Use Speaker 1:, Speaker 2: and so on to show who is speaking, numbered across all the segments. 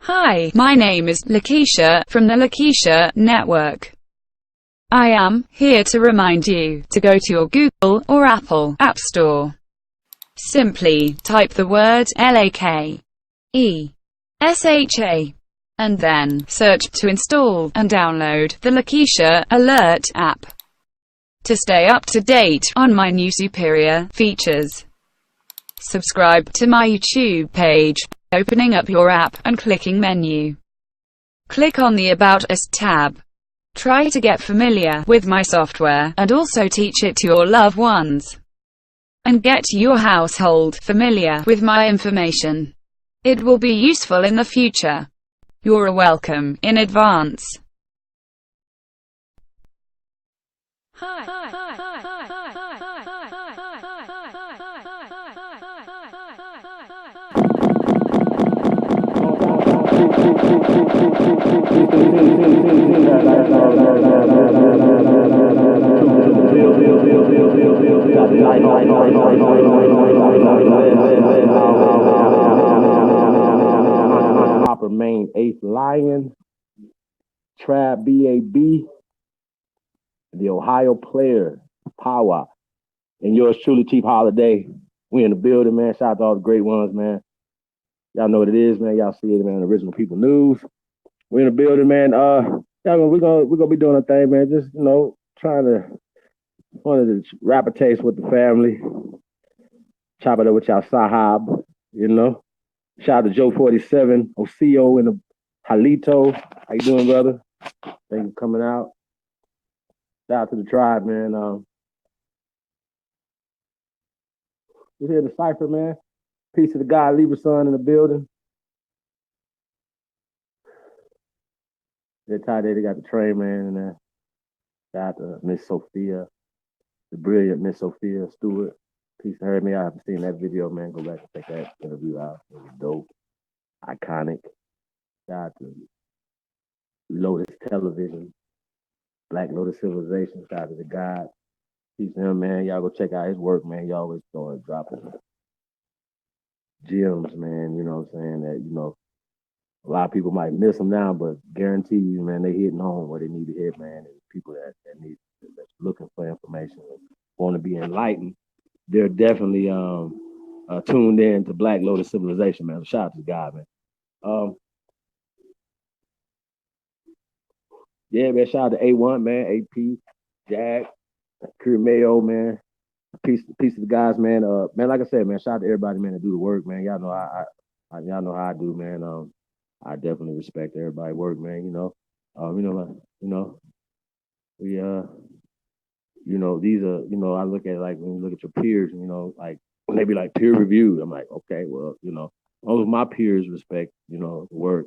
Speaker 1: Hi, my name is Lakeisha from the Lakeisha Network. I am here to remind you to go to your Google or Apple App Store. Simply type the word LAKESHA and then search to install and download the Lakeisha Alert app to stay up to date on my new superior features. Subscribe to my YouTube page, opening up your app and clicking menu. Click on the About Us tab. Try to get familiar with my software and also teach it to your loved ones. And get your household familiar with my information. It will be useful in the future. You're welcome in advance.
Speaker 2: Proper Main Eighth Lion, Trap BAB, the Ohio Player, Power, and yours truly, Chief Holiday. We in the building, man. Shout out to all the great ones, man. Y'all know what it is, man. Y'all see it, man. Original People News. We in the building, man. We're gonna be doing a thing, man. Just trying to wanted to rap a taste with the family, chop it up with y'all Sahab, Shout out to Joe 47, Osio in the Halito. How you doing, brother? Thank you for coming out. Shout out to the tribe, man. We're here to Cypher, man. Peace to the God, Libra Son in the building. They're tied there. They got the train, man, in there. Shout out to Miss Sophia, the brilliant Miss Sophia Stewart. Peace to her, man. I haven't seen that video, man. Go back and check that interview out. It was dope. Iconic. Shout out to Lotus Television, Black Lotus Civilization. Shout out to the God. Peace to him, man. Y'all go check out his work, man. He always dropping gems, man. You know what I'm saying? That, a lot of people might miss them now, but guarantee you, man, they hitting home where they need to hit, man. And people that's looking for information and want to be enlightened, they're definitely tuned in to Black Lotus Civilization, man. Shout out to God, man. Yeah, man. Shout out to A1, man. AP, Jack, Curry Mayo, man. Peace to the guys, man. Man, like I said, man. Shout out to everybody, man, that do the work, man. Y'all know y'all know how I do, man. I definitely respect everybody's work, man. These are, I look at like when you look at your peers, like when they be like peer reviewed, I'm like, okay, well, all of my peers respect, the work,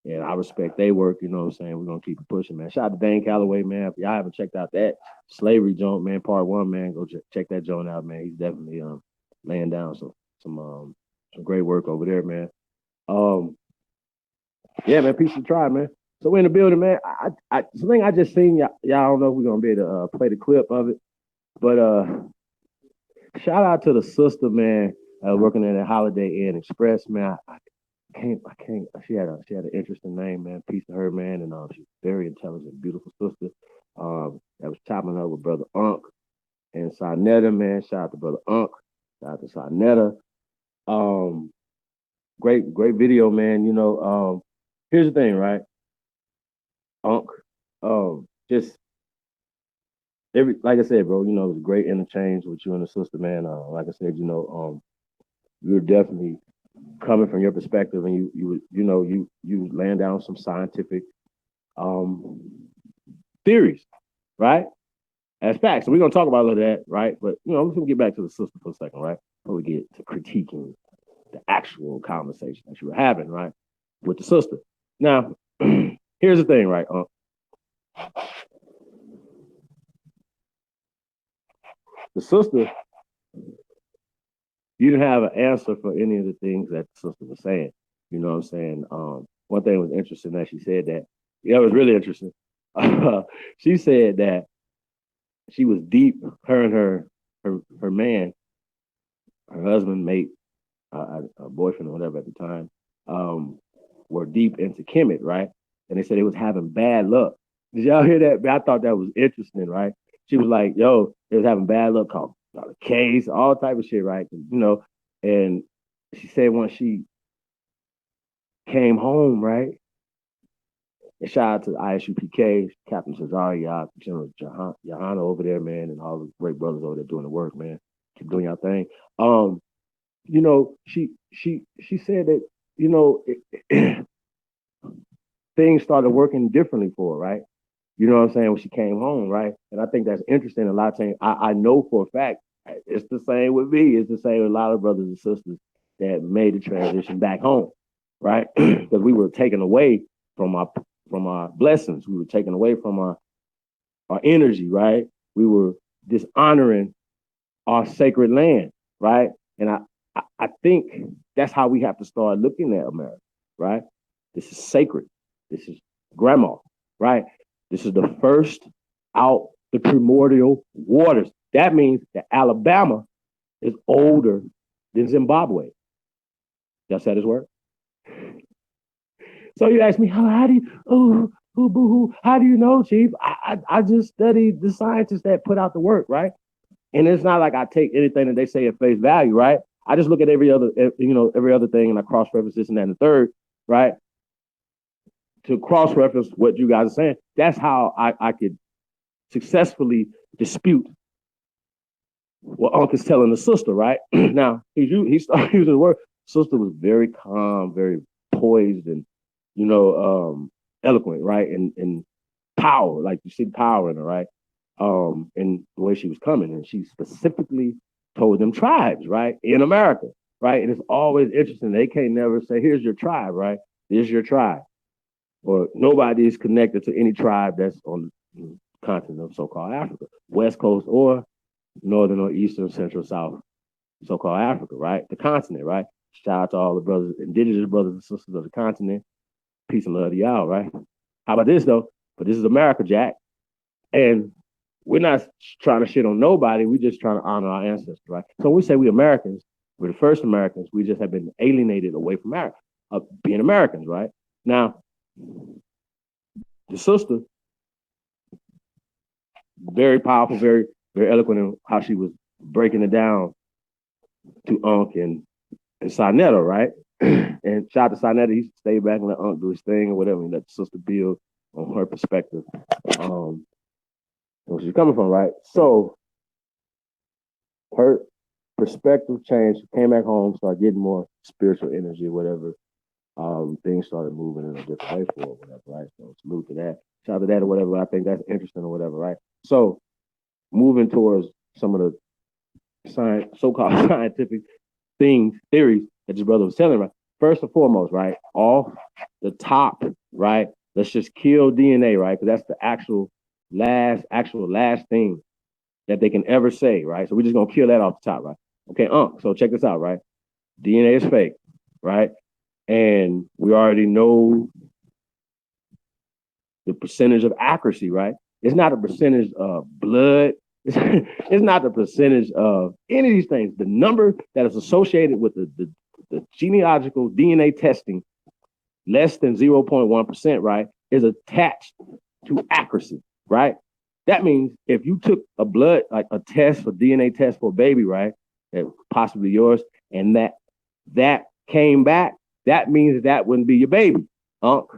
Speaker 2: and I respect their work. You know what I'm saying? We're gonna keep it pushing, man. Shout out to Dane Calloway, man. If y'all haven't checked out that Slavery joint, man, part 1, man, go check that joint out, man. He's definitely laying down some great work over there, man. Yeah, man, peace to the tribe, man. So we're in the building, man. Something I just seen, y'all don't know if we're gonna be able to play the clip of it, but shout out to the sister, man, working at a Holiday Inn Express, man. I can't. She had an interesting name, man. Peace to her, man, and she's very intelligent, beautiful sister. That was chopping up with brother Unc and Sarnetta, man. Shout out to brother Unc. Shout out to Sarnetta. Great video, man. Here's the thing, right? Unc, just like I said, bro, it was a great interchange with you and the sister, man. Like I said, you're definitely coming from your perspective, and you laying down some scientific theories, right? As facts. So we're gonna talk about all of that, right? But let's get back to the sister for a second, right? Before we get to critiquing the actual conversation that you were having, right, with the sister. Now, here's the thing, right? The sister, you didn't have an answer for any of the things that the sister was saying. You know what I'm saying? One thing was interesting that she said that. Yeah, it was really interesting. She said that she was deep. Her and her man, her husband, mate, boyfriend or whatever at the time, were deep into Kemet, right? And they said they was having bad luck. Did y'all hear that? I thought that was interesting, right? She was like, yo, they was having bad luck, called a case, all type of shit, right? And she said once she came home, right? And shout out to ISUPK, Captain Cesare, General Johanna over there, man, and all the great brothers over there doing the work, man. Keep doing your thing. She said that, things started working differently for her, right? You know what I'm saying? When she came home, right? And I think that's interesting. A lot of times, I know for a fact, it's the same with me. It's the same with a lot of brothers and sisters that made the transition back home, right? Because we were taken away from our blessings. We were taken away from our energy, right? We were dishonoring our sacred land, right? And I think that's how we have to start looking at America, right? This is sacred. This is grandma, right? This is the first out the primordial waters. That means that Alabama is older than Zimbabwe. Y'all said his word? So you ask me, how do you, how do you know, Chief? I just studied the scientists that put out the work, right? And it's not like I take anything that they say at face value, right? I just look at every other thing and I cross-reference this and that and the third, right? To cross-reference what you guys are saying. That's how I could successfully dispute what Uncle's telling the sister, right? Now, he started using the word. Sister was very calm, very poised, and eloquent, right? And power, like you see power in her, right? And the way she was coming, and she specifically told them tribes, right, in America, right? And it's always interesting. They can't never say, "Here's your tribe," right? Here's your tribe, or nobody is connected to any tribe that's on the continent of so-called Africa, West Coast or Northern or Eastern, Central, South, so-called Africa, right? The continent, right? Shout out to all the brothers, indigenous brothers and sisters of the continent. Peace and love to y'all, right? How about this though? But this is America, Jack, and we're not trying to shit on nobody. We're just trying to honor our ancestors, right? So when we say we Americans, we're the first Americans. We just have been alienated away from being Americans, right? Now, the sister, very powerful, very, very eloquent in how she was breaking it down to Unc and Sarnetta, right? And shout out to Sarnetta, he stayed back and let Unc do his thing or whatever, and let the sister build on her perspective. Where she's coming from, right? So her perspective changed. She came back home, started getting more spiritual energy, whatever. Things started moving in a different way for her, whatever, right? So salute to that. Shout out to that or whatever. I think that's interesting or whatever, right? So moving towards some of the so-called scientific theories that your brother was telling, right? First and foremost, right? Off the top, right? Let's just kill DNA, right? Because that's the actual last thing that they can ever say, right? So we're just gonna kill that off the top, right? Okay, so check this out, right? DNA is fake, right? And we already know the percentage of accuracy, right? It's not a percentage of blood. It's not the percentage of any of these things. The number that is associated with the genealogical DNA testing, less than 0.1%, right, is attached to accuracy. Right? That means if you took a blood, like a test for DNA test for a baby, right, that possibly yours, and that came back, that means that wouldn't be your baby, Unc.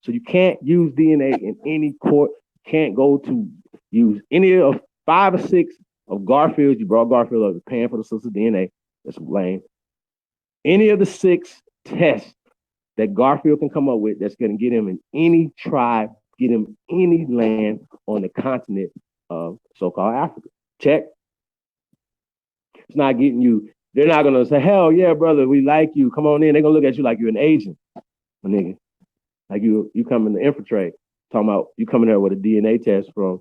Speaker 2: So you can't use DNA in any court. Can't go to use any of 5 or 6 of Garfield's. You brought Garfield up, paying for the sister's DNA. That's lame. Any of the 6 tests that Garfield can come up with that's going to get him in any tribe, get him any land on the continent of so-called Africa. Check. It's not getting you. They're not going to say, hell yeah, brother, we like you. Come on in. They're going to look at you like you're an agent, my nigga. Like you come in the infiltrate. Talking about you coming there with a DNA test from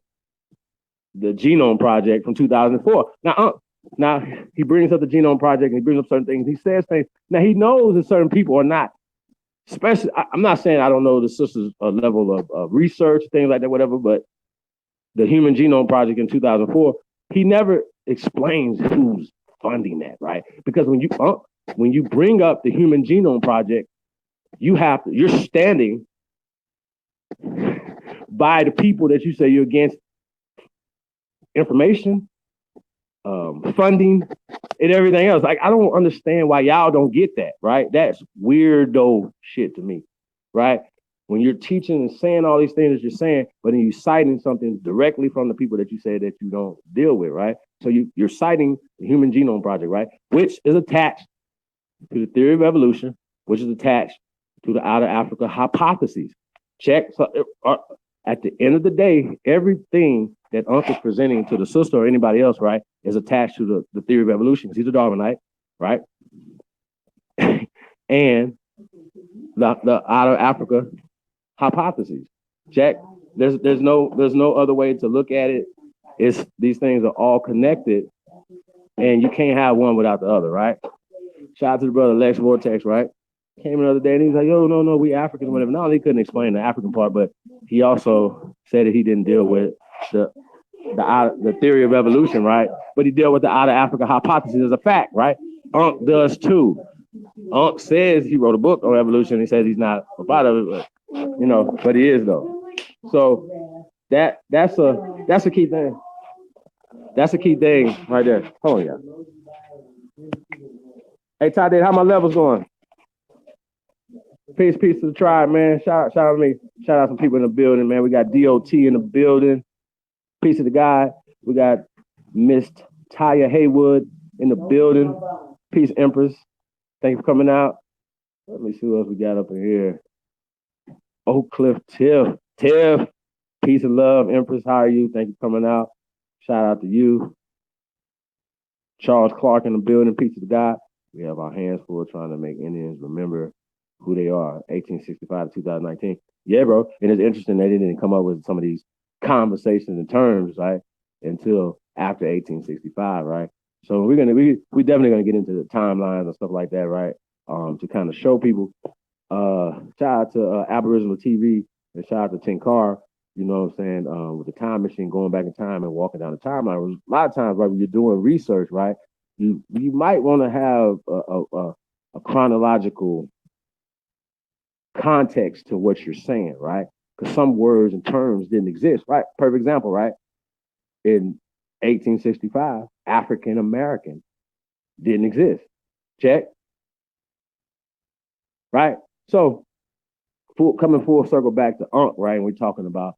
Speaker 2: the Genome Project from 2004. Now he brings up the Genome Project and he brings up certain things. He says things. Now he knows that certain people are not. Especially, I'm not saying I don't know the sister's level of research, things like that, whatever, but the Human Genome Project in 2004, he never explains who's funding that, right? Because when you bring up the Human Genome Project, you're standing by the people that you say you're against information, funding, and everything else. Like, I don't understand why y'all don't get that, right? That's weirdo shit to me, right? When you're teaching and saying all these things that you're saying, but then you citing something directly from the people that you say that you don't deal with, right? So you're citing the Human Genome Project, right? Which is attached to the theory of evolution, which is attached to the Out of Africa hypotheses. Check. So, at the end of the day, everything that Unc is presenting to the sister or anybody else, right, is attached to the theory of evolution. He's a Darwinite, right? And the Out of Africa hypotheses. Check. There's no other way to look at it. It's these things are all connected, and you can't have one without the other, right? Shout out to the brother Lex Vortex, right? Came another day and he was like, yo, no, we African, whatever. Not only couldn't explain the African part, but he also said that he didn't deal with the theory of evolution, right? But he dealt with the Out of Africa hypothesis as a fact, right? Unc does too. Unc says he wrote a book on evolution. He says he's not a part of it, but but he is though. So that's a key thing. That's a key thing right there. Hold on, yeah. Hey, Tade, how my levels going? Peace to the tribe, man. Shout out to me. Shout out some people in the building, man. We got DOT in the building. Peace to the guy. We got Miss Taya Haywood in the building. Peace, Empress. Thank you for coming out. Let me see who else we got up in here. Oak Cliff Tiff. Peace and love, Empress. How are you? Thank you for coming out. Shout out to you. Charles Clark in the building. Peace to the guy. We have our hands full trying to make Indians remember who they are, 1865 to 2019. Yeah, bro. And it's interesting that they didn't come up with some of these conversations and terms, right, until after 1865, right? So we definitely gonna get into the timelines and stuff like that, right? To kind of show people. Shout out to Aboriginal TV and shout out to Tinkar, you know what I'm saying, with the time machine going back in time and walking down the timeline. A lot of times, right, when you're doing research, right, you might want to have a chronological context to what you're saying, right? Because some words and terms didn't exist, right? Perfect example, right? In 1865, African American didn't exist. Check. Right? So, coming full circle back to Unc, right? And we're talking about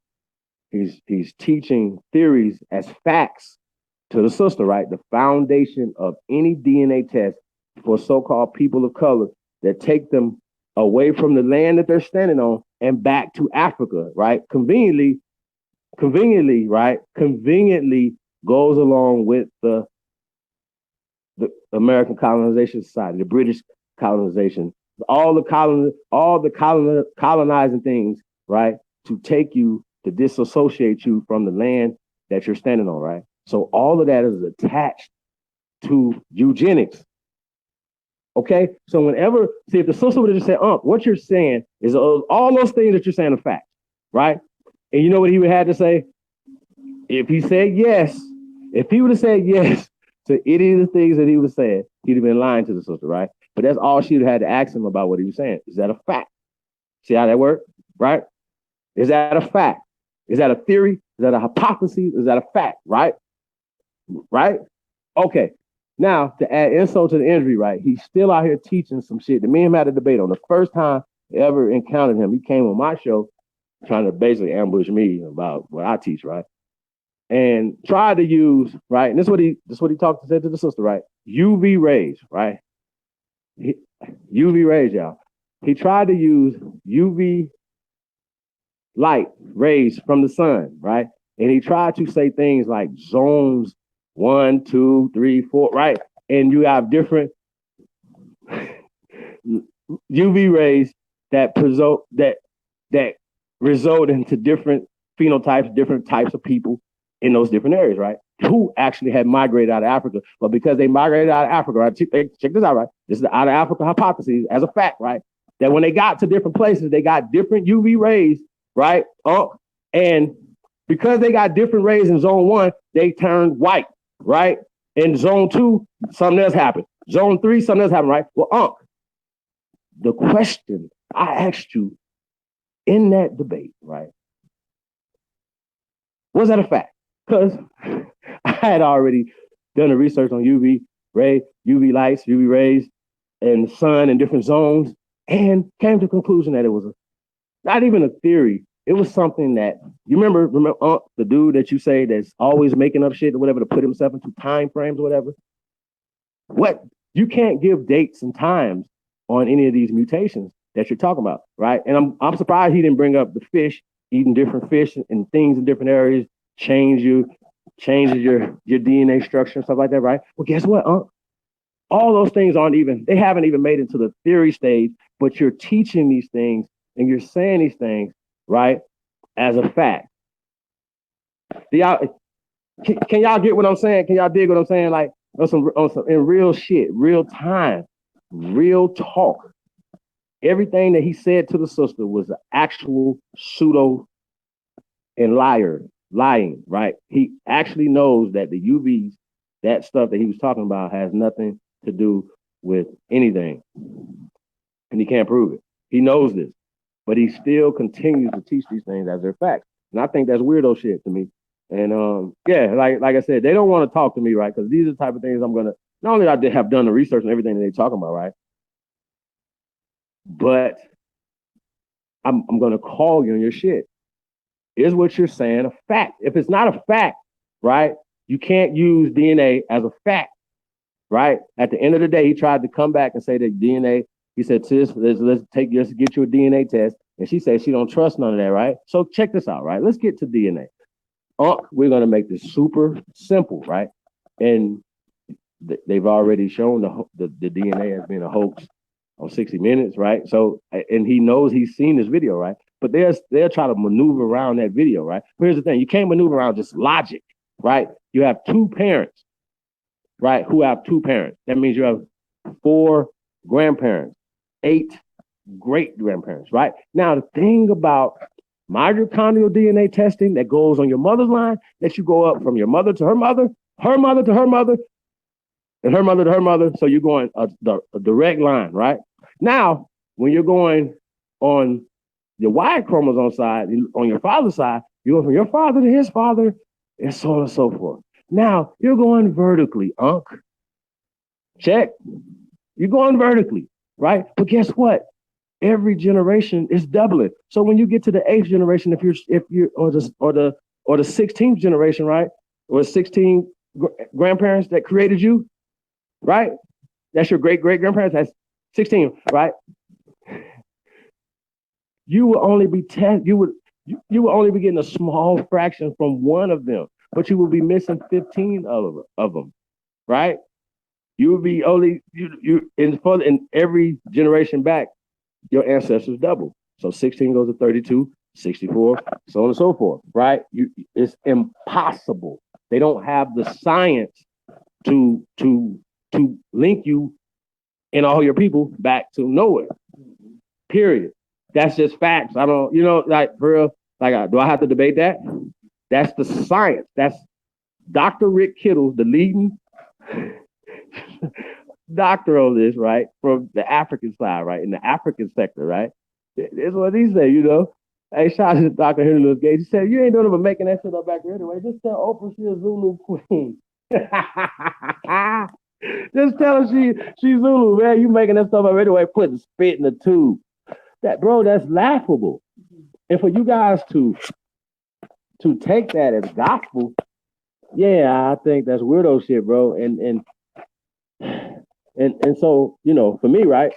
Speaker 2: he's teaching theories as facts to the sister, right? The foundation of any DNA test for so-called people of color that take them away from the land that they're standing on and back to Africa, right? Conveniently, right? Conveniently goes along with the American Colonization Society, the British colonization, all the colonizing things, right? To take you, to disassociate you from the land that you're standing on, right? So all of that is attached to eugenics. Okay, so if the sister would have just said, what you're saying is all those things that you're saying are facts, right? And you know what he would have to say? If he said yes, if he would have said yes to any of the things that he was saying, he'd have been lying to the sister, right? But that's all she would have had to ask him about what he was saying. Is that a fact? See how that works, right? Is that a fact? Is that a theory? Is that a hypothesis? Is that a fact, right? Right? Okay. Now, to add insult to the injury, right, he's still out here teaching some shit that me and him had a debate on. The first time I ever encountered him, he came on my show trying to basically ambush me about what I teach, right? And tried to use, right, and this is what he said to the sister, right? UV rays, right? UV rays, y'all. He tried to use UV light rays from the sun, right? And he tried to say things like zones 1, 2, 3, 4, right? And you have different UV rays that result into different phenotypes, different types of people in those different areas, right? Who actually had migrated out of Africa, but because they migrated out of Africa, right? Check this out, right? This is the Out of Africa hypothesis as a fact, right? That when they got to different places, they got different UV rays, right? And because they got different rays in zone 1, they turned white. Right? In zone 2, something else happened. Zone 3, something else happened, right? Well, the question I asked you in that debate, right? Was that a fact? Because I had already done the research on UV lights, UV rays, and the sun in different zones, and came to the conclusion that it was not even a theory. It was something that you remember the dude that you say that's always making up shit or whatever to put himself into time frames or whatever. What you can't give dates and times on any of these mutations that you're talking about, right? And I'm surprised he didn't bring up the fish eating different fish and things in different areas changes your DNA structure and stuff like that, right? Well, guess what? All those things they haven't even made it to the theory stage, but you're teaching these things and you're saying these things, right, as a fact. Can y'all get what I'm saying? Can y'all dig what I'm saying? Like on some in real shit, real time, real talk. Everything that he said to the sister was an actual pseudo and lying, right? He actually knows that the UVs, that stuff that he was talking about, has nothing to do with anything. And he can't prove it. He knows this, but he still continues to teach these things as their facts. And I think that's weirdo shit to me. And yeah, like I said, they don't want to talk to me, right? Because these are the type of things I'm gonna. Not only I have done the research and everything that they're talking about, right? But I'm gonna call you on your shit. Is what you're saying a fact? If it's not a fact, right? You can't use DNA as a fact, right? At the end of the day, he tried to come back and say that DNA. He said, "Sis, let's get you a DNA test." And she said she don't trust none of that, right? So check this out, right? Let's get to DNA. We're gonna make this super simple, right? And they've already shown the DNA as being a hoax on 60 Minutes, right? So, and he knows he's seen this video, right? But they'll try to maneuver around that video, right? But here's the thing: you can't maneuver around just logic, right? You have two parents, right? Who have two parents. That means you have 4 grandparents, 8 great grandparents, right? Now, the thing about mitochondrial DNA testing that goes on your mother's line, that you go up from your mother to her mother to her mother, and her mother to her mother. So you're going a direct line, right? Now, when you're going on your Y chromosome side, on your father's side, you go from your father to his father, and so on and so forth. Now, you're going vertically, Unc. Check. You're going vertically, right? But guess what? Every generation is doubling. So when you get to the 8th generation, if you're or the 16th generation, right? Or 16 grandparents that created you, right? That's your great grandparents. That's 16, right? You will only be you will only be getting a small fraction from one of them, but you will be missing 15 of them, right? You will be only in every generation back, your ancestors double. So 16 goes to 32, 64, so on and so forth, right? It's impossible. They don't have the science to link you and all your people back to nowhere. Period. That's just facts. I don't, like for real, like do I have to debate that? That's the science. That's Dr. Rick Kittle, the leading doctor on this, right? From the African side, right? In the African sector, right? It's what he said, Hey, shout out to Dr. Henry Louis Gates. He said, you ain't doing it but making that shit up back there anyway. Just tell Oprah she's a Zulu queen. Just tell her she's Zulu, man. You making that stuff up anyway, putting spit in the tube. That's laughable. And for you guys to take that as gospel, yeah, I think that's weirdo shit, bro. And so, for me, right,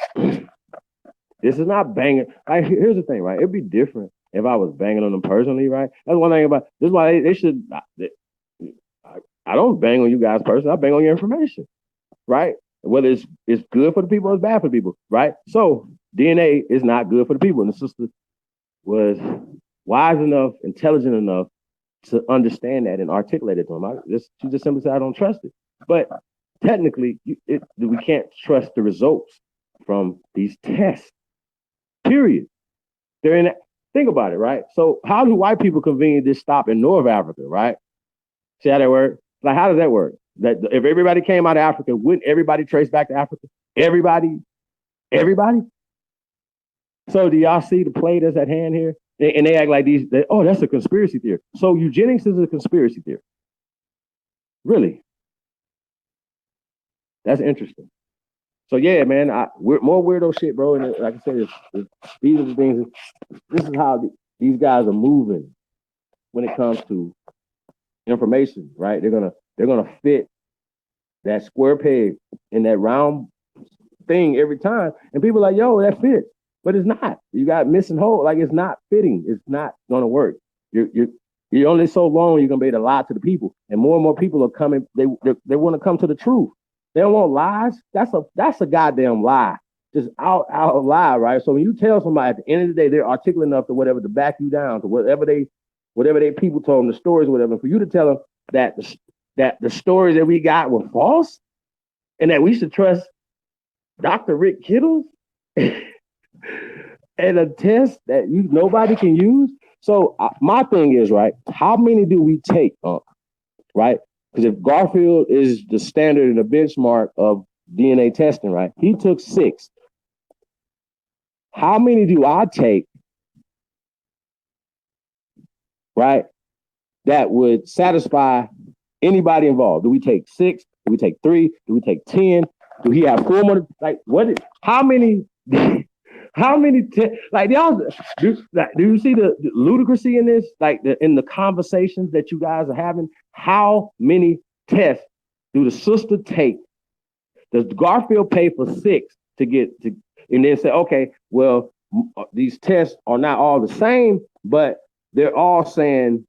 Speaker 2: this is not banging. Like, here's the thing, right? It'd be different if I was banging on them personally, right? That's one thing about this is why they should. I don't bang on you guys personally. I bang on your information, right? Whether it's good for the people or it's bad for the people, right? So DNA is not good for the people. And the sister was wise enough, intelligent enough to understand that and articulate it to him. She just simply said, I don't trust it. But technically, we can't trust the results from these tests, period. Think about it, right? So how do white people conveniently just stop in North Africa, right? See how that works? Like, how does that work? That if everybody came out of Africa, wouldn't everybody trace back to Africa? Everybody? So do y'all see the play that's at hand here? And they act like oh, that's a conspiracy theory. So eugenics is a conspiracy theory. Really? That's interesting. So yeah, man, we're more weirdo shit, bro. And like I said, these are the things. This is how these guys are moving when it comes to information, right? They're gonna fit that square peg in that round thing every time, and people are like, yo, that fits, but it's not. You got missing hole, like it's not fitting. It's not gonna work. You're only so long you're gonna be able to lie to the people, and more people are coming. They want to come to the truth. They don't want lies. That's a goddamn lie. Just out lie, right? So when you tell somebody at the end of the day they're articulate enough to whatever to back you down to whatever they people told them the stories, whatever, for you to tell them that the stories that we got were false and that we should trust Dr. Rick Kittles and a test that nobody can use. So my thing is, right, how many do we take, right? Because if Garfield is the standard and the benchmark of DNA testing, right, he took 6. How many do I take, right, that would satisfy anybody involved? Do we take 6? Do we take 3? Do we take 10? Do he have 4 more? Like, how many? How many? Like, y'all, do you see the ludicrousy in this? Like, in the conversations that you guys are having, how many tests do the sister take? Does Garfield pay for 6 to get to, and then say, okay, well, these tests are not all the same, but they're all saying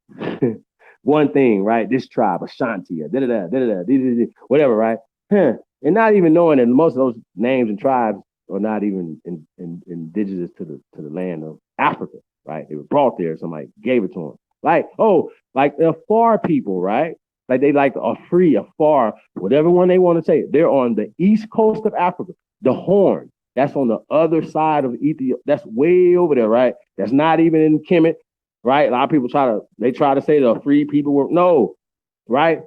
Speaker 2: one thing, right? This tribe, Ashanti, whatever, right? And not even knowing that most of those names and tribes are not even indigenous to the land of Africa, right? They were brought there, somebody gave it to them. Like, like the Afar people, right? Like they like a free, Afar, whatever one they want to say. They're on the east coast of Africa. The Horn, that's on the other side of Ethiopia. That's way over there, right? That's not even in Kemet, right? A lot of people try to say the free people were, no, right?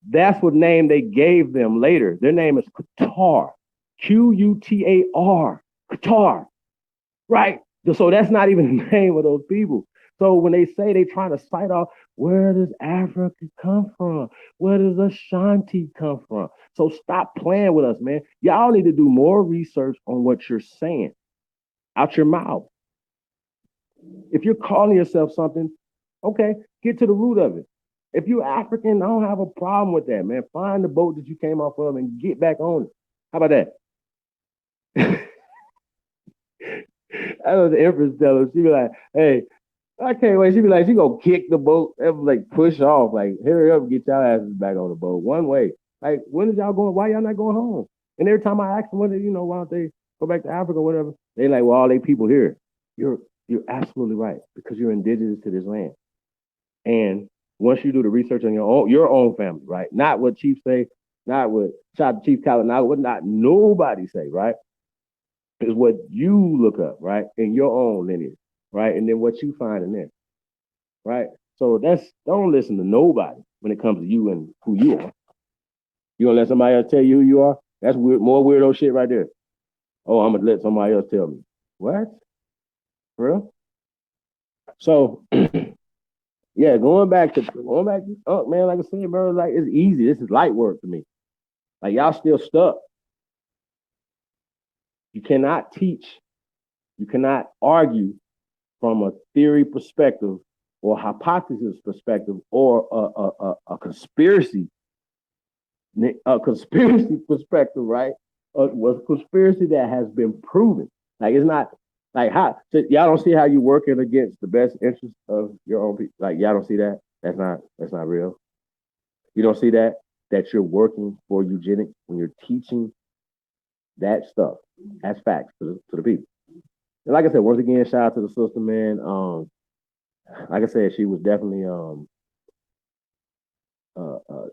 Speaker 2: That's what name they gave them later. Their name is Qatar, Qutar, Qatar, right? So that's not even the name of those people. So when they say they trying to cite off, where does Africa come from? Where does Ashanti come from? So stop playing with us, man. Y'all need to do more research on what you're saying out your mouth. If you're calling yourself something, okay, get to the root of it. If you're African, I don't have a problem with that, man. Find the boat that you came off of and get back on it. How about that? I know the Empress tell her, she be like, hey, I can't wait. She be like, she gonna kick the boat and like push off. Like, hurry up, get y'all asses back on the boat. One way. Like, when is y'all going? Why y'all not going home? And every time I ask them, why don't they go back to Africa or whatever? They like, well, all they people here. You're absolutely right because you're indigenous to this land. And once you do the research on your own family, right? Not what Chief say, not what Chief Khaled, not what nobody say, right? Is what you look up, right? In your own lineage, right? And then what you find in there, right? So don't listen to nobody when it comes to you and who you are. You gonna let somebody else tell you who you are? That's weird, more weirdo shit right there. Oh, I'm gonna let somebody else tell me. What? For real? So yeah, going back, man, like I said, bro, like it's easy. This is light work to me. Like y'all still stuck. You cannot teach, you cannot argue from a theory perspective or hypothesis perspective or a conspiracy perspective, right? Was conspiracy that has been proven. Like it's not like how so y'all don't see how you working against the best interest of your own people. Like y'all don't see that. That's not real. You don't see that you're working for eugenics when you're teaching that stuff as facts to the people. And like I said, once again, shout out to the sister, man. Like I said, she was definitely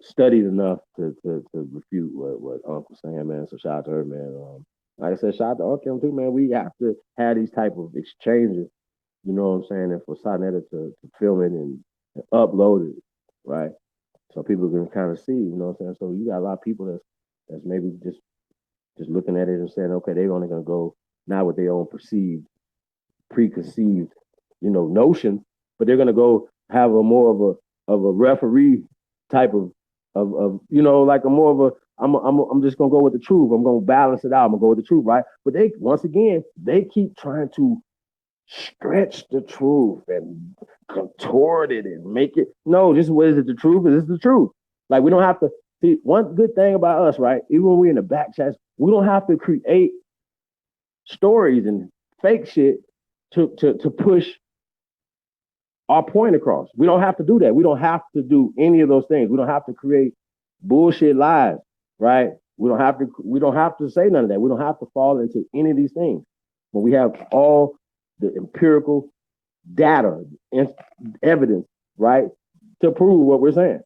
Speaker 2: studied enough to refute what Uncle saying, man. So shout out to her, man. Like I said, shout out to Uncle too, man. We have to have these type of exchanges, you know what I'm saying, and for Sonetta to film it and upload it, right? So people can kind of see, you know what I'm saying. So you got a lot of people that's maybe just looking at it and saying, okay, they're only gonna go not with their own perceived preconceived, notions, but they're gonna go have a more of a referee type of like a more of a I'm just gonna go with the truth. I'm gonna balance it out. I'm gonna go with the truth, right? But they once again they keep trying to stretch the truth and contort it and make it. No, this is it the truth? Is this the truth? Like we don't have to see one good thing about us, right? Even when we're in the back chats, we don't have to create stories and fake shit to push our point across. We don't have to do that. We don't have to do any of those things. We don't have to create bullshit lies, right? We don't have to say none of that. We don't have to fall into any of these things. When we have all the empirical data and evidence, right, to prove what we're saying.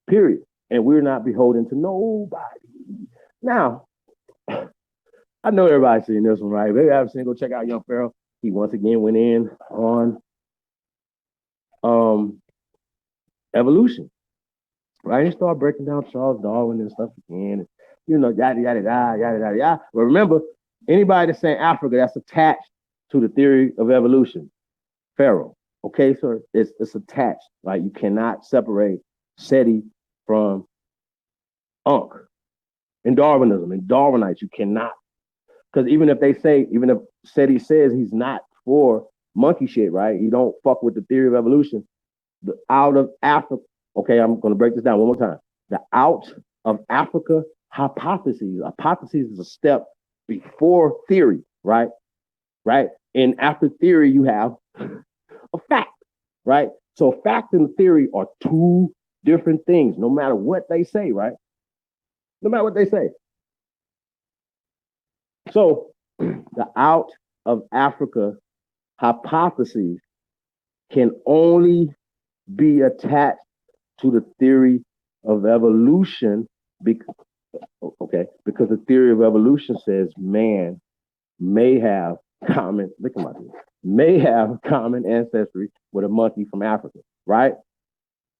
Speaker 2: Period. And we're not beholden to nobody. Now, I know everybody's seen this one, right? Maybe I've seen go check out Young Pharaoh. He once again went in on evolution, right? He started breaking down Charles Darwin and stuff again, yada yada yada yada yada yada. But remember, anybody that's saying Africa, that's attached to the theory of evolution. Pharaoh, okay, sir, it's attached. Right? You cannot separate SETI from Unk. In Darwinism, in Darwinites, you cannot, because even if SETI says he's not for monkey shit, right? He don't fuck with the theory of evolution. The out of Africa, okay, I'm going to break this down one more time. The out of Africa hypotheses. Hypotheses is a step before theory, right? Right? And after theory, you have a fact, right? So fact and theory are two different things, no matter what they say, right? No matter what they say. So the out of Africa hypotheses can only be attached to the theory of evolution because the theory of evolution says man may have common ancestry with a monkey from Africa, right?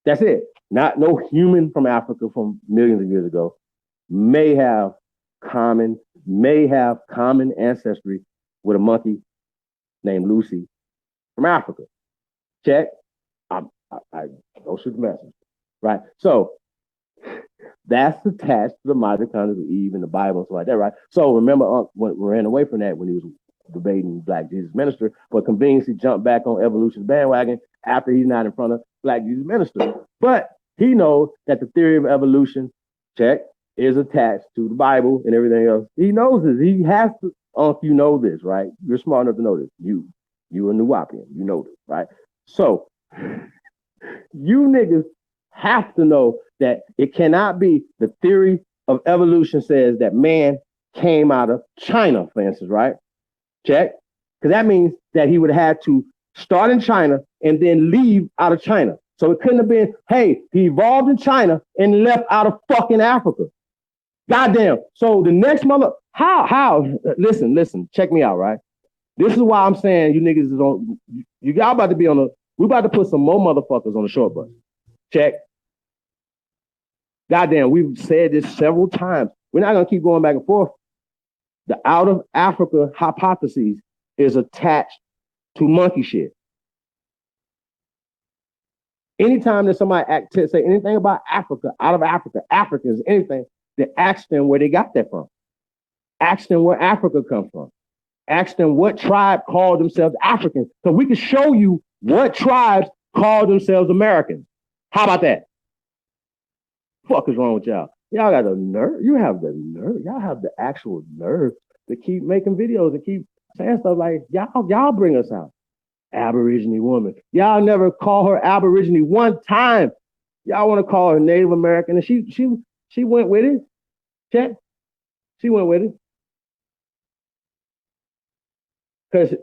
Speaker 2: That's it. No human from Africa from millions of years ago may have common ancestry with a monkey named Lucy from Africa. Check. I go shoot the message, right? So that's attached to the mitochondria of Eve in the Bible and stuff like that, right? So remember, we ran away from that when he was debating Black Jesus Minister, but convenience he jumped back on evolution's bandwagon after he's not in front of Black Jesus Minister. But he knows that the theory of evolution, check, is attached to the Bible and everything else. He knows this. He has to. You know this, right? You're smart enough to know this. You a Nuwapian. You know this, right? So you niggas have to know that it cannot be the theory of evolution says that man came out of China, for instance, right? Check. Because that means that he would have had to start in China and then leave out of China. So it couldn't have been, hey, he evolved in China and left out of fucking Africa. Goddamn. So the next mother, how? Listen, check me out, right? This is why I'm saying you niggas is on, y'all about to be we about to put some more motherfuckers on the short bus. Check. Goddamn, we've said this several times. We're not going to keep going back and forth. The out of Africa hypothesis is attached to monkey shit. Anytime that somebody say anything about Africa, out of Africa, Africans, anything, then ask them where they got that from. Ask them where Africa comes from. Ask them what tribe called themselves Africans. So we can show you what tribes call themselves Americans. How about that? Fuck is wrong with y'all? Y'all got the nerve. You have the nerve. Y'all have the actual nerve to keep making videos and keep saying stuff like, y'all bring us out. Aborigine woman. Y'all never call her Aborigine one time. Y'all want to call her Native American, and she went with it. Check. She went with it. Because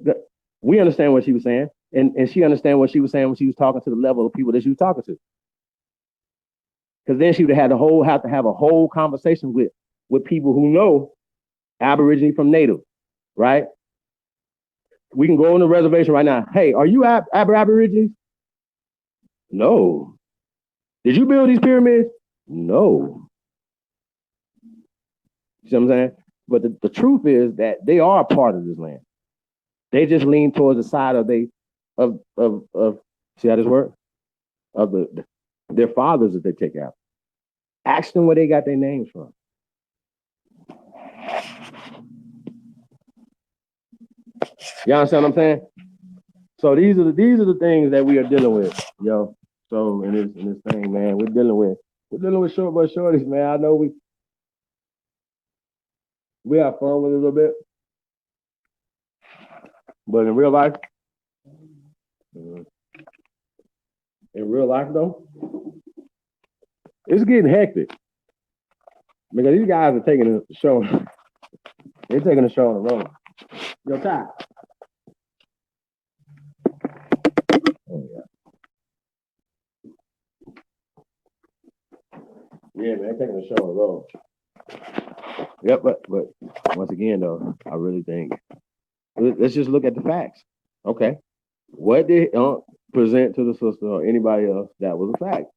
Speaker 2: we understand what she was saying, and she understand what she was saying when she was talking to the level of people that she was talking to. Because then she would have to have a whole conversation with people who know Aborigine from Native, right? We can go on the reservation right now. Hey, are you Aborigines? No. Did you build these pyramids? No. You see what I'm saying? But the truth is that they are a part of this land. They just lean towards the side of see how this works? Of their fathers that they take out. Ask them where they got their names from. You understand what I'm saying? So these are the things that we are dealing with, yo. So in this thing, man, we're dealing with short but shorties, man. I know we have fun with it a little bit, but in real life though, it's getting hectic because these guys are taking the show. They're taking the show on the road. Yo, Ty. Oh, yeah, man, taking the show on the road. Yep, but once again, though, I really think let's just look at the facts. Okay, what did present to the sister or anybody else that was a fact?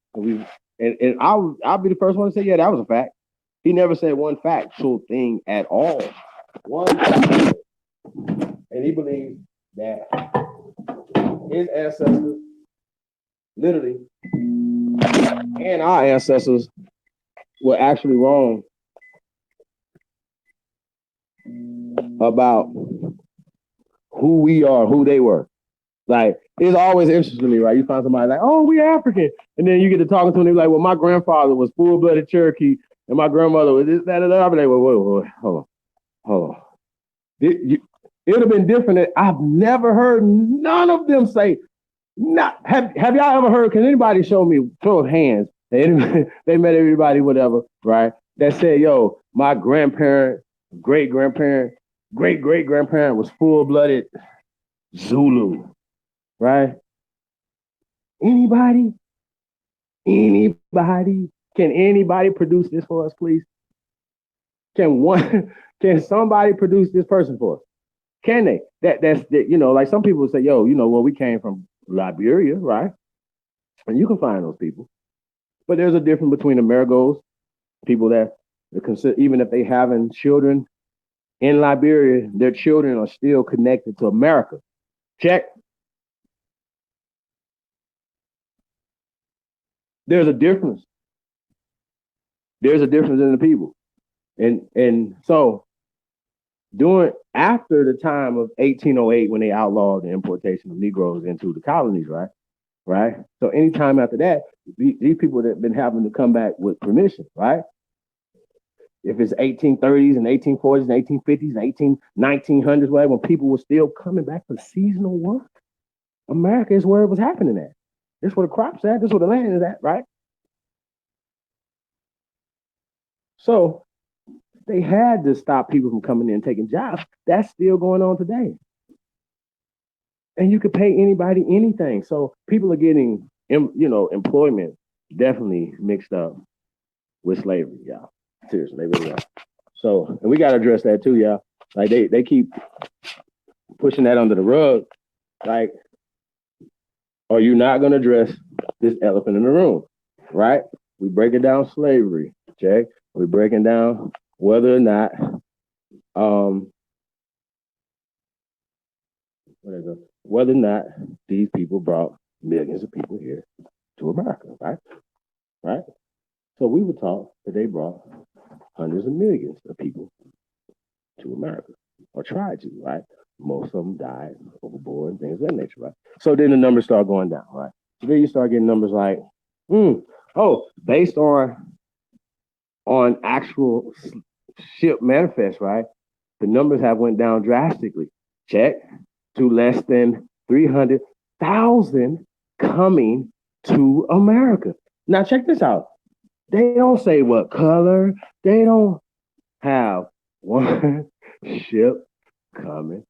Speaker 2: And I'll be the first one to say, yeah, that was a fact. He never said one factual thing at all. And he believed that his ancestors, literally, and our ancestors were actually wrong about who we are, who they were. Like, it's always interesting to me, right? You find somebody like, oh, we African. And then you get to talking to them, like, well, my grandfather was full-blooded Cherokee, and my grandmother was this, that, and that. I'll be like, wait, hold on. It would have been different. I've never heard none of them say, have y'all ever heard, can anybody show of hands, they met everybody, whatever, right? That said, yo, my grandparent, great-grandparent, great-great-grandparent was full-blooded Zulu, right? Anybody? Can anybody produce this for us, please? Can somebody produce this person for us? Can they? That's like some people say, yo, well, we came from Liberia, right? And you can find those people. But there's a difference between Americos, people that consider, even if they having children in Liberia, their children are still connected to America. Check. There's a difference. There's a difference in the people. And so after the time of 1808, when they outlawed the importation of Negroes into the colonies, right? So anytime after that, these people that have been having to come back with permission, right? If it's 1830s and 1840s and 1850s and 1900s, whatever, when people were still coming back for seasonal work, America is where it was happening at. This is where the crops at. This is where the land is at, right? So they had to stop people from coming in and taking jobs. That's still going on today. And you could pay anybody anything. So people are getting, employment definitely mixed up with slavery, y'all. Seriously, they really are. So, and we got to address that too, y'all. Like they keep pushing that under the rug. Like, are you not going to address this elephant in the room, right? We breaking down slavery, check. We're breaking down whether or not, whether or not these people brought millions of people here to America, right? Right? So we were taught that they brought hundreds of millions of people to America, or tried to, right? Most of them died overboard and things of that nature, right? So then the numbers start going down, right? So then you start getting numbers like, based on actual ship manifest, right? The numbers have went down drastically. Check, to less than 300,000 coming to America. Now check this out. They don't say what color. They don't have one ship coming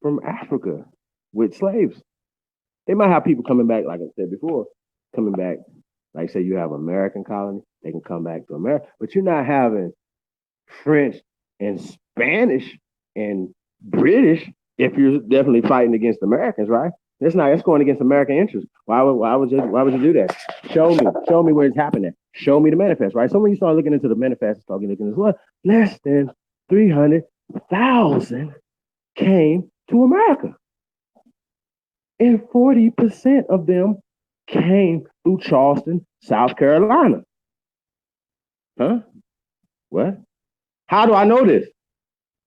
Speaker 2: from Africa with slaves. They might have people coming back, like I said before, coming back. Like say you have American colony, they can come back to America, but you're not having French and Spanish and British if you're definitely fighting against Americans, right? That's going against American interests. Why would you do that? Show me where it's happening. Show me the manifest, right? So when you start looking into the manifest, less than 300,000 came to America. And 40% of them came through Charleston, South Carolina. Huh? What? How do I know this?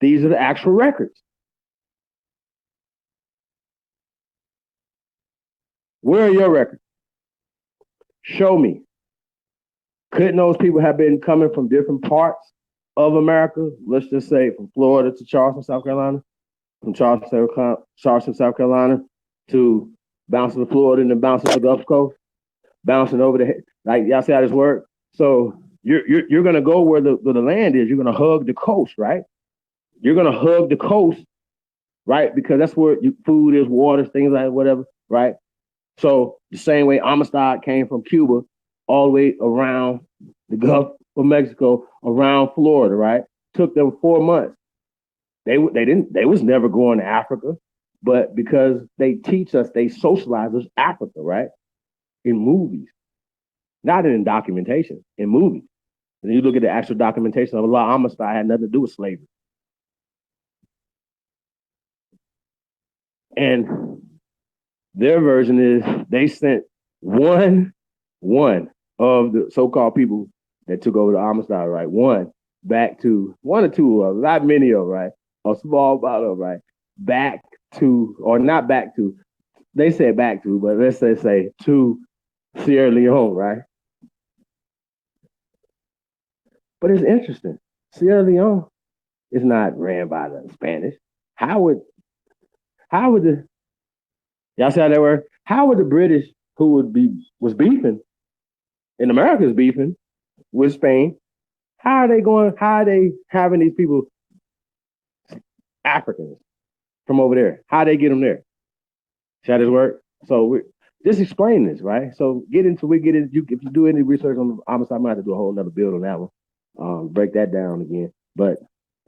Speaker 2: These are the actual records. Where are your records? Show me. Couldn't those people have been coming from different parts of America? Let's just say from Florida to Charleston, South Carolina, from Charleston, South Carolina to bouncing to Florida and then bouncing to the Gulf Coast, bouncing over the head. Like, y'all see how this works? So you're gonna go where the land is. You're gonna hug the coast, right? You're gonna hug the coast, right? Because that's where food is, water, things like whatever, right? So the same way Amistad came from Cuba all the way around the Gulf of Mexico, around Florida, right? Took them 4 months. They was never going to Africa, but because they teach us, they socialize us Africa, right? In movies, not in documentation, in movies. And you look at the actual documentation of Allah Amistad had nothing to do with slavery. And their version is they sent one of the so-called people that took over the Amistad, right? One or two of them, not many of them, right? A small amount of them, right? Back to, or not back to, they said back to, but let's say to Sierra Leone, right? But it's interesting. Sierra Leone is not ran by the Spanish. How would the, y'all see how they were? How would the British, who was beefing, and America's beefing with Spain, how are they having these people, Africans, from over there? How they get them there? See how this work? So we're just explain this, right? So if you do any research on the Amistad, I might have to do a whole nother build on that one, break that down again. But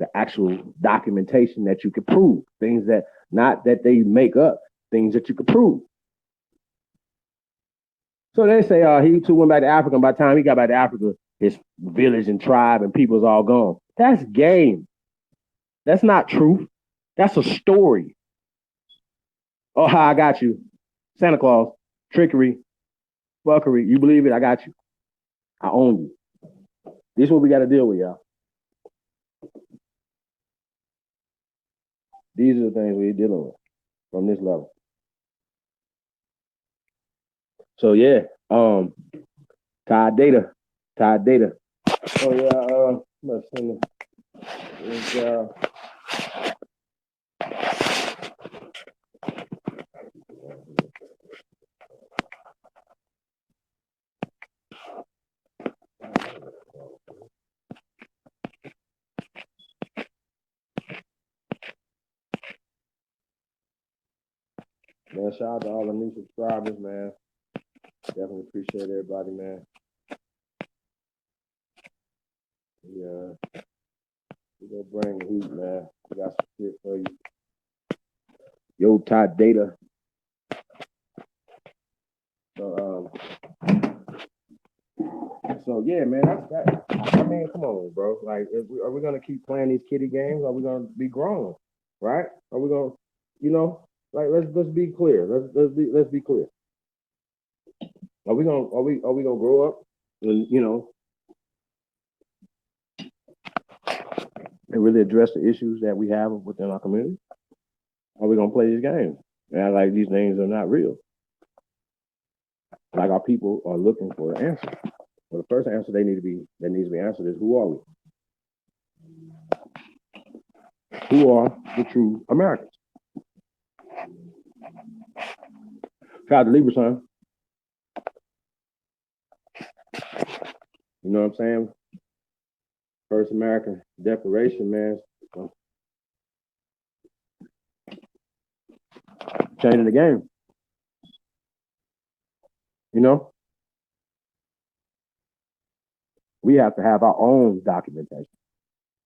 Speaker 2: the actual documentation that you could prove, things that, not that they make up, things that you could prove. So they say, he too went back to Africa, and by the time he got back to Africa, his village and tribe and people's all gone. That's game. That's not truth. That's a story. Oh, hi, I got you. Santa Claus, trickery, fuckery. You believe it? I got you. I own you. This is what we got to deal with, y'all. These are the things we're dealing with from this level. So yeah, Todd Data. Oh yeah, let's send it. Man, shout out to all the new subscribers, man. Definitely appreciate everybody, man. Yeah, we gonna bring the heat, man. We got some shit for you. Yo, Todd Data. So yeah, man, that's that. I mean, come on, bro. Like, are we gonna keep playing these kiddie games? Or are we gonna be grown, right? Are we gonna, like, let's be clear. Let's be clear. Are we gonna grow up and and really address the issues that we have within our community? Are we gonna play these games? And like these things are not real. Like, our people are looking for an answer. Well, the first answer that needs to be answered is, who are we? Who are the true Americans? Shout out to Libra, son. You know what I'm saying? First American Declaration, man. Changing the game. We have to have our own documentation,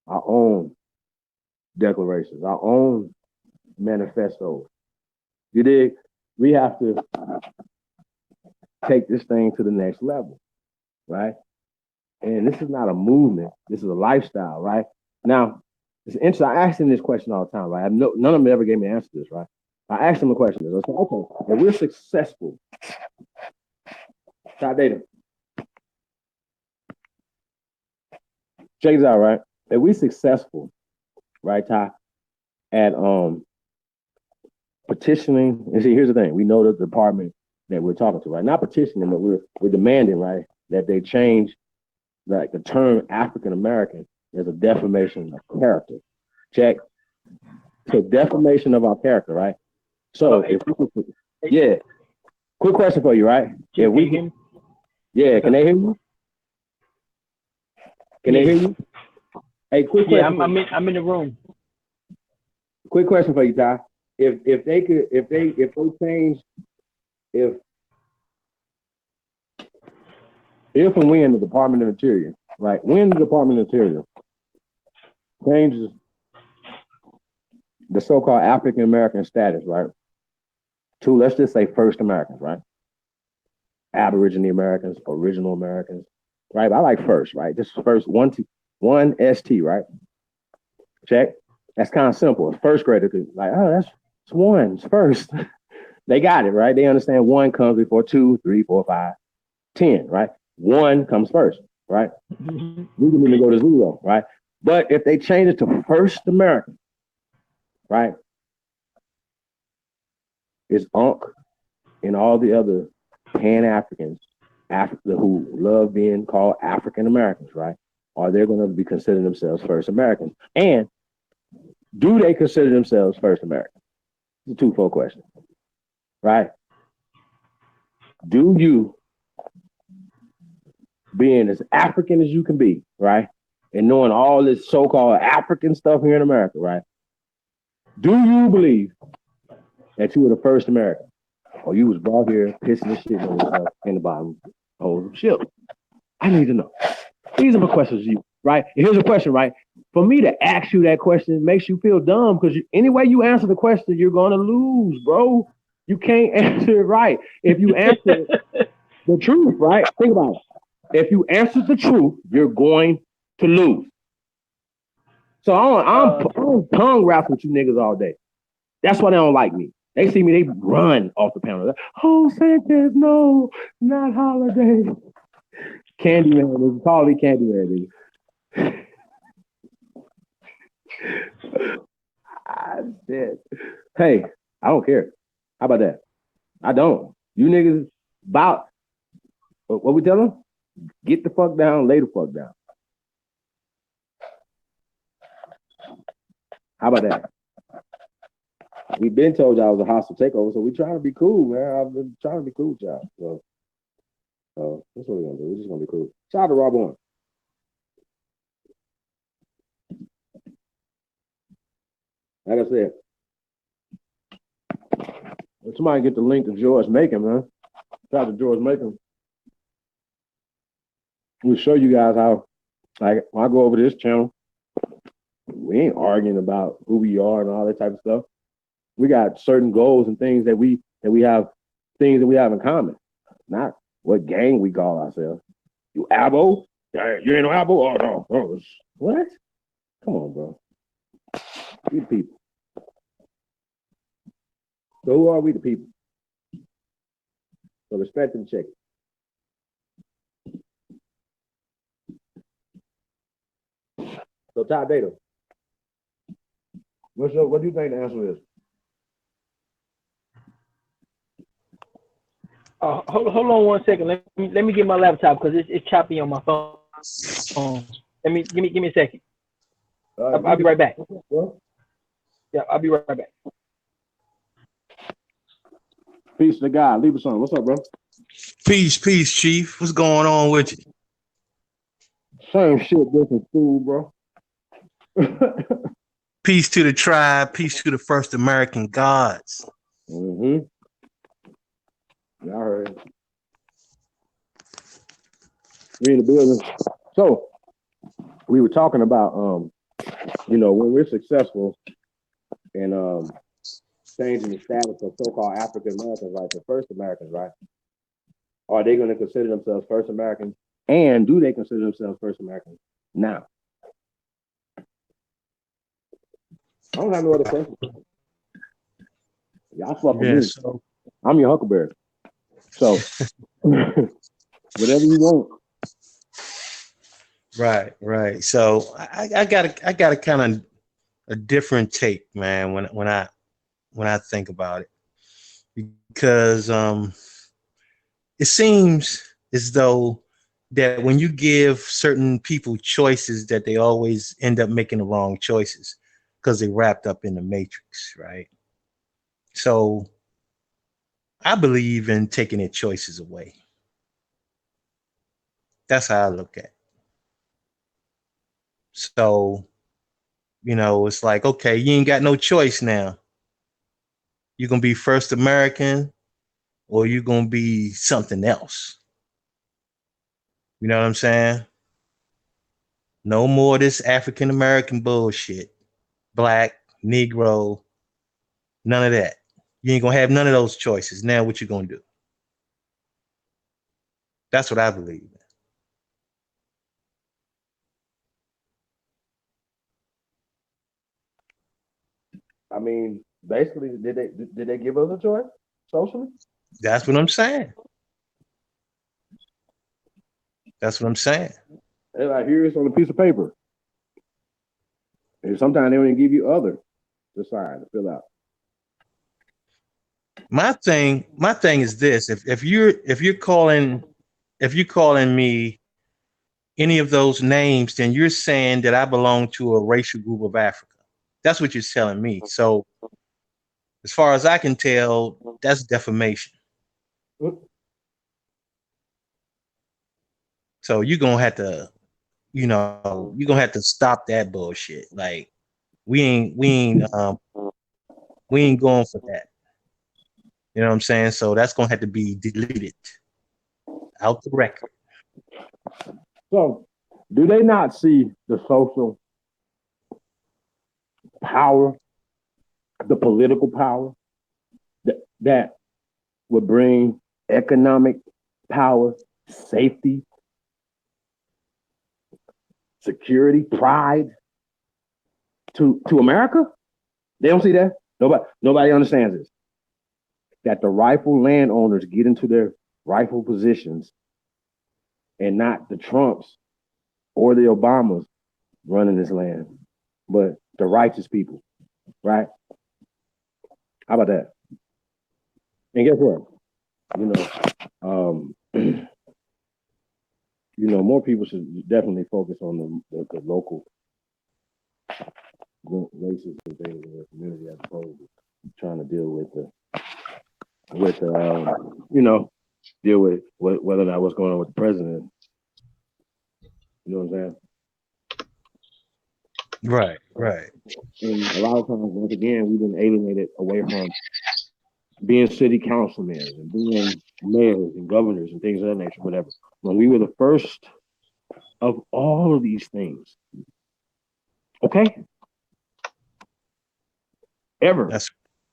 Speaker 2: our own declarations, our own manifestos. You dig? We have to take this thing to the next level, right? And this is not a movement. This is a lifestyle, right? Now, It's interesting. I ask them this question all the time, right? None of them ever gave me an answer to this, right? I asked them a question. I said, okay, if we're successful, Ty Data, check this out, right? If we're successful, right, Ty, at petitioning, and see, here's the thing: we know the department that we're talking to, right? Not petitioning, but we're demanding, right, that they change like the term African American as a defamation of character. Check. So defamation of our character, right? So if we could, yeah. Quick question for you, right? If we can, yeah, can they hear you? Can they hear you? Hey, quick question.
Speaker 3: Yeah, I'm in the room.
Speaker 2: Quick question for you, Ty. If they change, if and when the Department of Interior, right? When the Department of Interior changes the so-called African American status, right, to, let's just say, First Americans, right? Aboriginal Americans, Original Americans, right? I like first, right? Just first, one ST, right? Check. That's kind of simple. A first grader could like, oh, that's one. It's first. They got it, right? They understand one comes before 2, 3, 4, 5, 10, right? One comes first, right? We can even go to 0, right? But if they change it to First American, right? It's Unc and all the other Pan-Africans, who love being called African Americans, right? Are they going to be considering themselves First Americans? And do they consider themselves First Americans? It's a twofold question, right? Do you, being as African as you can be, right? And knowing all this so-called African stuff here in America, right? Do you believe that you were the first American? Or you was brought here pissing and shit in the bottom of the ship? I need to know. These are my questions to you, right? And here's a question, right? For me to ask you that question makes you feel dumb because any way you answer the question, you're going to lose, bro. You can't answer it right. If you answer the truth, right? Think about it. If you answer the truth, you're going to lose. So I'm tongue rap with you niggas all day. That's why they don't like me. They see me, they run off the panel. Oh, Sanchez, no, not Holiday. Candyman, they call me Candyman, nigga. Shit. Hey, I don't care. How about that? I don't. You niggas about what we tell them? Get the fuck down, lay the fuck down. How about that? We've been told y'all was a hostile takeover, so we trying to be cool, man. I've been trying to be cool with y'all. So that's what we're gonna do. We're just gonna be cool. Shout out to Rob Warren. Like I said, if somebody get the link to George Macon, man. Shout out to George Macon. We'll show you guys how, like, when I go over this channel, we ain't arguing about who we are and all that type of stuff. We got certain goals and things that we have in common, not what gang we call ourselves. You Abo? You ain't no Abo? Oh no. Oh, what? Come on, bro. We the people. So who are we the people? So respect and check it. So Ty Data, what do you think the answer is?
Speaker 3: Hold on 1 second. Let me get my laptop because it's choppy on my phone. Give me a second. I'll be right back.
Speaker 2: What?
Speaker 3: Yeah, I'll be right back.
Speaker 2: Peace to God. Leave us on. What's up, bro?
Speaker 4: Peace, Chief. What's going on with you?
Speaker 2: Same shit, different food, bro.
Speaker 4: Peace to the tribe. Peace to the first American gods.
Speaker 2: Mm-hmm. Yeah, I heard it. We in the building. So we were talking about when we're successful in changing the status of so-called African Americans, like the first Americans, right? Are they going to consider themselves first Americans? And do they consider themselves first Americans now? I don't have no other questions. Y'all fuck with
Speaker 4: Yeah,
Speaker 2: me.
Speaker 4: so
Speaker 2: I'm your Huckleberry. So whatever you want.
Speaker 4: right. So I got a kind of a different take, man, when I think about it. Because it seems as though that when you give certain people choices that they always end up making the wrong choices because they're wrapped up in the matrix, right? So I believe in taking their choices away. That's how I look at it. So, it's like, okay, you ain't got no choice now. You're going to be first American or you're going to be something else. You know what I'm saying? No more of this African American bullshit. Black, Negro, none of that. You ain't going to have none of those choices. Now what you going to do? That's what I believe.
Speaker 2: I mean, basically, did they give us a choice socially?
Speaker 4: That's what I'm saying. That's what I'm saying.
Speaker 2: They're like, here it's on a piece of paper. And sometimes they don't even give you other to sign to fill out.
Speaker 4: My thing is this: if you're calling me any of those names, then you're saying that I belong to a racial group of Africa. That's what you're telling me. So, as far as I can tell, that's defamation. So you're gonna have to, you're gonna have to stop that bullshit. Like we ain't going for that. You know what I'm saying? So that's gonna have to be deleted out the record.
Speaker 2: So, do they not see the social power, the political power that would bring economic power, safety, security, pride to America? They don't see that. Nobody understands this. That the rightful landowners get into their rightful positions, and not the Trumps or the Obamas running this land, but the righteous people, right? How about that? And guess what? More people should definitely focus on the local races and things in their community as opposed to trying to deal with deal with whether or not what's going on with the president. You know what I'm saying?
Speaker 4: Right.
Speaker 2: And a lot of times, once again, we've been alienated away from being city councilmen and being mayors and governors and things of that nature, whatever. When we were the first of all of these things, okay? Ever.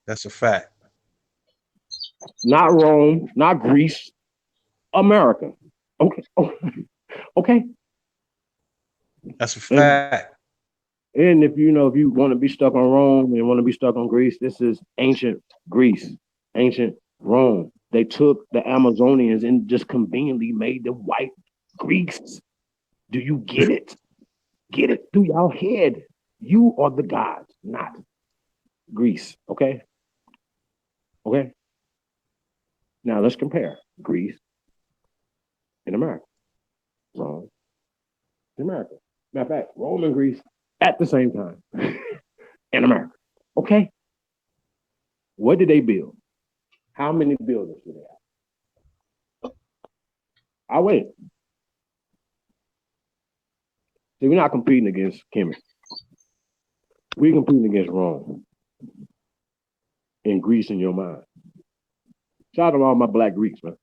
Speaker 4: That's a fact.
Speaker 2: Not Rome, not Greece, America. Okay. Okay.
Speaker 4: That's a fact.
Speaker 2: And if you want to be stuck on Rome and want to be stuck on Greece, this is ancient Greece, ancient Rome. They took the Amazonians and just conveniently made them white Greeks. Do you get it? Get it through your head. You are the gods, not Greece. Okay? Okay? Now let's compare Greece and America. Rome and America. Matter of fact, Rome and Greece at the same time in America. Okay? What did they build? How many buildings do they have? I'll wait. See, we're not competing against Kemet. We're competing against Rome and Greece in your mind. Shout out to all my black Greeks, man.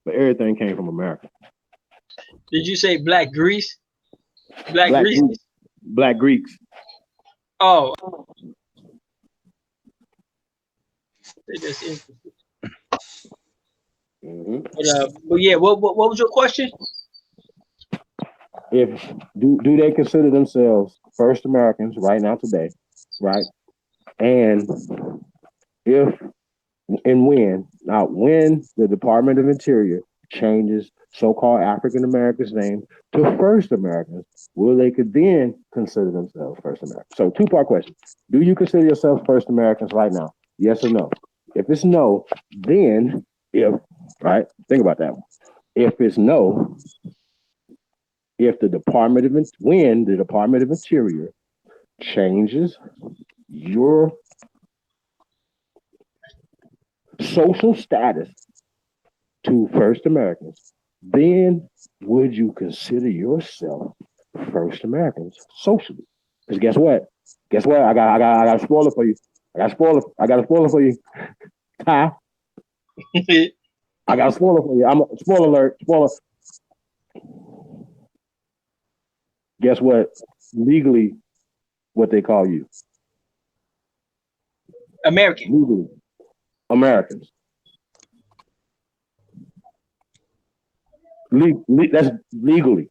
Speaker 2: But everything came from America.
Speaker 3: Did you say Black Greece? Black Greece?
Speaker 2: Black Greeks.
Speaker 3: Oh. That's interesting.
Speaker 2: Mm-hmm.
Speaker 3: But yeah, what was your question?
Speaker 2: if do they consider themselves first Americans right now today, right? And if and when the Department of Interior changes so-called African Americans' name to First Americans, will they could then consider themselves First Americans? So two-part question: do you consider yourself First Americans right now? Yes or no? If it's no, then if right, think about that one. If it's no, if the Department of when the Department of Interior changes your social status to First Americans, then would you consider yourself First Americans socially? Because guess what? Guess what? I got a spoiler for you. I got a spoiler for you. Ty, I got a spoiler for you. I'm a spoiler alert. Spoiler. Guess what? Legally, what they call you?
Speaker 3: American.
Speaker 2: Legally, Americans. That's legally.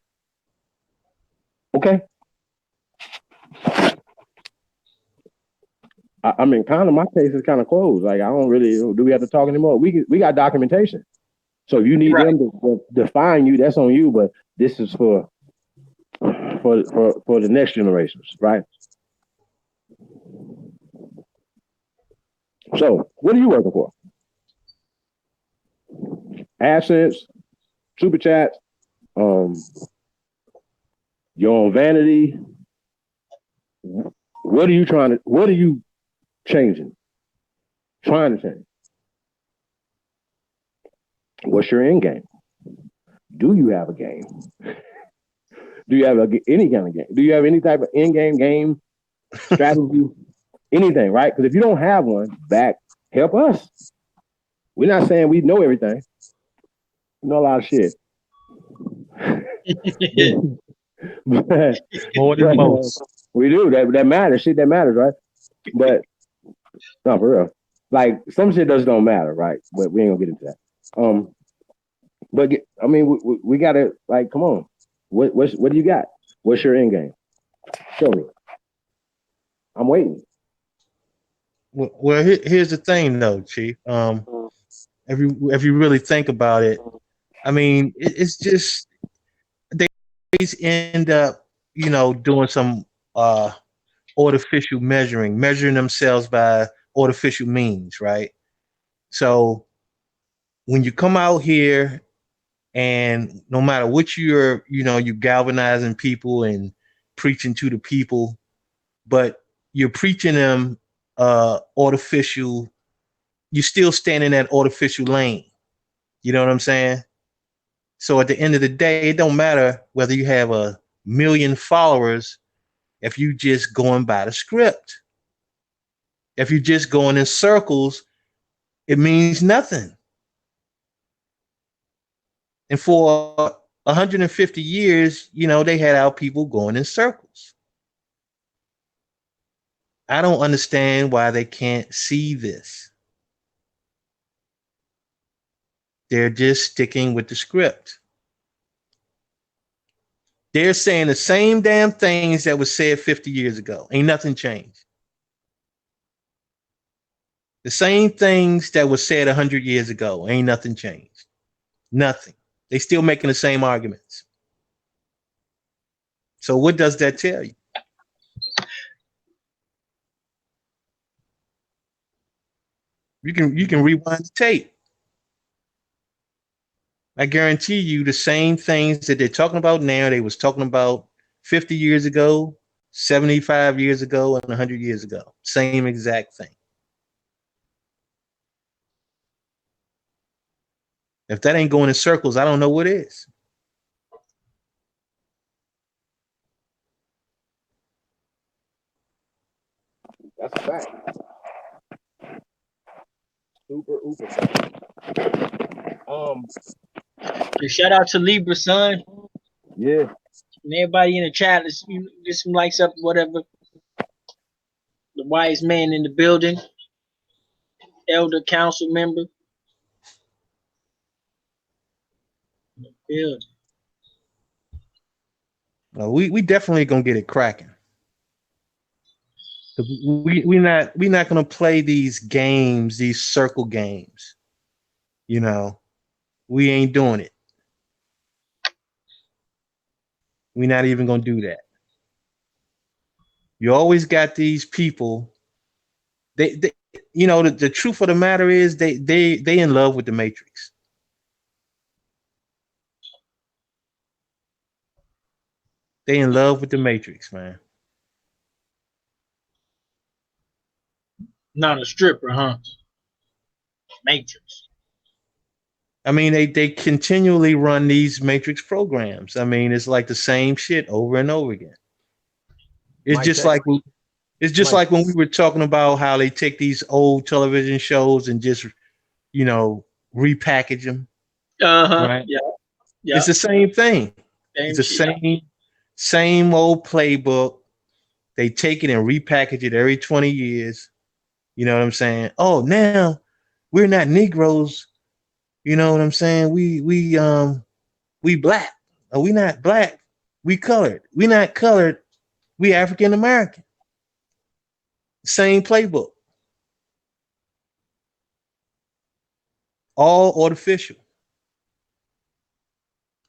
Speaker 2: Okay. I mean, kind of my case is kind of closed. Like, I don't really. Do we have to talk anymore? We got documentation. So if you need
Speaker 3: Right.
Speaker 2: them to define you, that's on you. But this is for the next generations, right? So what are you working for? AdSense, Super Chats, your own vanity. What are you trying to? What are you changing? Trying to change. What's your end game? Do you have a game? Do you have any kind of game? Do you have any type of end game strategy, anything, right? Because if you don't have one, help us. We're not saying we know everything. We know a lot of shit.
Speaker 4: More than most.
Speaker 2: We do. That matters. Shit that matters, right? But no, for real. Like some shit just don't matter, right? But we ain't gonna get into that. But I mean, we gotta like, come on. What do you got? What's your end game? Show me. I'm waiting.
Speaker 4: Well, here's the thing, though, Chief. If you really think about it, I mean, it's just they end up, doing some artificial measuring themselves by artificial means, right? So when you come out here and no matter what you're galvanizing people and preaching to the people, but you're preaching them artificial, you still stand in that artificial lane. You know what I'm saying? So at the end of the day, it don't matter whether you have 1 million followers if you just going by the script. If you're just going in circles, it means nothing. And for 150 years, they had our people going in circles. I don't understand why they can't see this. They're just sticking with the script. They're saying the same damn things that was said 50 years ago. Ain't nothing changed. The same things that was said 100 years ago. Ain't nothing changed. Nothing. They still making the same arguments. So what does that tell you? You can rewind the tape. I guarantee you the same things that they're talking about now, they was talking about 50 years ago, 75 years ago, and 100 years ago. Same exact thing. If that ain't going in circles, I don't know what is.
Speaker 2: That's a fact. Super fact.
Speaker 3: Shout out to Libra, son.
Speaker 2: Yeah.
Speaker 3: And everybody in the chat, let's get some likes up, whatever. The wise man in the building, elder council member. Building.
Speaker 4: We definitely gonna get it cracking. We not gonna play these games, these circle games. You know, we ain't doing it. We're not even gonna do that. You always got these people. They you know, the truth of the matter is they in love with the Matrix. They in love with the Matrix, man.
Speaker 3: Not a stripper, huh? Matrix.
Speaker 4: I mean, they continually run these Matrix programs. I mean, it's like the same shit over and over again. It's
Speaker 5: Mike
Speaker 4: just
Speaker 5: check.
Speaker 4: like it's just
Speaker 5: Mike.
Speaker 4: like when we were talking about how they take these old television shows and just, you know, repackage them, right?
Speaker 3: Yeah. Yeah.
Speaker 4: It's the same thing. It's the
Speaker 3: Same shit.
Speaker 4: same old playbook. They take it and repackage it every 20 years. You know what I'm saying? Oh, now we're not Negroes. You know what I'm saying? We black. Oh, we not black. We colored. We not colored. We African American. Same playbook. All artificial.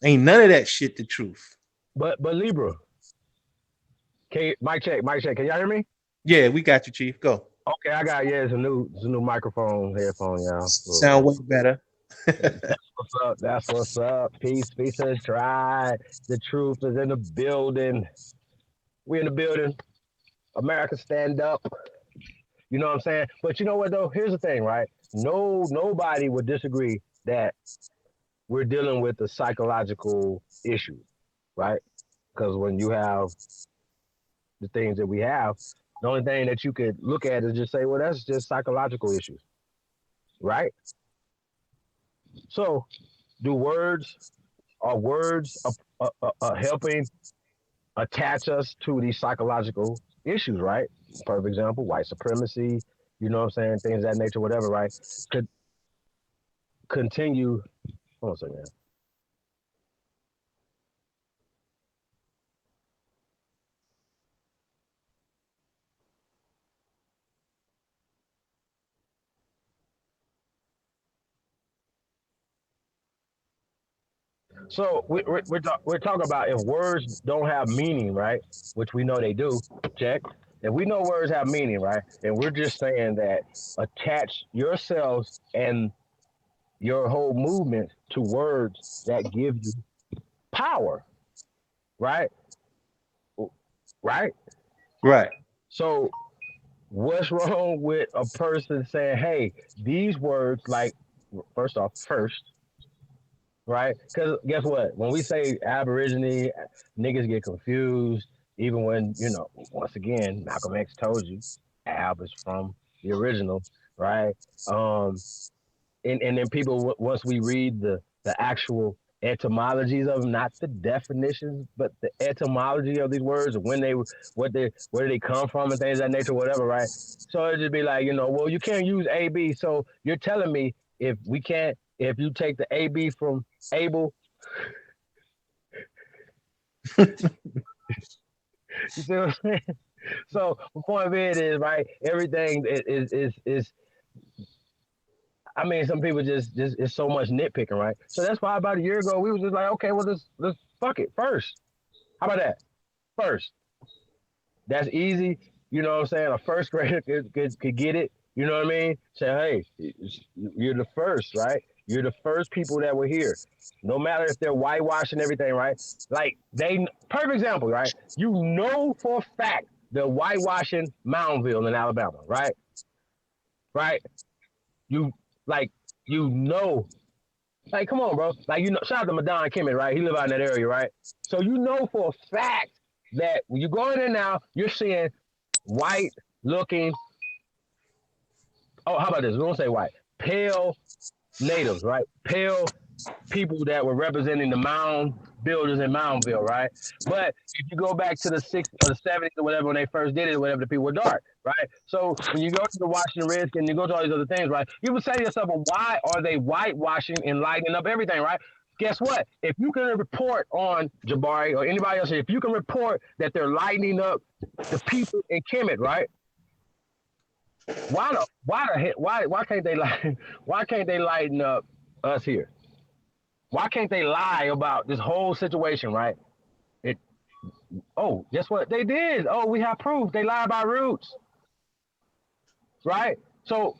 Speaker 4: Ain't none of that shit the truth.
Speaker 5: But Libra. Mic check. Can y'all hear me?
Speaker 4: Yeah, we got you, Chief. Go.
Speaker 5: Okay, I got it's a new microphone, headphone, y'all.
Speaker 4: Sound way better.
Speaker 5: What's up? That's what's up. Peace is tried. The truth is in the building. We in the building. America stand up. You know what I'm saying? But you know what though? Here's the thing, right? Nobody would disagree that we're dealing with a psychological issue, right? Because when you have the things that we have, the only thing that you could look at is just say, well, that's just psychological issues, right? So, are words helping attach us to these psychological issues, right? For example, white supremacy, you know what I'm saying, things of that nature, whatever, right? Could continue. Hold on a second. So we're talking about if words don't have meaning, right? Which we know they do. Check. If we know words have meaning, right? And we're just saying that attach yourselves and your whole movement to words that give you power, right? Right?
Speaker 4: Right.
Speaker 5: So what's wrong with a person saying, hey, these words, like, first off, right? Because guess what? When we say Aborigine, niggas get confused. Even when, you know, once again, Malcolm X told you, Ab is from the original, right? And then people, once we read the actual etymologies of them, not the definitions, but the etymology of these words, when they, where they come from and things of that nature, whatever, right? So it'd just be like, you know, well, you can't use AB. So you're telling me if you take the AB from Abel, you see what I'm saying? So the point of it is, right, everything is I mean, some people just it's so much nitpicking, right? So that's why about a year ago we was just like, okay, well let's fuck it first. How about that? First. That's easy. You know what I'm saying? A first grader could get it. You know what I mean? Say, hey, you're the first, right? You're the first people that were here. No matter if they're whitewashing everything, right? Like perfect example, right? You know for a fact they're whitewashing Moundville in Alabama, right? Right? You know, like, come on, bro. Like, you know, shout out to Madon Kimmett, right? He live out in that area, right? So you know for a fact that when you go in there now, you're seeing white looking. Oh, how about this? We won't say white. Pale natives, right? Pale people that were representing the mound builders in Moundville, right? But if you go back to the 60s or the 70s or whatever, when they first did it, whatever, the people were dark, right? So when you go to the Washington Redskins, you go to all these other things, right? You would say to yourself, well, why are they whitewashing and lighting up everything, right? guess what? If you can report on Jabari or anybody else, if you can report that they're lighting up the people in Kemet, right? Why can't they why can't they lighten up us here? Why can't they lie about this whole situation, right? Guess what? They did. Oh, we have proof. They lied about roots. Right? So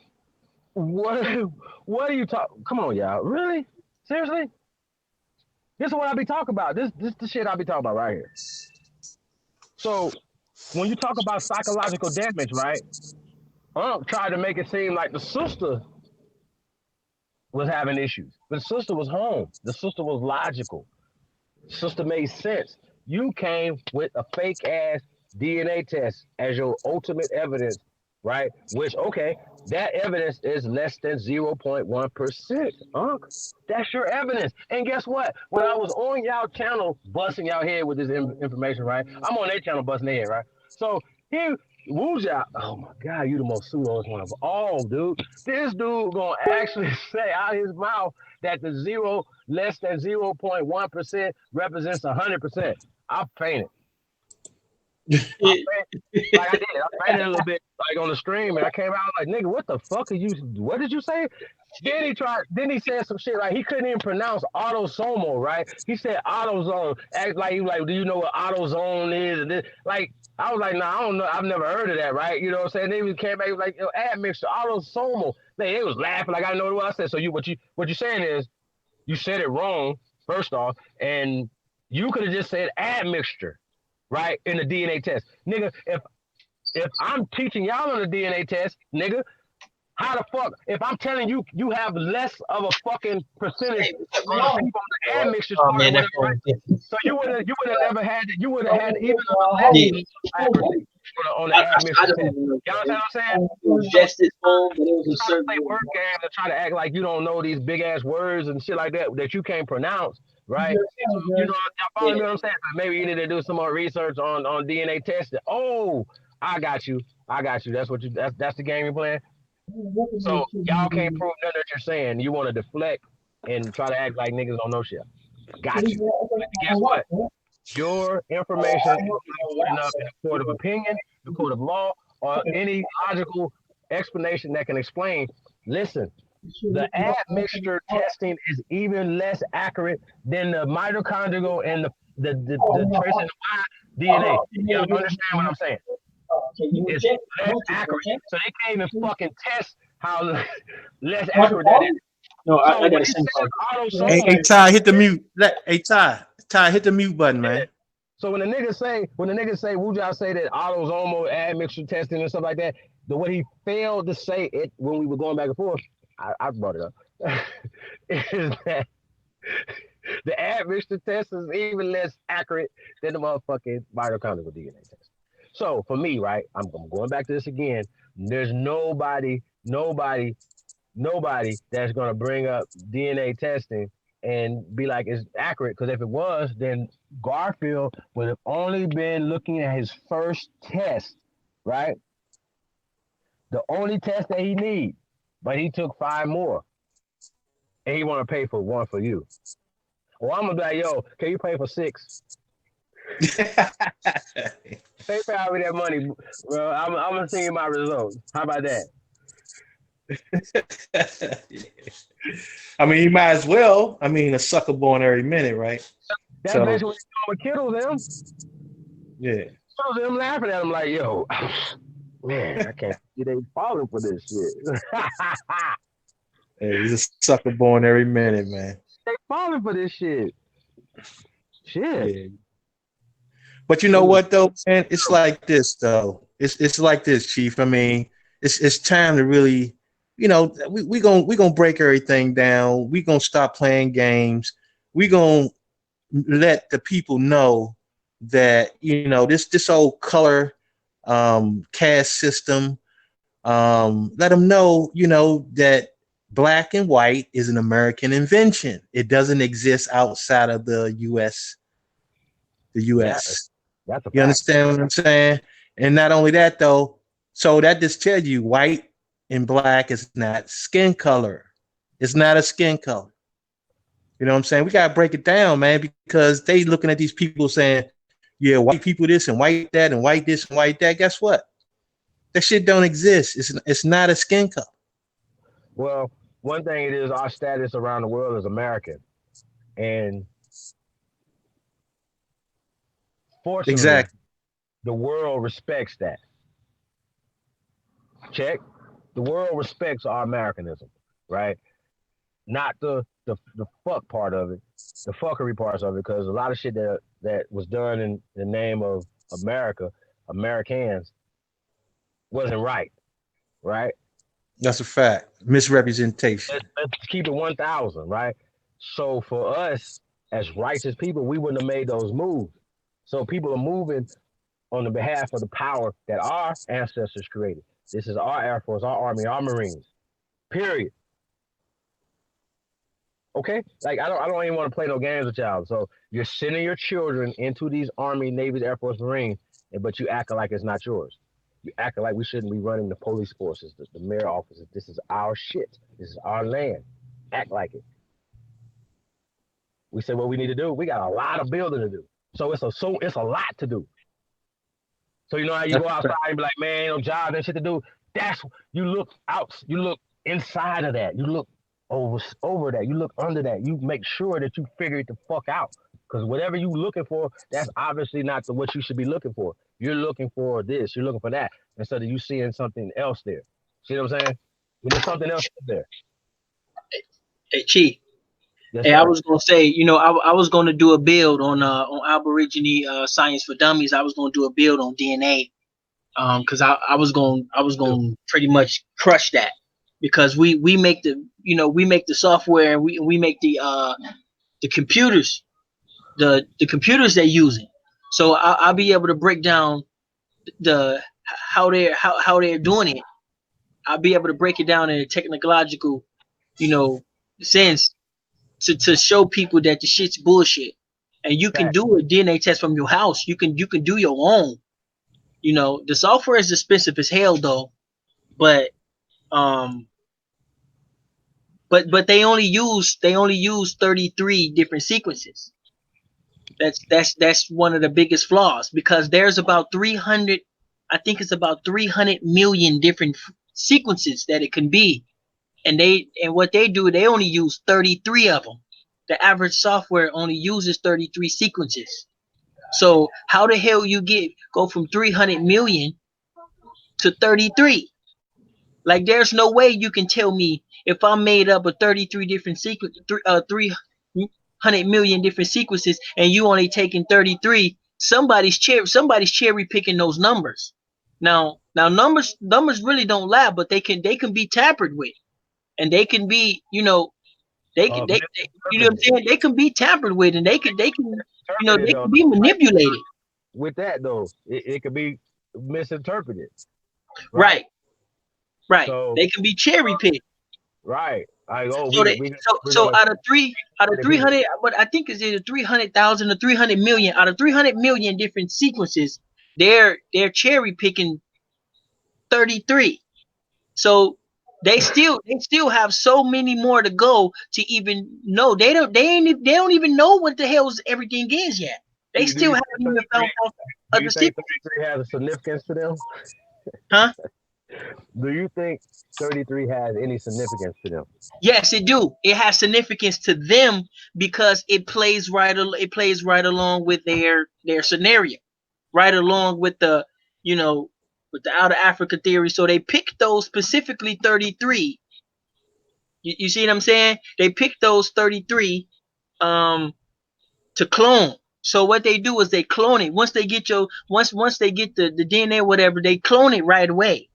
Speaker 5: what are you talking? Come on, y'all. Really? Seriously? This is what I be talking about. This the shit I be talking about right here. So when you talk about psychological damage, right? Tried to make it seem like the sister was having issues. But the sister was home. The sister was logical. The sister made sense. You came with a fake ass DNA test as your ultimate evidence, right? Which, okay, that evidence is less than 0.1%. That's your evidence. And guess what? When I was on y'all channel busting y'all head with this information, right? I'm on their channel busting their head, right? So here, Wuja, oh my God, you the most pseudo one of all, dude. This dude gonna actually say out his mouth that the less than 0.1% represents 100%. I fainted. Like I did. I fainted a little bit, like on the stream, and I came out like, nigga, what the fuck are you? What did you say? Then he said some shit like he couldn't even pronounce autosomal, right? He said autozone. Act like he was like, do you know what autozone is? And this, like, I was like, nah, I don't know. I've never heard of that, right? You know what I'm saying? Then he came back, he was like, admixture, autosomal. They was laughing like I know what I said. So what you saying is you said it wrong, first off, and you could have just said admixture, right? In the DNA test. Nigga, if I'm teaching y'all on the DNA test, nigga, how the fuck, if I'm telling you you have less of a fucking percentage of people on the admixture score, right? So you would have never had it. You would have had even accuracy on the admixture test. You know what I'm saying?
Speaker 3: Just his phone, but it was a
Speaker 5: Try to
Speaker 3: certain
Speaker 5: play word games and try to act like you don't know these big ass words and shit like that you can't pronounce, right? So, you know, y'all follow me what I'm saying? So maybe you need to do some more research on DNA testing. Oh, I got you. That's that's the game you're playing. So y'all can't prove nothing that you're saying. You want to deflect and try to act like niggas don't know shit. Got you. But guess what? Your information is not good enough in the court of opinion, the court of law, or any logical explanation that can explain. Listen, the admixture testing is even less accurate than the mitochondrial and the trace in the DNA. You understand what I'm saying? It's less accurate. So they can't even fucking test how less accurate that is.
Speaker 3: No,
Speaker 5: So
Speaker 3: I got a SIM card.
Speaker 4: Hey, Ty, hit the mute. Hey, Ty, hit the mute button, man.
Speaker 5: So when the niggas say, Wuja say that autosomal admixture testing and stuff like that, what he failed to say it when we were going back and forth, I brought it up, is that the admixture test is even less accurate than the motherfucking mitochondrial DNA test. So for me, right, I'm going back to this again. There's nobody that's gonna bring up DNA testing and be like it's accurate, because if it was, then Garfield would have only been looking at his first test, right? The only test that he needs, but he took 5 more, and he want to pay for 1 for you. Well, I'm gonna be like, yo, can you pay for 6? PayPal me that money, bro. I'm gonna send you my results. How about that?
Speaker 4: I mean, you might as well. I mean, a sucker born every minute, right?
Speaker 5: That's
Speaker 4: So-
Speaker 5: basically what Kittle them.
Speaker 4: Yeah.
Speaker 5: So them laughing at him like, yo, man, I can't see they falling for this shit.
Speaker 4: Hey, he's a sucker born every minute, man.
Speaker 5: They falling for this shit. Shit.
Speaker 4: Yeah. But you know what though, man? It's like this though. It's like this, Chief. I mean, it's time to really, you know, we gonna break everything down. We gonna stop playing games. We gonna let the people know that, you know, this old color caste system. Let them know, you know, that black and white is an American invention. It doesn't exist outside of the U.S. The U.S.
Speaker 5: That's a
Speaker 4: You understand what I'm saying? And not only that, though, so that just tells you white and black is not skin color. It's not a skin color. You know what I'm saying? We gotta break it down, man, because they looking at these people saying, yeah, white people this and white that and white this and white that. Guess what? That shit don't exist. It's not a skin color.
Speaker 5: Well, one thing it is, our status around the world is American, and fortunately,
Speaker 4: Exactly.
Speaker 5: the world respects that. Check. The world respects our Americanism, right? Not the fuck part of it, the fuckery parts of it, because a lot of shit that was done in the name of America, Americans, wasn't right, right?
Speaker 4: That's a fact. Misrepresentation.
Speaker 5: Let's keep it 1,000, right? So for us as righteous people, we wouldn't have made those moves. So people are moving on the behalf of the power that our ancestors created. This is our Air Force, our Army, our Marines. Period. Okay? Like I don't even want to play no games with y'all. So you're sending your children into these Army, Navy, Air Force, Marines, but you acting like it's not yours. You acting like we shouldn't be running the police forces, the mayor offices. This is our shit. This is our land. Act like it. We said what we need to do. We got a lot of building to do. So it's a lot to do. So you know how you go outside and be like, man, ain't no job, and shit to do. That's you look out, you look inside of that, you look over that, you look under that, you make sure that you figure it the fuck out. Because whatever you looking for, that's obviously not what you should be looking for. You're looking for this, you're looking for that, instead of you seeing something else there. See what I'm saying? When there's something else there.
Speaker 3: Hey, Chief.
Speaker 5: Yes,
Speaker 3: Hey,
Speaker 5: sir.
Speaker 3: I was gonna say, I was gonna do a build on Aborigine science for dummies. I was gonna do a build on DNA, because I was going pretty much crush that, because we make the software, and we make the computers, the computers they're using. So I'll be able to break down how they're doing it. I'll be able to break it down in a technological, sense, to show people that the shit's bullshit. And you can do a DNA test from your house. You can do your own. The software is expensive as hell though, but they only use 33 different sequences. That's one of the biggest flaws, because there's about 300, I think it's about 300 million different sequences that it can be. And what they do, they only use 33 of them. The average software only uses 33 sequences. So how the hell you go from 300 million to 33? Like, there's no way you can tell me if I made up a 33 different sequence, 300 million different sequences, and you only taking 33. Somebody's cherry picking those numbers. Now numbers really don't lie, but they can be tampered with, and they can be, they can you know what I'm saying? They can be tampered with, and they can they can be manipulated.
Speaker 5: With that though, it could be misinterpreted.
Speaker 3: Right. So, they can be cherry picked.
Speaker 5: Right.
Speaker 3: So out of 300, but I think it's either 300,000 or 300 million. Out of 300 million different sequences, they're cherry picking 33. So they still have so many more to go to even know. They don't even know what the hell everything is yet. They still haven't even found out
Speaker 5: other sequences. 33 has a significance to them?
Speaker 3: Huh?
Speaker 5: Do you think 33 has any significance to them?
Speaker 3: Yes, it do. It has significance to them because it plays right along with their scenario, right along with the with the Out of Africa theory. So they picked those specifically 33. You see what I'm saying? They picked those 33 to clone. So what they do is they clone it. Once they get once they get the DNA or whatever, they clone it right away.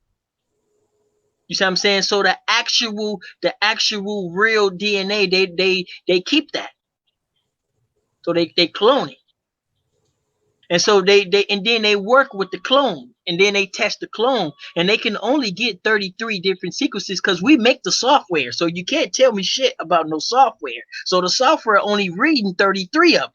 Speaker 3: You see what I'm saying? So the actual real DNA, they keep that. So they clone it. And so and then they work with the clone, and then they test the clone, and they can only get 33 different sequences because we make the software. So you can't tell me shit about no software. So the software only reading 33 of them.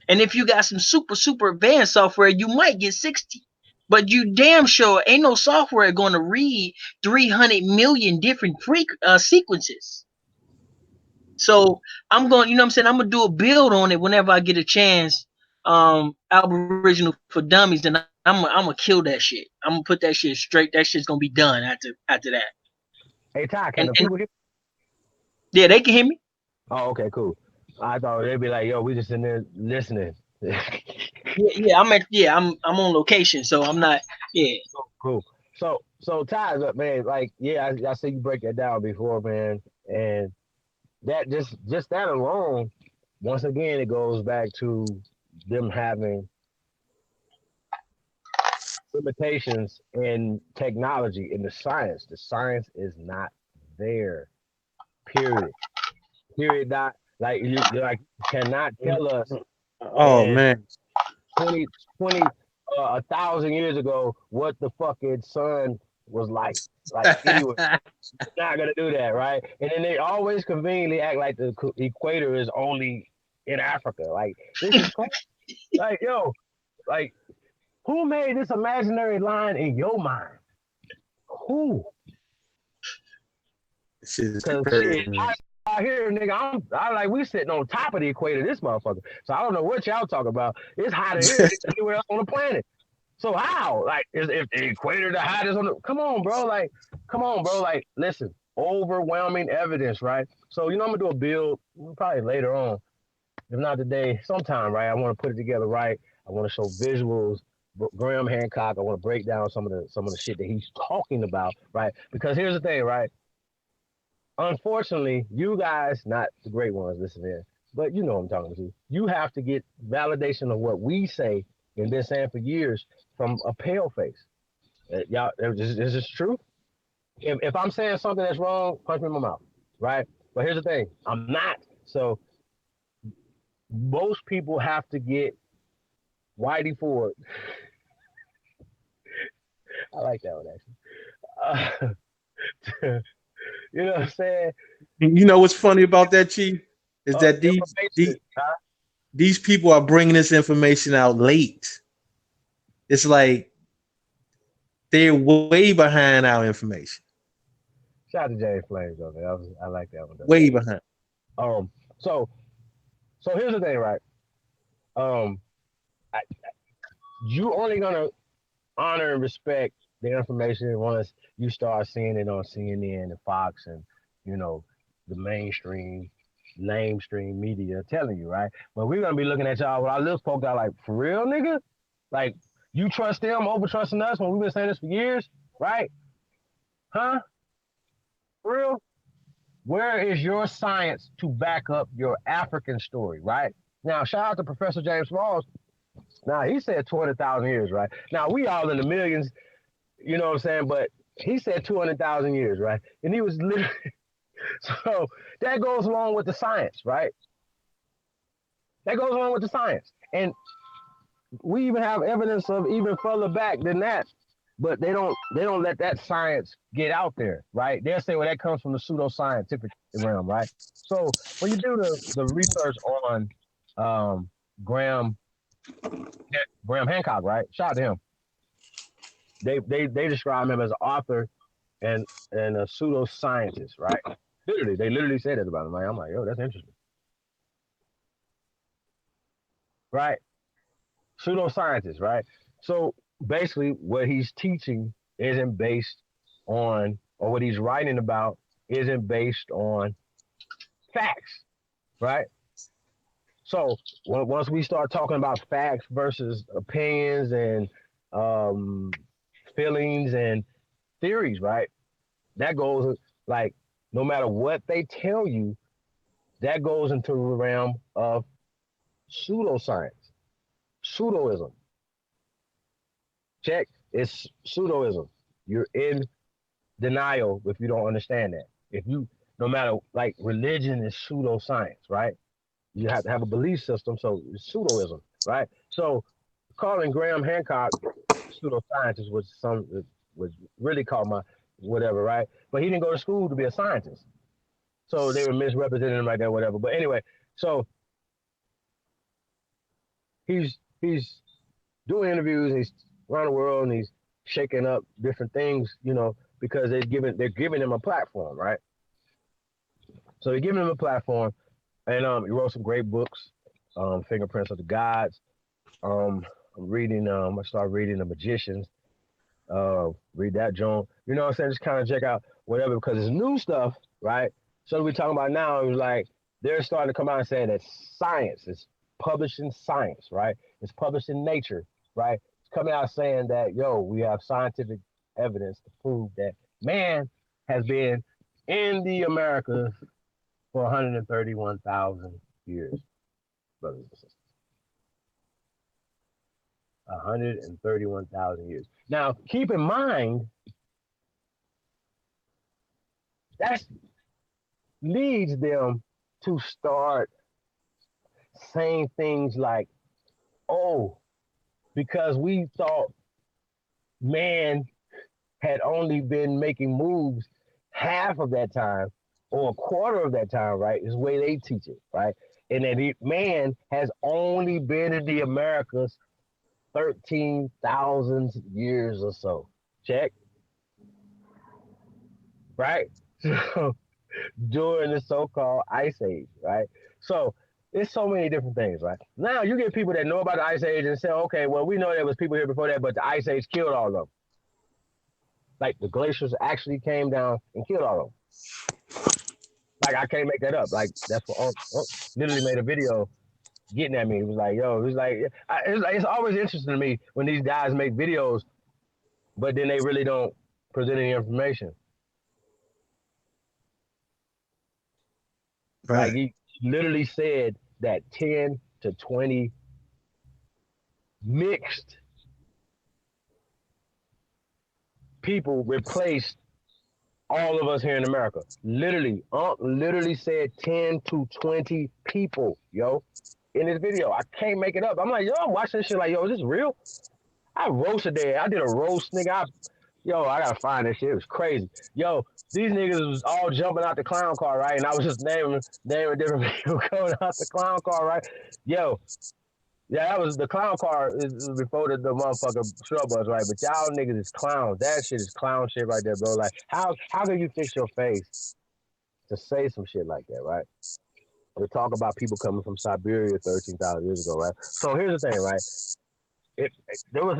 Speaker 3: And if you got some super advanced software, you might get 60. But you damn sure ain't no software going to read 300 million different sequences. So I'm going, you know what I'm saying? I'm gonna do a build on it whenever I get a chance. Aboriginal for Dummies, and I'm gonna kill that shit. I'm gonna put that shit straight. That shit's gonna be done after that.
Speaker 5: Hey Ty, can
Speaker 3: And
Speaker 5: the people hear?
Speaker 3: yeah, they can hear me.
Speaker 5: Oh, okay, cool. I thought they'd be like, yo, we just in there listening.
Speaker 3: I'm on location, so I'm not. Yeah,
Speaker 5: Cool. So Ty, look, man, like, yeah, I see you break that down before, man, and that just that alone, once again, it goes back to them having limitations in technology, in the science. The science is not there. Period. Period. Not like you like cannot tell us
Speaker 4: Oh
Speaker 5: in
Speaker 4: man,
Speaker 5: 20, 20 1,000 years ago what the fucking sun was like. Like anyway, not gonna do that, right? And then they always conveniently act like the equator is only in Africa. Like this is crazy. Like yo, like who made this imaginary line in your mind? Who?
Speaker 4: this is
Speaker 5: Cause shit,
Speaker 4: crazy.
Speaker 5: out here, nigga, I like we sitting on top of the equator, this motherfucker. So I don't know what y'all talking about. It's hotter here than anywhere else on the planet. So how? Like, is if the equator the hottest on the? Come on, bro. Like, come on, bro. Like, listen, overwhelming evidence, right? So I'm gonna do a build probably later on, if not today, sometime, right? I want to put it together, right? I want to show visuals. Graham Hancock. I want to break down some of the shit that he's talking about, right? Because here's the thing, right? Unfortunately, you guys, not the great ones, listen in, but you know what I'm talking to. You have to get validation of what we say and been saying for years from a pale face. Y'all, is this true? If I'm saying something that's wrong, punch me in my mouth, right? But here's the thing, I'm not. So most people have to get Whitey Ford. I like that one actually. You know what I'm saying?
Speaker 4: You know what's funny about that, Chief? Is that
Speaker 5: Information. Huh?
Speaker 4: these people are bringing this information out late. It's like they're way behind our information.
Speaker 5: Shout out to James Flames though, man. I like that one though.
Speaker 4: Way behind.
Speaker 5: Um, so so here's the thing, right? Um, I, you only gonna honor and respect the information once you start seeing it on CNN and Fox and you know the lamestream media telling you, right? But we're gonna be looking at y'all with our lips poked out like, for real, nigga? Like you trust them over trusting us when we've been saying this for years, right? Huh? For real? Where is your science to back up your African story, right? Now, shout out to Professor James Smalls. Now, he said 200,000 years, right? Now, we all in the millions, you know what I'm saying? But he said 200,000 years, right? And he was literally, so that goes along with the science, right? That goes along with the science. And we even have evidence of even further back than that. But they don't let that science get out there, right? They'll say, well, that comes from the pseudoscientific realm, right? So when you do the research on um, Graham Graham Hancock, right? Shout out to him. They describe him as an author and a pseudoscientist, right? They literally said that about him. Like, I'm like, yo, that's interesting, right? Pseudoscientist, right? So basically, what he's teaching isn't based on, or what he's writing about isn't based on facts, right? So once we start talking about facts versus opinions and um, feelings and theories, right? That goes like no matter what they tell you, that goes into the realm of pseudoscience, pseudoism. Check, it's pseudoism. You're in denial if you don't understand that. If you, no matter like religion is pseudoscience, right? You have to have a belief system, so it's pseudoism, right? So calling Graham Hancock pseudoscientist was was really called my whatever, right? But he didn't go to school to be a scientist, so they were misrepresenting him like that, whatever. But anyway, so he's doing interviews and he's around the world and he's shaking up different things, because they're giving him a platform, right? So they're giving him a platform, and he wrote some great books, Fingerprints of the Gods. I'm reading. I started reading The Magicians. Read that, Joan. You know what I'm saying? Just kind of check out whatever because it's new stuff, right? So we're talking about now. It was like they're starting to come out and saying that science is published in Science, right? It's published in Nature, right? It's coming out saying that we have scientific evidence to prove that man has been in the Americas for 131,000 years, brothers and sisters. 131,000 years. Now, keep in mind, that leads them to start saying things like, oh, because we thought man had only been making moves half of that time or a quarter of that time, right? Is the way they teach it, right? And that man has only been in the Americas 13,000 years or so. Check. Right? So, during the so-called Ice Age, right? So it's so many different things, right? Now you get people that know about the Ice Age and say, okay, well, we know there was people here before that, but the Ice Age killed all of them. Like the glaciers actually came down and killed all of them. Like I can't make that up. Like that's what literally made a video getting at me. It was like, it's always interesting to me when these guys make videos, but then they really don't present any information.
Speaker 4: Right.
Speaker 5: Like he literally said that 10 to 20 mixed people replaced all of us here in America. Literally, literally said 10 to 20 people, in this video. I can't make it up. I'm like, I'm watching this shit like, is this real? I roasted that. I did a roast, nigga. I gotta find this shit. It was crazy. These niggas was all jumping out the clown car, right? And I was just naming different people coming out the clown car, right? Yeah, that was the clown car is before the motherfucker short bus, right? But y'all niggas is clowns. That shit is clown shit right there, bro. Like, how can you fix your face to say some shit like that, right? We talk about people coming from Siberia 13,000 years ago, right? So here's the thing, right? There was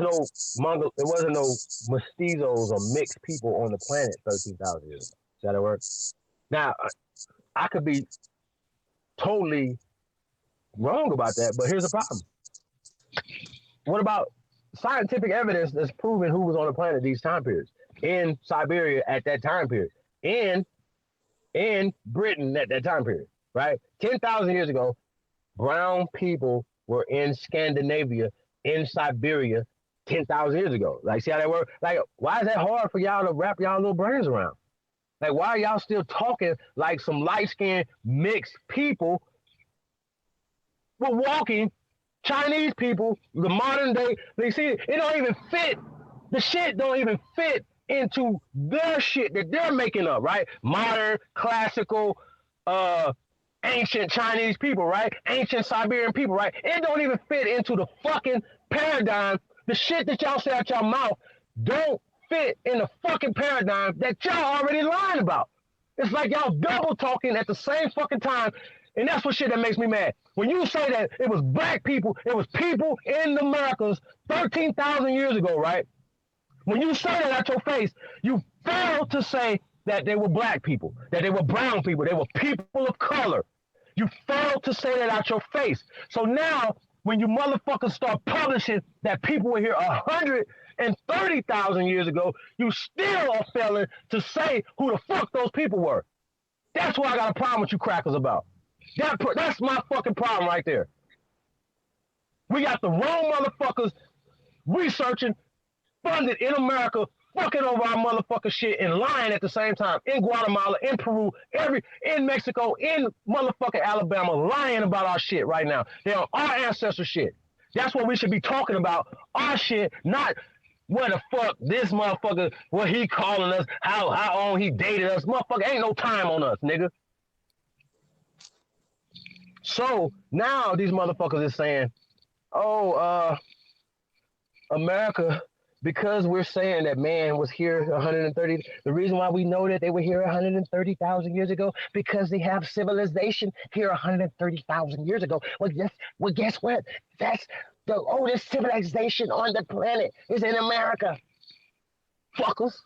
Speaker 5: there wasn't no mestizos or mixed people on the planet 13,000 years ago. See how that works? Now, I could be totally wrong about that, but here's the problem. What about scientific evidence that's proving who was on the planet these time periods? In Siberia at that time period. In Britain at that time period, right? 10,000 years ago, brown people were in Scandinavia, in Siberia 10,000 years ago. Like, see how that works? Like, why is that hard for y'all to wrap y'all little brains around? Like, why are y'all still talking like some light-skinned mixed people were walking Chinese people, the modern day? They see it don't even fit. The shit don't even fit into their shit that they're making up, right? Modern, classical, ancient Chinese people, right? Ancient Siberian people, right? It don't even fit into the fucking paradigm. The shit that y'all say out your mouth don't fit in the fucking paradigm that y'all already lying about. It's like y'all double talking at the same fucking time. And that's what shit that makes me mad. When you say that it was black people, it was people in the Americas 13,000 years ago, right? When you say that at your face, you fail to say that they were black people, that they were brown people, they were people of color. You fail to say that out your face. So now, when you motherfuckers start publishing that people were here 130,000 years ago, you still are failing to say who the fuck those people were. That's what I got a problem with you crackers about. That's my fucking problem right there. We got the wrong motherfuckers researching, funded in America, fucking over our motherfucking shit and lying at the same time. In Guatemala, in Peru, in Mexico, in motherfucking Alabama, lying about our shit right now. They're on our ancestor shit. That's what we should be talking about. Our shit, not what the fuck this motherfucker, what he calling us, how long he dated us. Motherfucker, ain't no time on us, nigga. So now these motherfuckers is saying, America because we're saying that man was here 130, the reason why we know that they were here 130,000 years ago, because they have civilization here 130,000 years ago. Well, guess what? That's the oldest civilization on the planet is in America. Fuckers.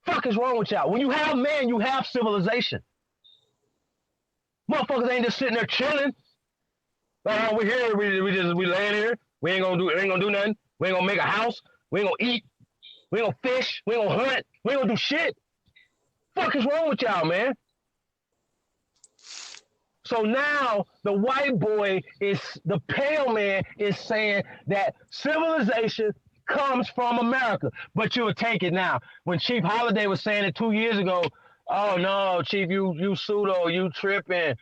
Speaker 5: Fuck is wrong with y'all? When you have man, you have civilization. Motherfuckers ain't just sitting there chilling. Like, oh, we here, we laying here. We ain't gonna do nothing. We ain't gonna make a house. We ain't gonna eat. We ain't gonna fish. We ain't gonna hunt. We ain't gonna do shit. Fuck is wrong with y'all, man? So now the white boy the pale man is saying that civilization comes from America, but you'll take it now. When Chief Holiday was saying it 2 years ago, oh no, Chief, you pseudo, you tripping.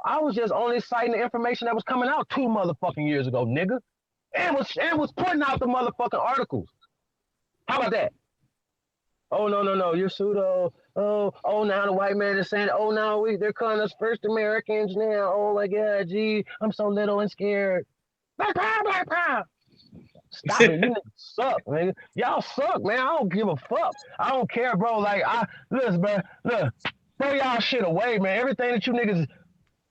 Speaker 5: I was just only citing the information that was coming out 2 motherfucking years ago, nigga. And was putting out the motherfucking articles. How about that? Oh no, you're pseudo. Oh now the white man is saying, oh now they're calling us first Americans now. Oh my god, gee, I'm so little and scared. Stop it, you niggas suck, man. Y'all suck, man. I don't give a fuck. I don't care, bro. Like listen, bro, look, throw y'all shit away, man. Everything that you niggas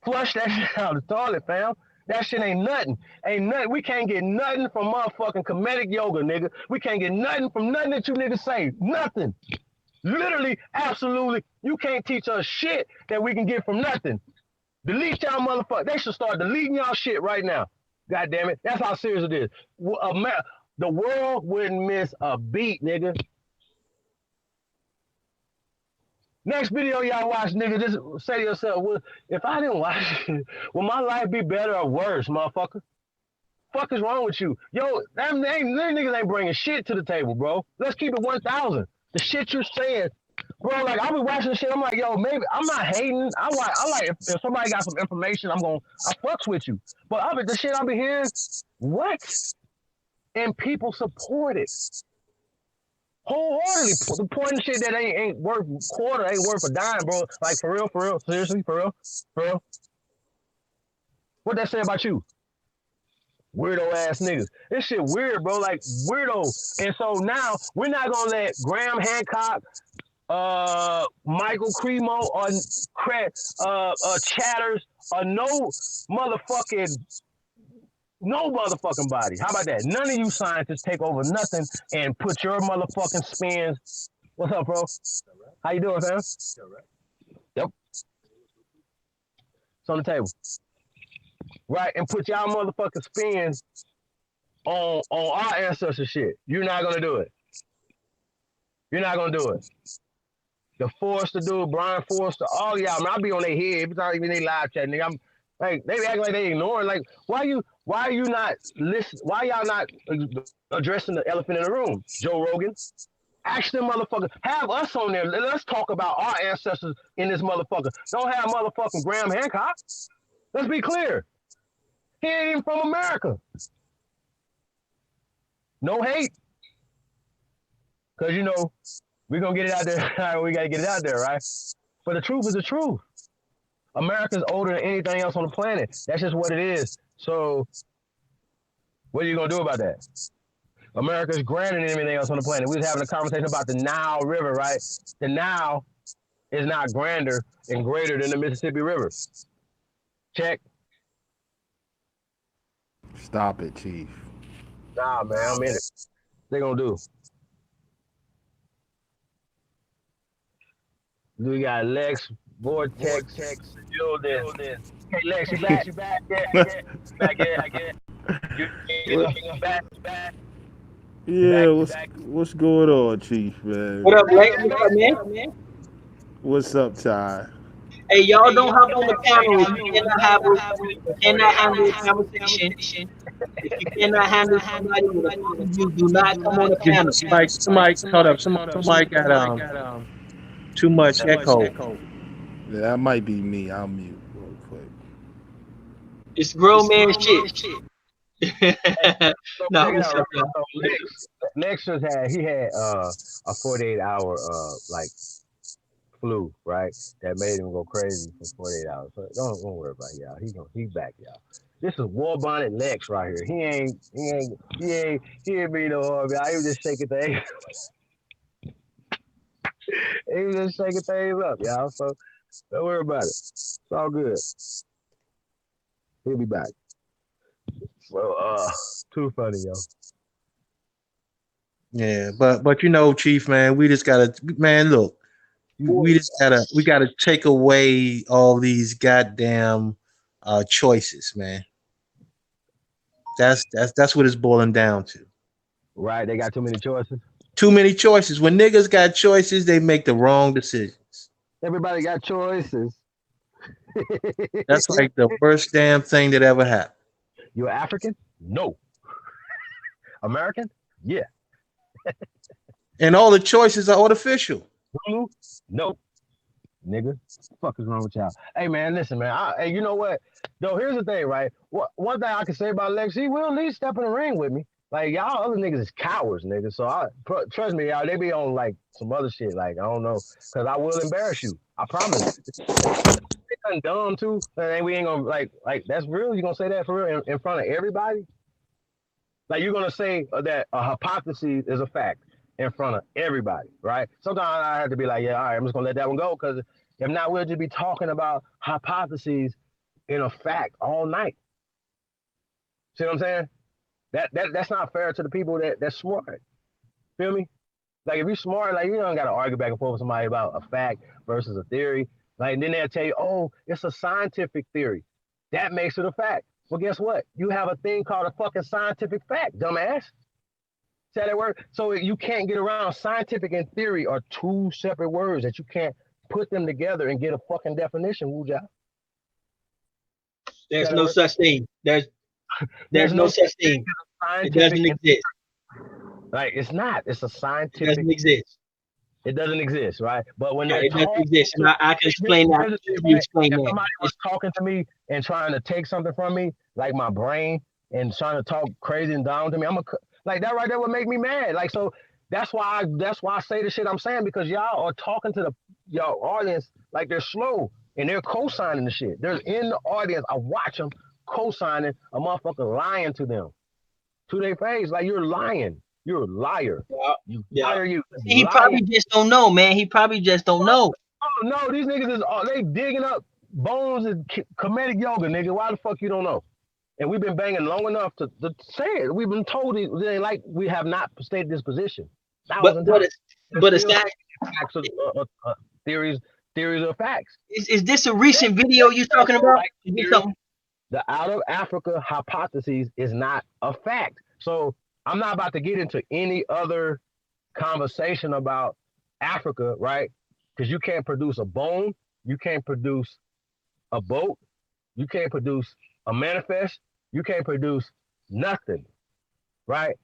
Speaker 5: flush that shit out of the toilet, fam. That shit ain't nothing. Ain't nothing. We can't get nothing from motherfucking comedic yoga, nigga. We can't get nothing from nothing that you niggas say. Nothing. Literally, absolutely. You can't teach us shit that we can get from nothing. Delete y'all motherfuckers. They should start deleting y'all shit right now. God damn it. That's how serious it is. The world wouldn't miss a beat, nigga. Next video y'all watch, nigga, just say to yourself, well, if I didn't watch it, will my life be better or worse, motherfucker? Fuck is wrong with you? Yo, them niggas ain't bringing shit to the table, bro. Let's keep it 1,000. The shit you're saying, bro, like, I'll be watching the shit, I'm like, yo, maybe, I'm not hating. I like if somebody got some information, I fucks with you. But the shit I be hearing, what? And people support it. Wholeheartedly, the point of shit that ain't worth a quarter, ain't worth a dime, bro. Like, for real, seriously, for real. What that say about you? Weirdo ass niggas. This shit weird, bro. Like, weirdo. And so now we're not gonna let Graham Hancock, Michael Cremo, or Chatters, or no motherfucking body. How about that? None of you scientists take over nothing and put your motherfucking spins. What's up, bro? How you doing, fam? Yep. It's on the table. Right, and put y'all motherfucking spins on our ancestor shit. You're not gonna do it. You're not gonna do it. The Forrester dude, Brian Forrester, all y'all, man, I be on their head every time even they live chat, nigga. I'm like, they act like they ignoring. Like, why are you not listen? Why y'all not addressing the elephant in the room? Joe Rogan, ask them motherfuckers. Have us on there. Let's talk about our ancestors in this motherfucker. Don't have motherfucking Graham Hancock. Let's be clear. He ain't even from America. No hate. Because, you know, we're going to get it out there. We got to get it out there, right? But the truth is the truth. America's older than anything else on the planet. That's just what it is. So what are you going to do about that? America's grander than anything else on the planet. We was having a conversation about the Nile River, right? The Nile is not grander and greater than the Mississippi River. Check.
Speaker 6: Stop it, Chief.
Speaker 5: Nah, man, I'm in it. They gonna do. We got Lex, Vortex, building. Hey, Lex, you back? You back? Yeah. You back?
Speaker 6: Yeah, what's going on, Chief, man?
Speaker 3: What up, Lex? What up, man?
Speaker 6: What's up, Ty?
Speaker 3: Hey, y'all don't hop on the panel if you cannot handle a conversation. If you cannot handle somebody with a point of view, do not come on the panel.
Speaker 4: Somebody, hold up. Somebody got too much echo.
Speaker 6: Yeah, that might be me. I'll mute real quick.
Speaker 3: It's grown man shit. No, what's up, y'all?
Speaker 5: Lex had a 48-hour like flu, right? That made him go crazy for 48 hours. So don't worry about it, y'all. He's back, y'all. This is War Bonnet Lex right here. He ain't be no hard. He was just shaking things. He was just shaking things up, y'all. So don't worry about it. It's all good. He'll be back. So too funny, yo.
Speaker 4: Yeah, but you know, Chief, man, we just gotta, man, look, we gotta take away all these goddamn choices, man. That's what it's boiling down to.
Speaker 5: Right? They got too many choices.
Speaker 4: Too many choices. When niggas got choices, they make the wrong decisions.
Speaker 5: Everybody got choices.
Speaker 4: That's like the worst damn thing that ever happened.
Speaker 5: You African? No. American? Yeah.
Speaker 4: And all the choices are artificial.
Speaker 5: Blue? No. Nigga, what the fuck is wrong with y'all? Hey man, listen, man. Hey, you know what? Though here's the thing, right? One thing I can say about Lex, he will at least step in the ring with me. Like y'all other niggas is cowards, nigga. So trust me, y'all. They be on like some other shit. Like I don't know, cause I will embarrass you. I promise. They dumb too. And we ain't gonna like that's real. You gonna say that for real in front of everybody? Like you're gonna say that a hypothesis is a fact in front of everybody, right? Sometimes I have to be like, yeah, all right, I'm just gonna let that one go, because if not, we'll just be talking about hypotheses in a fact all night. See what I'm saying? That's not fair to the people that's smart. Feel me? Like if you're smart, like you don't gotta argue back and forth with somebody about a fact versus a theory. Like and then they'll tell you, oh, it's a scientific theory. That makes it a fact. Well, guess what? You have a thing called a fucking scientific fact, dumbass. See how that work? So you can't get around scientific and theory are two separate words that you can't put them together and get a fucking definition, Wuja.
Speaker 3: There's no such thing. There's no such thing. It doesn't exist.
Speaker 5: Like it's not. It's a scientific.
Speaker 3: It doesn't exist.
Speaker 5: It doesn't exist, right? But when
Speaker 3: it doesn't exist, and I can explain that.
Speaker 5: If somebody was talking to me and trying to take something from me, like my brain, and trying to talk crazy and down to me, like that right there would make me mad. Like so, that's why I say the shit I'm saying, because y'all are talking to y'all audience like they're slow and they're co-signing the shit. They're in the audience. I watch them co-signing a motherfucker lying to them to their face, like you're lying. You're a liar. You liar. You.
Speaker 3: He probably just don't know, man. He probably just don't know.
Speaker 5: Oh no, these niggas they digging up bones and comedic yoga, nigga. Why the fuck you don't know? And we've been banging long enough to say it. We've been told it. They like we have not stated this position.
Speaker 3: But it's that
Speaker 5: facts theories are facts.
Speaker 3: Is this a recent video you talking about?
Speaker 5: The out of Africa hypothesis is not a fact. So I'm not about to get into any other conversation about Africa, right? Because you can't produce a bone, you can't produce a boat, you can't produce a manifest, you can't produce nothing, right?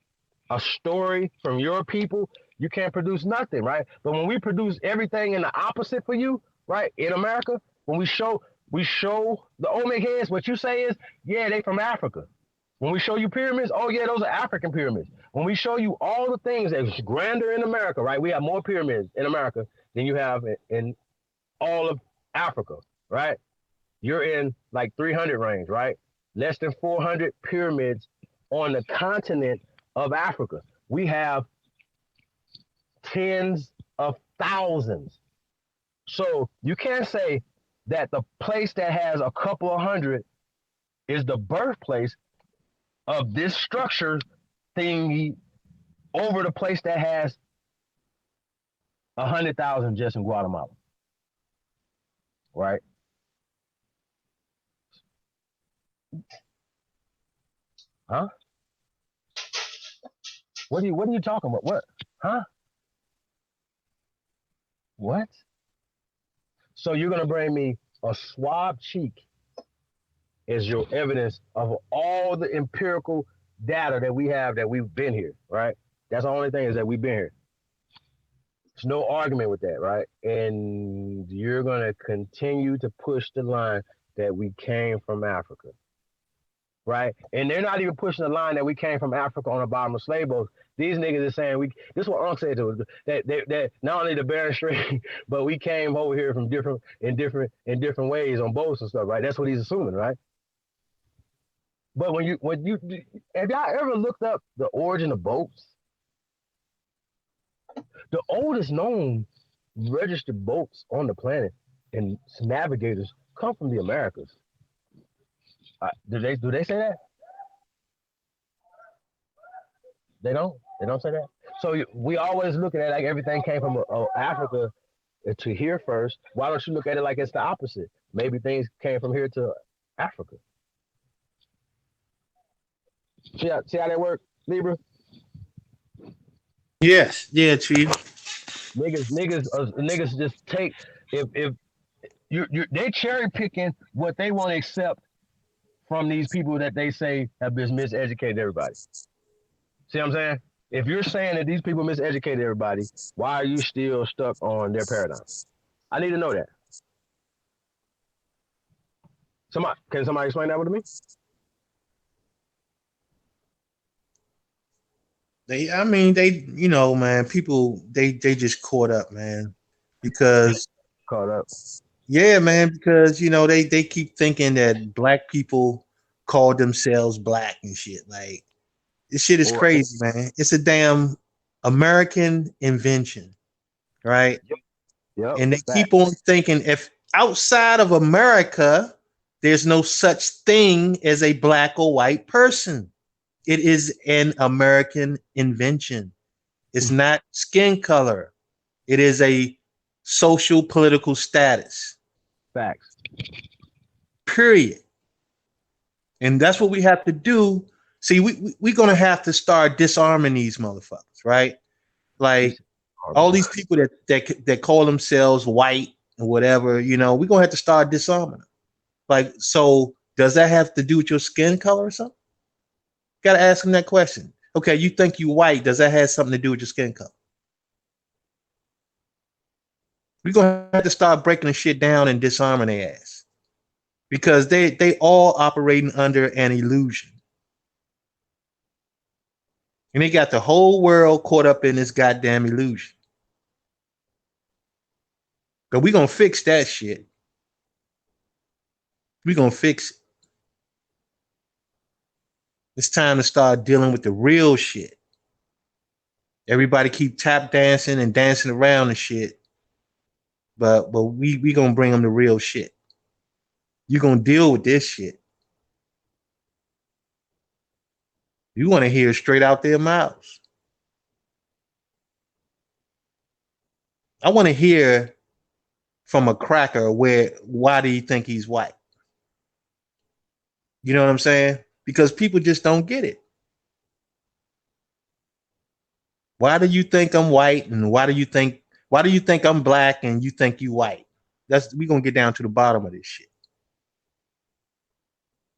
Speaker 5: A story from your people, you can't produce nothing, right? But when we produce everything in the opposite for you, right? In America, when we show the Olmec heads, what you say is, yeah, they from Africa. When we show you pyramids, oh yeah, those are African pyramids. When we show you all the things that's grander in America, right? We have more pyramids in America than you have in all of Africa, right? You're in like 300 range, right? Less than 400 pyramids on the continent of Africa. We have tens of thousands. So you can't say that the place that has a couple of hundred is the birthplace of this structure thingy over the place that has 100,000 just in Guatemala, right? Huh? What are you talking about? What? Huh? What? So you're gonna bring me a swab cheek as your evidence of all the empirical data that we have that we've been here, right? That's the only thing, is that we've been here. There's no argument with that, right? And you're gonna continue to push the line that we came from Africa, right? And they're not even pushing the line that we came from Africa on the bottom of slave boats. These niggas are saying this is what Unc said to us, that not only the Bering Strait, but we came over here from different ways on boats and stuff, right? That's what he's assuming, right? But when you have y'all ever looked up the origin of boats? The oldest known registered boats on the planet and navigators come from the Americas. Do they say that? They don't. They don't say that. So we always looking at like everything came from Africa to here first. Why don't you look at it like it's the opposite? Maybe things came from here to Africa. See how that work, Libra?
Speaker 4: Yes, yeah, Chief.
Speaker 5: Niggas just take if they cherry picking what they want to accept from these people that they say have been miseducated everybody. See what I'm saying? If you're saying that these people miseducated everybody, why are you still stuck on their paradigm? I need to know that. Can somebody explain that one to me?
Speaker 4: I mean, man, people, they just caught up, man, because
Speaker 5: Caught up.
Speaker 4: yeah, man, because they keep thinking that black people call themselves black and shit. Like this shit is
Speaker 5: Or
Speaker 4: crazy, man. It's a damn American invention, right?
Speaker 5: yep,
Speaker 4: And they
Speaker 5: fact,
Speaker 4: keep on thinking if outside of America, there's no such thing as a black or white person. It is an American invention. It's not skin color. It is a social political status.
Speaker 5: facts.
Speaker 4: Period. And that's what we have to do. See, we're gonna have to start disarming these motherfuckers, right? Like all these people that call themselves white and whatever, we're gonna have to start disarming them. Like, so does that have to do with your skin color or something? Got to ask them that question. Okay, you think you white? Does that have something to do with your skin color? We're gonna have to start breaking the shit down and disarming their ass because they all operating under an illusion, and they got the whole world caught up in this goddamn illusion. But we gonna fix that shit. We gonna fix it. It's time to start dealing with the real shit. Everybody keep tap dancing and dancing around and shit, but we gonna bring them the real shit. You gonna deal with this shit. You want to hear straight out their mouths. I want to hear from a cracker why do you think he's white? You know what I'm saying? Because people just don't get it. Why do you think I'm white and why do you think I'm black and you think you white? We're gonna get down to the bottom of this shit.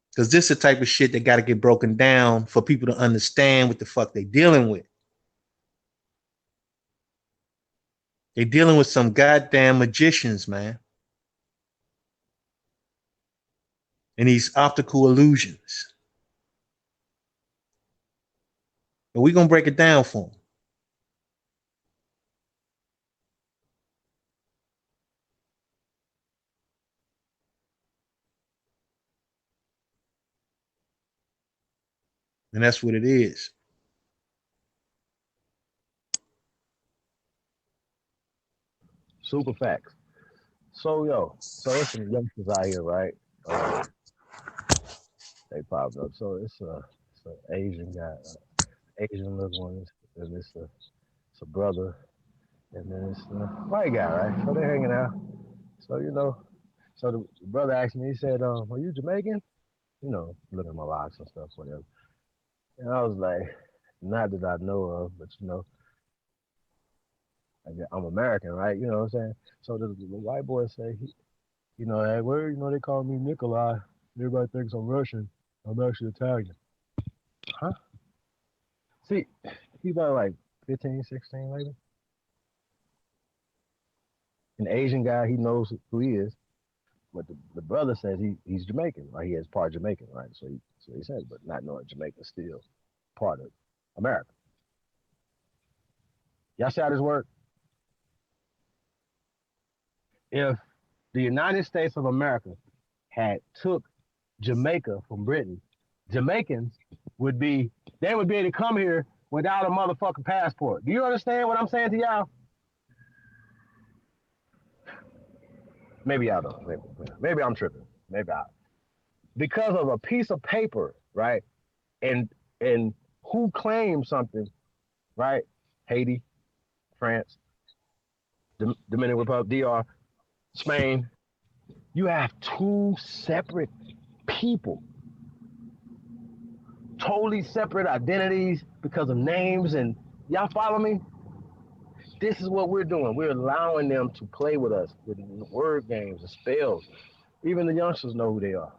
Speaker 4: Because this is the type of shit that gotta get broken down for people to understand what the fuck they dealing with. They dealing with some goddamn magicians, man. And these optical illusions. But we're gonna break it down for them. And that's what it is.
Speaker 5: Super facts. So it's some youngsters out here, right? They popped up. So it's an Asian guy, Asian little one, and it's a brother, and then it's a white guy, right? So they're hanging out. So so the brother asked me, he said, "Are you Jamaican?" Looking at my locks and stuff, whatever. And I was like, "Not that I know of, but I'm American, right? You know what I'm saying?" So the white boy say, "Hey, where they call me Nikolai. Everybody thinks I'm Russian. I'm actually Italian." Huh? See, he's about like 15, 16, maybe. An Asian guy, he knows who he is. But the brother says he's Jamaican, right? He has part Jamaican, right? So he says, but not knowing Jamaica's still part of America. Y'all see how this work? If the United States of America had took Jamaica from Britain, Jamaicans would be able to come here without a motherfucking passport. Do you understand what I'm saying to y'all? Maybe y'all don't. Maybe I'm tripping. Maybe I. Because of a piece of paper, right? And who claims something, right? Haiti, France, Dominican Republic, DR, Spain. You have two separate people, totally separate identities because of names. And y'all follow me? This is what we're doing. We're allowing them to play with us with word games and spells. Even the youngsters know who they are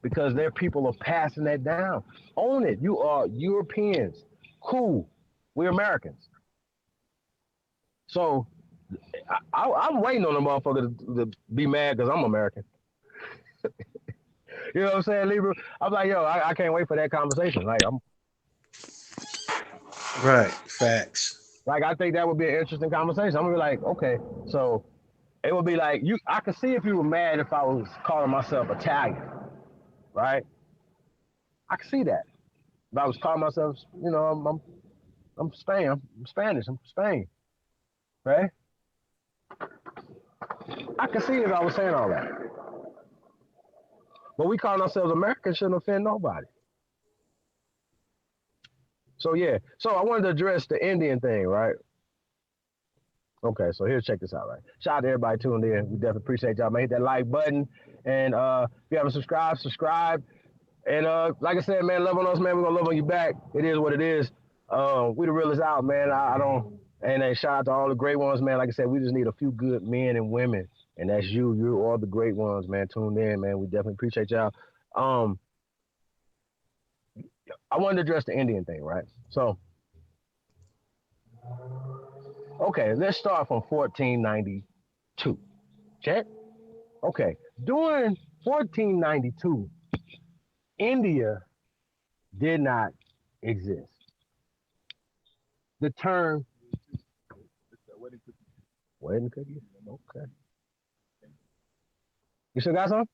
Speaker 5: because their people are passing that down. Own it. You are Europeans. Cool. We're Americans. So I'm waiting on the motherfucker to be mad because I'm American. You know what I'm saying, Libra? I'm like, yo, I can't wait for that conversation. Like,
Speaker 4: Right. Facts.
Speaker 5: Like, I think that would be an interesting conversation. I'm gonna be like, okay, so it would be like I could see if you were mad if I was calling myself Italian, right? I could see that. If I was calling myself, you know, I'm Spain, I'm Spanish, I'm Spain, right? I could see if I was saying all that. But we calling ourselves Americans shouldn't offend nobody. So yeah, so I wanted to address the Indian thing, right? Okay, so here, check this out, right? Shout out to everybody tuned in. We definitely appreciate y'all. Man, hit that like button. And if you haven't subscribed, subscribe. And like I said, man, love on us, man. We're gonna love on you back. It is what it is. We the realest out, man. I don't, and shout out to all the great ones, man. Like I said, we just need a few good men and women. And that's you. You're all the great ones, man. Tuned in, man. We definitely appreciate y'all. I wanted to address the Indian thing, right? So, okay, let's start from 1492. Check. Okay, during 1492, India did not exist. The term wedding cookies. Okay. You still got some?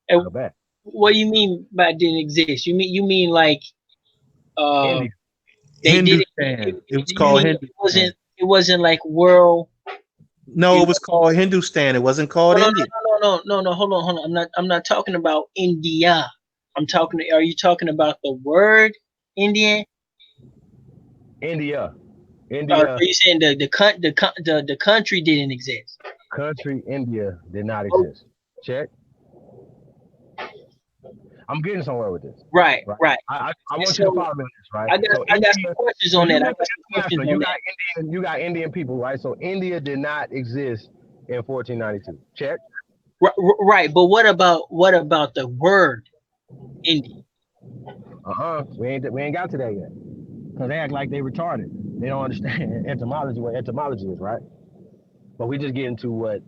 Speaker 3: And
Speaker 5: Not bad.
Speaker 3: what do you mean by didn't exist? You mean like
Speaker 5: India.
Speaker 3: they did it?
Speaker 4: Hindustan. It was
Speaker 3: You
Speaker 4: called
Speaker 3: mean
Speaker 4: Hindustan.
Speaker 3: it wasn't like world?
Speaker 4: No, it was called Hindustan. It wasn't called India.
Speaker 3: No. Hold on. I'm not talking about India. Are you talking about the word Indian?
Speaker 5: India.
Speaker 3: Are you saying the country didn't exist?
Speaker 5: Country India did not
Speaker 3: Oh.
Speaker 5: exist. Check. I'm getting somewhere with this.
Speaker 3: Right.
Speaker 5: I want you to follow me on this, right?
Speaker 3: I got some questions on that.
Speaker 5: You got Indian people, right? So India did not exist in 1492. Check.
Speaker 3: Right, but what about the word Indian?
Speaker 5: We ain't got to that yet. Because they act like they retarded. They don't understand etymology, what etymology is, right? But we just get into why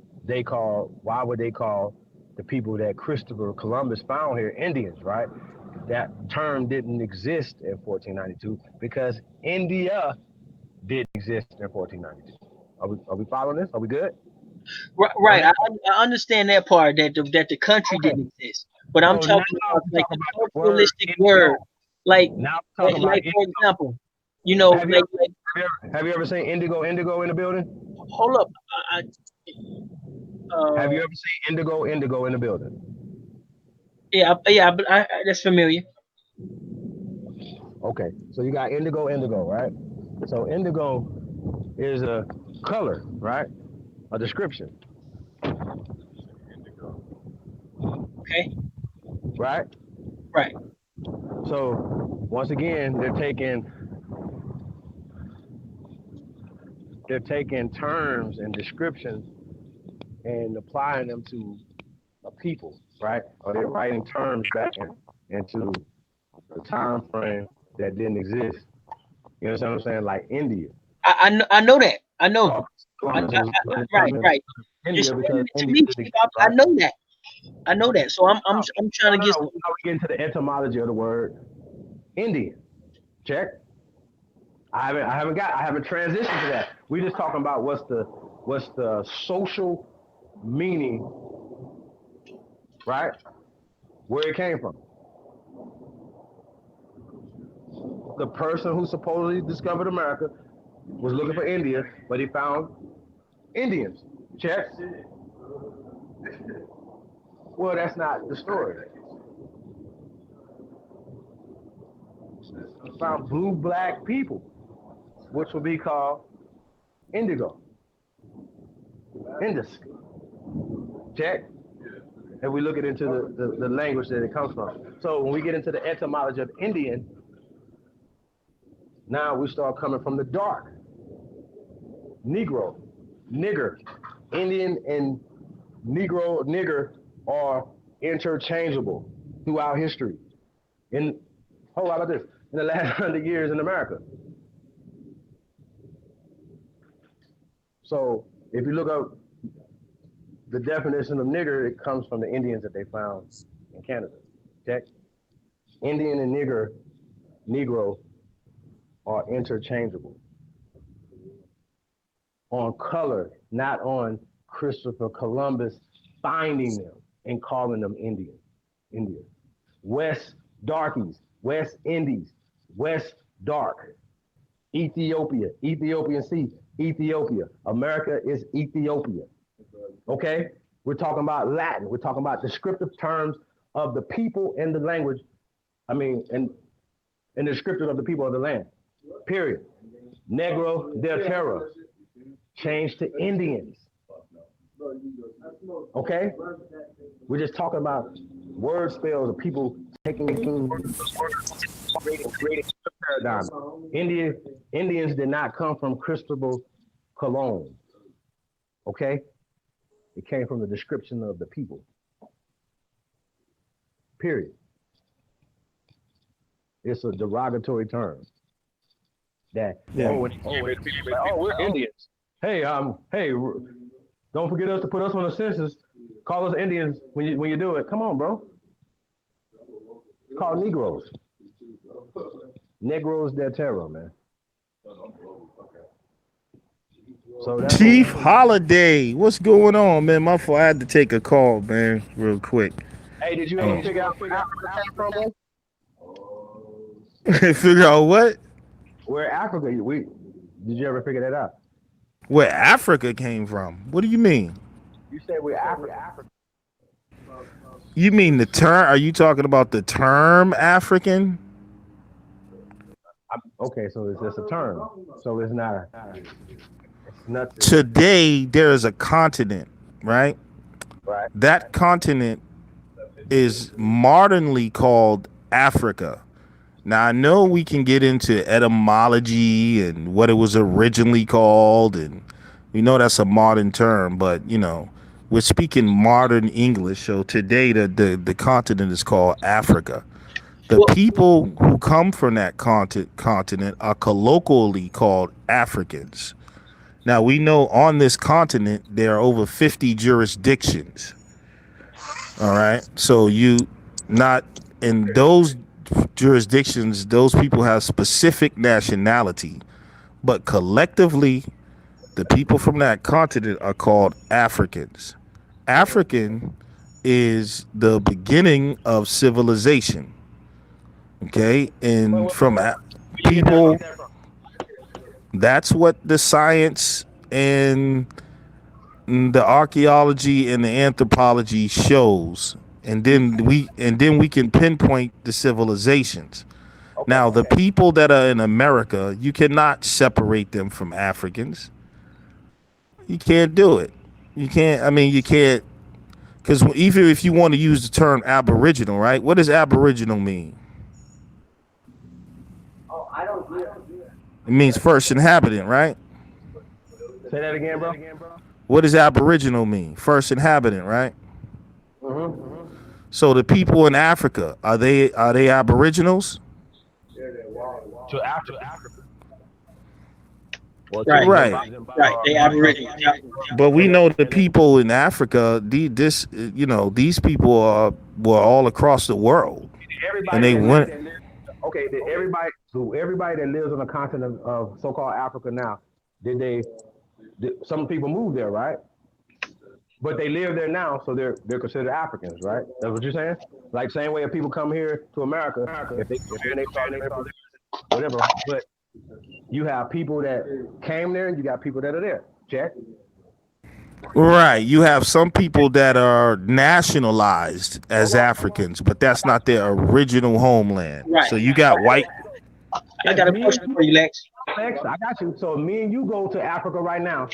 Speaker 5: would they call the people that Christopher Columbus found here Indians, right? That term didn't exist in 1492 because India didn't exist in 1492. Are we following this? Are we good?
Speaker 3: Right. I understand that part that the country didn't exist, but I'm talking about like the culturalistic word, like for example, you know,
Speaker 5: have you ever seen Indigo in the building?
Speaker 3: Hold up,
Speaker 5: have you ever seen Indigo in the building?
Speaker 3: Yeah, but that's familiar.
Speaker 5: Okay, so you got indigo, right? So indigo is a color, right? A description.
Speaker 3: Okay.
Speaker 5: Right. So once again, they're taking terms and descriptions and applying them to a people, right? Or they're writing terms back into a time frame that didn't exist. You understand what I'm saying? Like India.
Speaker 3: I know that. I know. Right.
Speaker 5: India, because
Speaker 3: to me, I know that. So I'm trying to get.
Speaker 5: Now we get into the etymology of the word Indian. Check. I haven't transitioned to that. We just talking about what's the What's the social meaning, right? Where it came from. The person who supposedly discovered America was looking for India, but he found Indians. Check. Well, that's not the story. He found blue black people, which will be called indigo. Indus. Check. And we look into the language that it comes from. So when we get into the etymology of Indian, now we start coming from the dark. Negro, nigger. Indian and Negro, nigger are interchangeable throughout history. How about this? In the last 100 years in America. So if you look up the definition of nigger, it comes from the Indians that they found in Canada. Check. Indian and Negro are interchangeable. On color, not on Christopher Columbus finding them and calling them India. West darkies, West Indies, West dark. Ethiopia, Ethiopian Sea, Ethiopia. America is Ethiopia. Okay? We're talking about Latin. We're talking about descriptive terms of the people and the language. And descriptive of the people of the land. Period. Negro del Terra. Changed to Indians. Okay? We're just talking about word spells of people taking creating paradigm. Indians did not come from Christopher Columbus. Okay? It came from the description of the people. Period. It's a derogatory term. That we're Indians. Hey, don't forget us to put us on the census. Call us Indians when you do it. Come on, bro. Call Negroes. Negros del Terra, man. So that's
Speaker 6: Chief Holiday, what's going on, man? My fault. I had to take a call, man, real quick.
Speaker 5: Hey, did you ever figure out where Africa came from, man?
Speaker 6: Figure out what?
Speaker 5: Where Africa? Did you ever figure that out?
Speaker 6: Where Africa came from? What do you mean?
Speaker 5: You said we're Africa.
Speaker 6: You mean the term? Are you talking about the term African?
Speaker 5: Okay, so it's just a term. So it's not. It's nothing.
Speaker 6: Today there is a continent, right?
Speaker 5: Right.
Speaker 6: That continent is modernly called Africa. Now, I know we can get into etymology and what it was originally called, and we know that's a modern term, but, we're speaking modern English. So today the continent is called Africa. The people who come from that continent are colloquially called Africans. Now, we know on this continent there are over 50 jurisdictions. All right. So not in those jurisdictions, those people have specific nationality, but collectively the people from that continent are called Africans. African is the beginning of civilization. Okay, and from people, that's what the science and the archaeology and the anthropology shows. And then we can pinpoint the civilizations. Now, the people that are in America, you cannot separate them from Africans. You can't do it. You can't, because even if you want to use the term Aboriginal, right? What does Aboriginal mean? It means first inhabitant, right?
Speaker 5: Say that again, bro.
Speaker 6: What does Aboriginal mean? First inhabitant, right?
Speaker 5: Mm-hmm.
Speaker 6: So the people in Africa, are they Aboriginals?
Speaker 5: To Africa.
Speaker 6: Right.
Speaker 3: They Aboriginal.
Speaker 6: But we know the people in Africa. These people were all across the world, and they went.
Speaker 5: Okay, everybody that lives on the continent of so-called Africa now, did they some people move there, right? But they live there now, so they're considered Africans, right? That's what you're saying? Like same way if people come here to America, if they come here and they start whatever. But you have people that came there, and you got people that are there. Check.
Speaker 6: Right. You have some people that are nationalized as Africans, but that's not their original homeland.
Speaker 3: Right.
Speaker 6: So you got white.
Speaker 3: I got a question for you, Lex.
Speaker 5: Lex, I got you. So me and you go to Africa right now.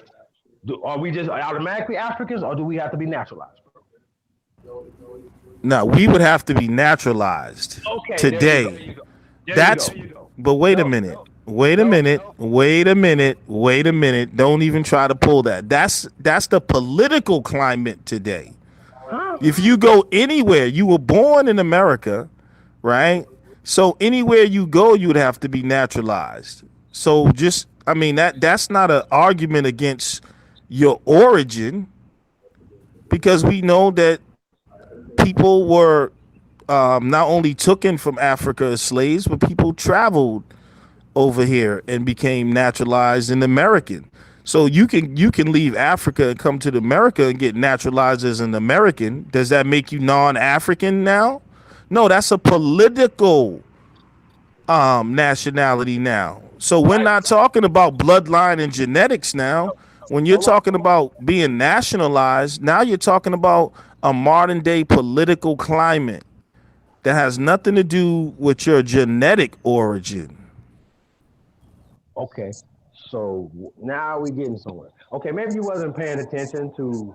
Speaker 5: Are we just automatically Africans, or do we have to be naturalized?
Speaker 6: No, we would have to be naturalized today.
Speaker 5: There you go.
Speaker 6: That's. But wait a minute. Wait a minute. Don't even try to pull that. That's the political climate today. If you go anywhere, you were born in America, right? So anywhere you go, you would have to be naturalized. So that's not an argument against your origin, because we know that people were not only taken from Africa as slaves, but people traveled over here and became naturalized and American. So you can leave Africa and come to America and get naturalized as an American. Does that make you non-African now? No, that's a political nationality now. So we're not talking about bloodline and genetics now. When you're talking about being nationalized, now you're talking about a modern day political climate that has nothing to do with your genetic origin.
Speaker 5: Okay, so now we're getting somewhere. Okay, maybe you wasn't paying attention to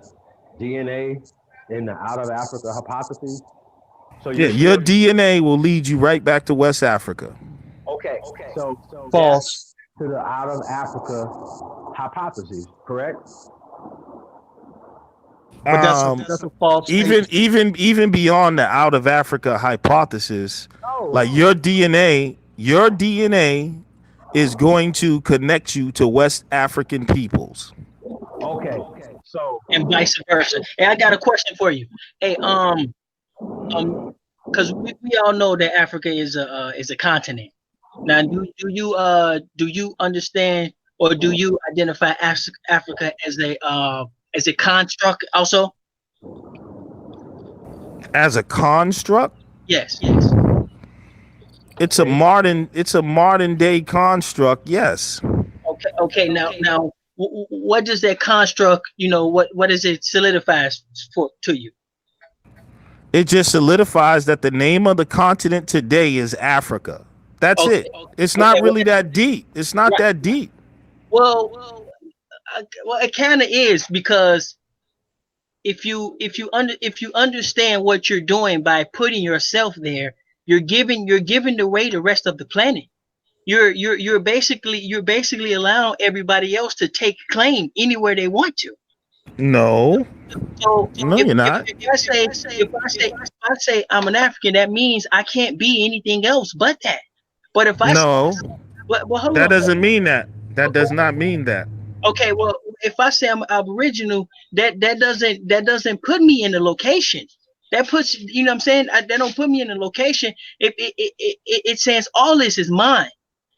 Speaker 5: DNA in the out of Africa hypothesis. So
Speaker 6: yeah, your DNA will lead you right back to West Africa.
Speaker 5: Okay, so
Speaker 3: False.
Speaker 5: to the out of Africa hypothesis, correct?
Speaker 3: But that's a false statement.
Speaker 6: Even beyond the out of Africa hypothesis, like your DNA is going to connect you to West African peoples.
Speaker 5: Okay, so
Speaker 3: And vice versa. Hey, I got a question for you. Hey, because we all know that Africa is a continent. Now, do you understand, or do you identify Africa as a construct also?
Speaker 6: As a construct?
Speaker 3: Yes.
Speaker 6: It's a modern day construct, yes.
Speaker 3: Okay. Now, what does that construct? What does it solidify to you?
Speaker 6: It just solidifies that the name of the continent today is Africa. That's it. It's not really that deep. It's not that deep.
Speaker 3: Well, it kind of is, because if you understand what you're doing by putting yourself there, you're giving away the rest of the planet. You're basically allowing everybody else to take claim anywhere they want to.
Speaker 6: No.
Speaker 3: So
Speaker 6: No, you're not.
Speaker 3: If I say I'm an African, that means I can't be anything else but that. But if I
Speaker 6: No,
Speaker 3: hold
Speaker 6: that
Speaker 3: on.
Speaker 6: doesn't mean that. That does not mean that.
Speaker 3: Okay, well, if I say I'm Aboriginal, that doesn't put me in the location. That puts, you know what I'm saying? That don't put me in the location. It says all this is mine.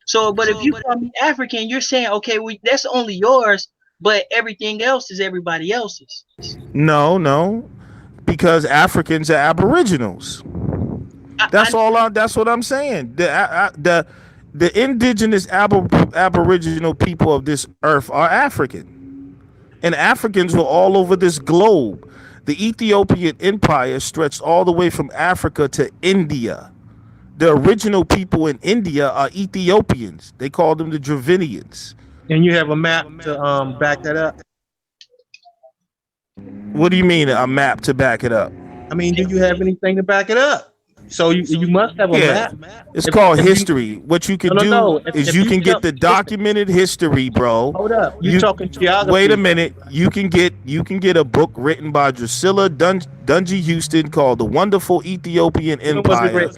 Speaker 3: So, but if you call me African, you're saying, okay, that's only yours, but everything else is everybody else's.
Speaker 6: No, because Africans are Aboriginals. That's what I'm saying. The indigenous Aboriginal people of this earth are African, and Africans were all over this globe. The Ethiopian Empire stretched all the way from Africa to India. The original people in India are Ethiopians. They call them the Dravidians.
Speaker 4: And you have a map to back that up?
Speaker 6: What do you mean a map to back it up?
Speaker 4: I mean, do you have anything to back it up? So you must have a map.
Speaker 6: It's called history. What you can do is you can get the documented history, bro.
Speaker 4: Hold up. You talking geography.
Speaker 6: Wait a minute. You can get a book written by Drusilla Dungy Houston called The Wonderful Ethiopian Empire,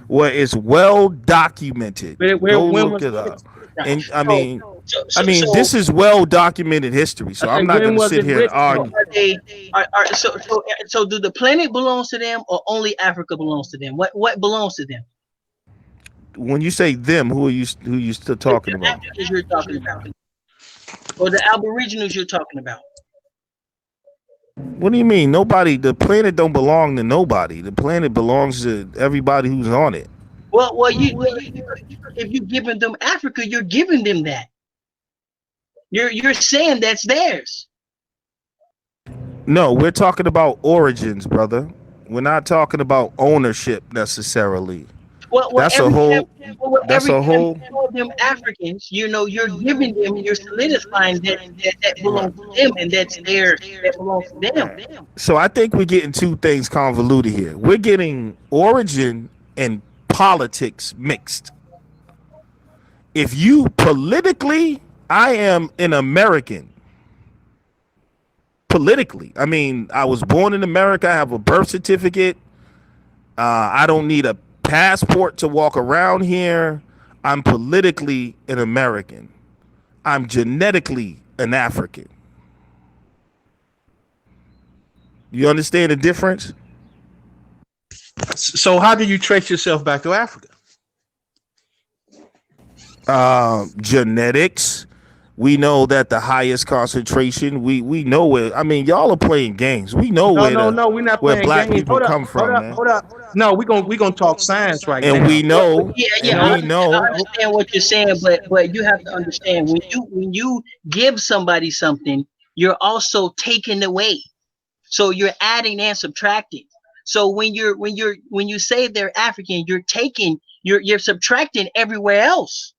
Speaker 6: where it's well documented. Go look it up. And I mean, this is well documented history, so I'm not going to sit here and argue.
Speaker 3: So do the planet belongs to them, or only Africa belongs to them? What belongs to them?
Speaker 6: When you say them, who are you still talking about?
Speaker 3: You're talking about. or the Aboriginals you're talking about?
Speaker 6: What do you mean? Nobody. The planet don't belong to nobody. The planet belongs to everybody who's on it.
Speaker 3: Well, if you're giving them Africa, you're giving them that. You're saying that's theirs.
Speaker 6: No, we're talking about origins, brother. We're not talking about ownership necessarily.
Speaker 3: Well,
Speaker 6: That's a whole. That's a whole.
Speaker 3: You call them Africans, you're giving them, you're solidifying that belongs to them, and that's their that belongs to them.
Speaker 6: So I think we're getting two things convoluted here. We're getting origin and politics mixed. If you politically, I am an American. Politically, I mean, I was born in America. I have a birth certificate. I don't need a passport to walk around here. I'm politically an American. I'm genetically an African. You understand the difference?
Speaker 4: So how do you trace yourself back to Africa?
Speaker 6: Genetics. We know that the highest concentration. We know it. I mean, y'all are playing games. We know
Speaker 4: No,
Speaker 6: where
Speaker 4: we're not
Speaker 6: where
Speaker 4: playing
Speaker 6: black
Speaker 4: games.
Speaker 6: people come from, man.
Speaker 4: Hold up. No, we're gonna talk science right
Speaker 6: And
Speaker 4: now.
Speaker 6: we know.
Speaker 3: I
Speaker 6: We know.
Speaker 3: understand what you're saying, but you have to understand when you give somebody something, you're also taking away. So you're adding and subtracting. So when you say they're African, you're subtracting everywhere else.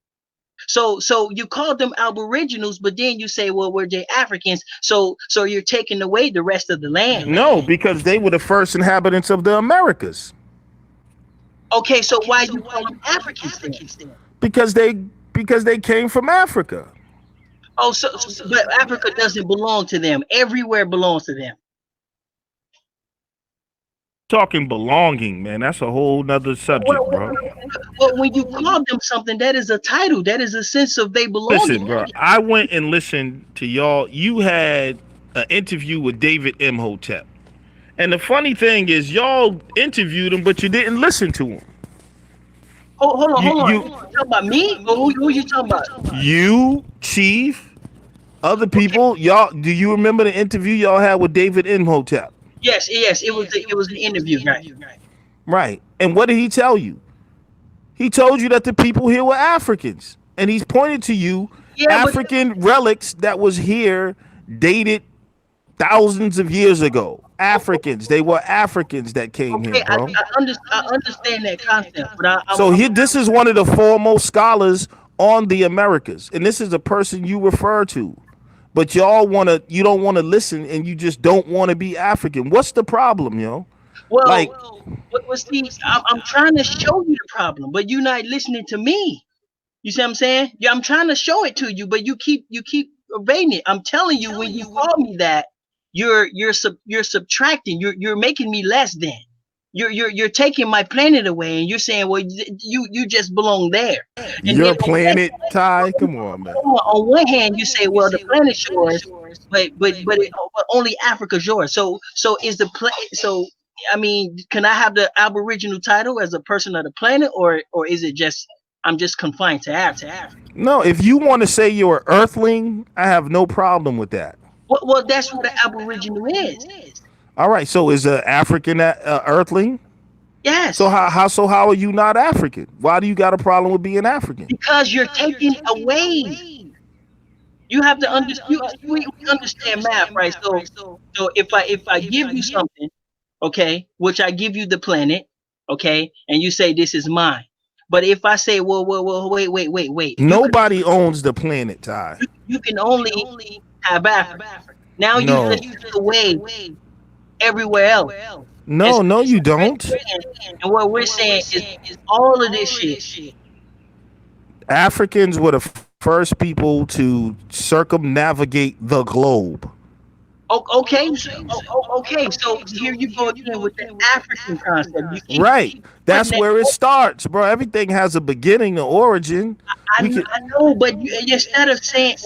Speaker 3: So you call them Aboriginals, but then you say, well, we're the Africans. So you're taking away the rest of the land.
Speaker 6: No, because they were the first inhabitants of the Americas.
Speaker 3: Okay, so why you call them Africans then?
Speaker 6: Because they came from Africa.
Speaker 3: Oh, but Africa doesn't belong to them. Everywhere belongs to them.
Speaker 6: Talking belonging, man. That's a whole nother subject, bro.
Speaker 3: Well, when you call them something, that is a title. That is a sense of they belong.
Speaker 6: Listen, bro. I went and listened to y'all. You had an interview with David Imhotep. And the funny thing is, y'all interviewed him, but you didn't listen to him.
Speaker 3: Hold on.
Speaker 6: You
Speaker 3: You talking about me? Or who you talking about?
Speaker 6: You, Chief, other people, y'all. Do you remember the interview y'all had with David Imhotep?
Speaker 3: Yes. It was an interview, right?
Speaker 6: Right. And what did he tell you? He told you that the people here were Africans. And he's pointed to you African relics that was here dated thousands of years ago. Africans. They were Africans that came here, bro.
Speaker 3: I understand that concept, but
Speaker 6: So here, this is one of the foremost scholars on the Americas. And this is a person you refer to. But you don't want to listen, and you just don't want to be African. What's the problem, yo?
Speaker 3: Well, see, I'm trying to show you the problem, but you're not listening to me. You see what I'm saying? Yeah, I'm trying to show it to you, but you keep evading it. I'm telling you, when you call me that, you're subtracting. You're making me less than. You're taking my planet away, and you're saying, well, you just belong there. And
Speaker 6: your planet, Ty? Come on, man.
Speaker 3: On one hand, you say, well, the planet's yours, but only Africa's yours. So is the so. I mean, can I have the Aboriginal title as a person of the planet, or is it just I'm just confined to Africa?
Speaker 6: No, if you want to say you're an Earthling, I have no problem with that.
Speaker 3: Well, that's what the Aboriginal is.
Speaker 6: All right, so is an African Earthling?
Speaker 3: Yes.
Speaker 6: So how are you not African? Why do you got a problem with being African?
Speaker 3: Because you're taking away. You have to understand. We understand math, right? So if I give you something, okay, which I give you the planet, okay, and you say this is mine. But if I say, well, wait.
Speaker 6: Nobody owns the planet, Ty.
Speaker 3: You can only have Africa. Now you just away everywhere else.
Speaker 6: No, you don't.
Speaker 3: And what we're saying is all of this shit.
Speaker 6: Africans were the first people to circumnavigate the globe.
Speaker 3: Okay, so here you go again with the African concept.
Speaker 6: Right. That's where it starts, bro. Everything has a beginning, an origin. We could.
Speaker 3: I know, but instead of saying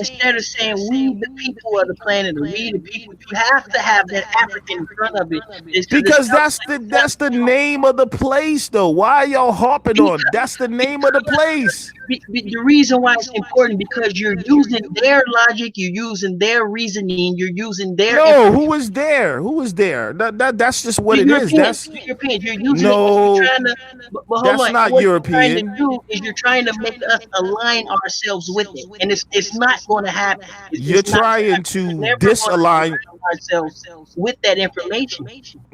Speaker 3: we the people of the planet or we the people, you have to have that African in front of it. Is to the
Speaker 6: Because that's the name of the place, though. Why are y'all harping on? That's the name of the place.
Speaker 3: The reason why it's important because you're using their logic, you're using their reasoning, you're using their
Speaker 6: No, who is there? Who is there? That's just what
Speaker 3: the
Speaker 6: it is.
Speaker 3: Europeans,
Speaker 6: That's
Speaker 3: the Europeans, you're using it. You're
Speaker 6: no,
Speaker 3: trying to, but hold
Speaker 6: that's
Speaker 3: on.
Speaker 6: not
Speaker 3: What you're trying to
Speaker 6: European.
Speaker 3: do is you're trying to make us align ourselves with it, and it's not going to happen.
Speaker 6: You're
Speaker 3: It's not going to
Speaker 6: trying
Speaker 3: happen.
Speaker 6: to
Speaker 3: We're never going to
Speaker 6: disalign.
Speaker 3: align ourselves with that information.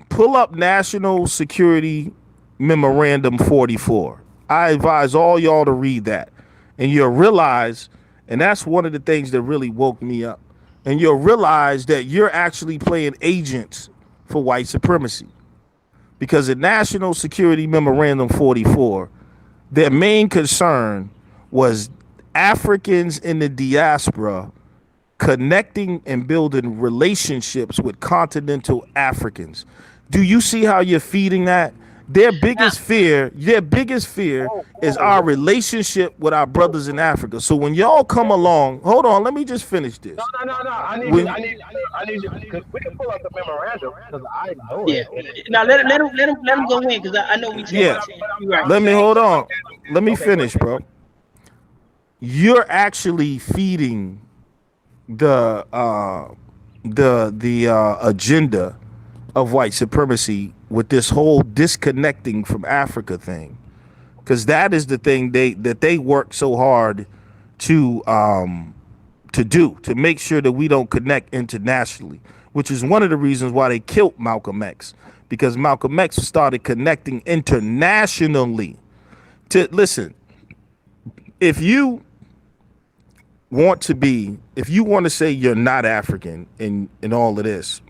Speaker 6: Pull up National Security Memorandum 44. I advise all y'all to read that, and you'll realize, and that's one of the things that really woke me up. And you'll realize that you're actually playing agents for white supremacy. Because in National Security Memorandum 44, their main concern was Africans in the diaspora connecting and building relationships with continental Africans. Do you see how you're feeding that? Their biggest fear is our relationship with our brothers in Africa. So when y'all come along, hold on, let me just finish this.
Speaker 5: No. I need
Speaker 6: When-
Speaker 5: you. I need you. Cause we can pull up the memorandum because I know
Speaker 3: Yeah.
Speaker 5: it.
Speaker 3: Now let him go in because I know we.
Speaker 6: Yeah.
Speaker 3: You're right.
Speaker 6: Let me hold on. Let me finish, bro. You're actually feeding the agenda of white supremacy with this whole disconnecting from Africa thing, because that is the thing they work so hard to do, to make sure that we don't connect internationally, which is one of the reasons why they killed Malcolm X, because Malcolm X started connecting internationally. To listen, if you want to say you're not African in all of this,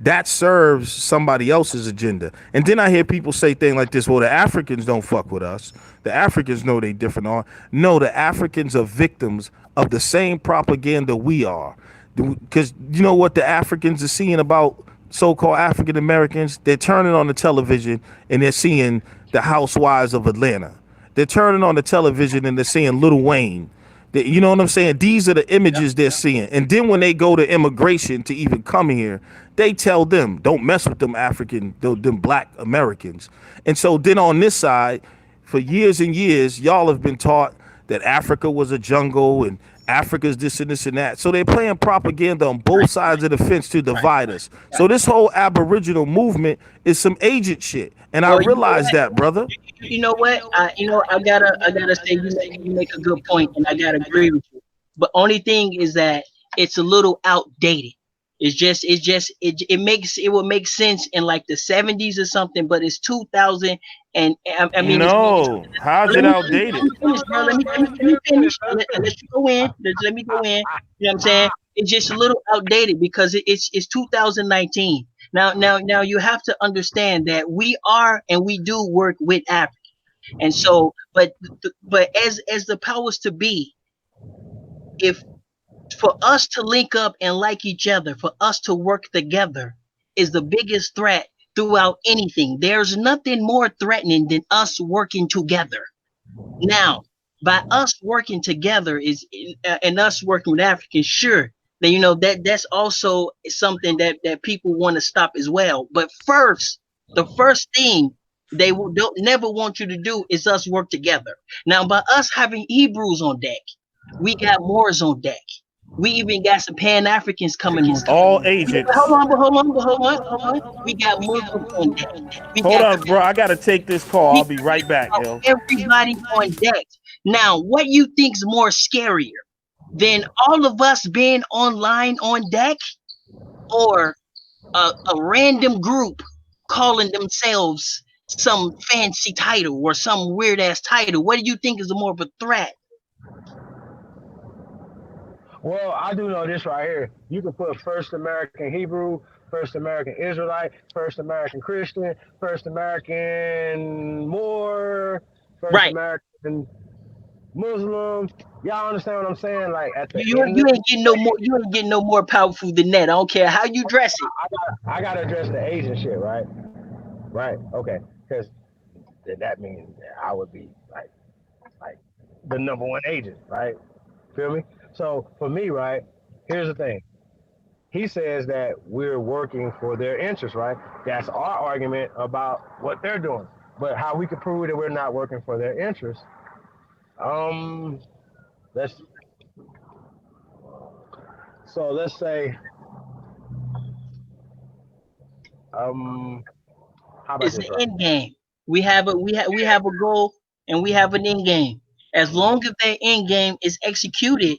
Speaker 6: that serves somebody else's agenda. And then I hear people say things like this, well, the Africans don't fuck with us. The Africans know they different. No, the Africans are victims of the same propaganda we are. Because you know what the Africans are seeing about so-called African Americans? They're turning on the television and they're seeing the Housewives of Atlanta. They're turning on the television and they're seeing Lil Wayne. You know what I'm saying? These are the images they're seeing. And then when they go to immigration to even come here, they tell them, don't mess with them them black Americans. And so then on this side, for years and years, y'all have been taught that Africa was a jungle and Africa's this and this and that. So they're playing propaganda on both sides of the fence to divide us. So this whole Aboriginal movement is some agent shit. And I realize that, brother.
Speaker 3: You know what? I gotta say you make a good point, and I gotta agree with you. But only thing is that it's a little outdated. It will make sense in like the 70s or something, but it's 2000, and I mean,
Speaker 6: No, how's it outdated?
Speaker 3: Let me finish, bro. Let me finish. Let you go in. Let me go in. You know what I'm saying? It's just a little outdated because it's 2019. Now you have to understand that we are and we do work with Africa, and so but as the powers to be, if for us to link up and like each other, for us to work together is the biggest threat throughout anything. There's nothing more threatening than us working together. Now, by us working together and us working with Africans, sure, then that's also something that people want to stop as well. But the first thing they don't never want you to do is us work together. Now, by us having Hebrews on deck, we got Moors on deck. We even got some Pan-Africans coming in.
Speaker 6: All agents.
Speaker 3: Hold on. We got Muslims on deck.
Speaker 6: Hold on, bro. I gotta take this call. I'll be right back, yo.
Speaker 3: Everybody on deck. Now, what you think's more scarier than all of us being online on deck, or a random group calling themselves some fancy title or some weird ass title? What do you think is more of a threat?
Speaker 5: Well, I do know this right here. You can put First American Hebrew, First American Israelite, First American Christian, First American Moor, First American Muslim. Y'all understand what I'm saying? Like at the
Speaker 3: you ain't getting no more. You ain't getting no more powerful than that. I don't care how you dress it.
Speaker 5: I gotta address the Asian shit, right? Right. Okay. Because that means that I would be like the number one agent, right? Feel me? So for me, right, here's the thing. He says that we're working for their interests, right? That's our argument about what they're doing. But how we can prove that we're not working for their interests, um, let's let's say, um, how about
Speaker 3: It's
Speaker 5: this,
Speaker 3: an
Speaker 5: right?
Speaker 3: end game. We have a goal and we have an end game. As long as that end game is executed,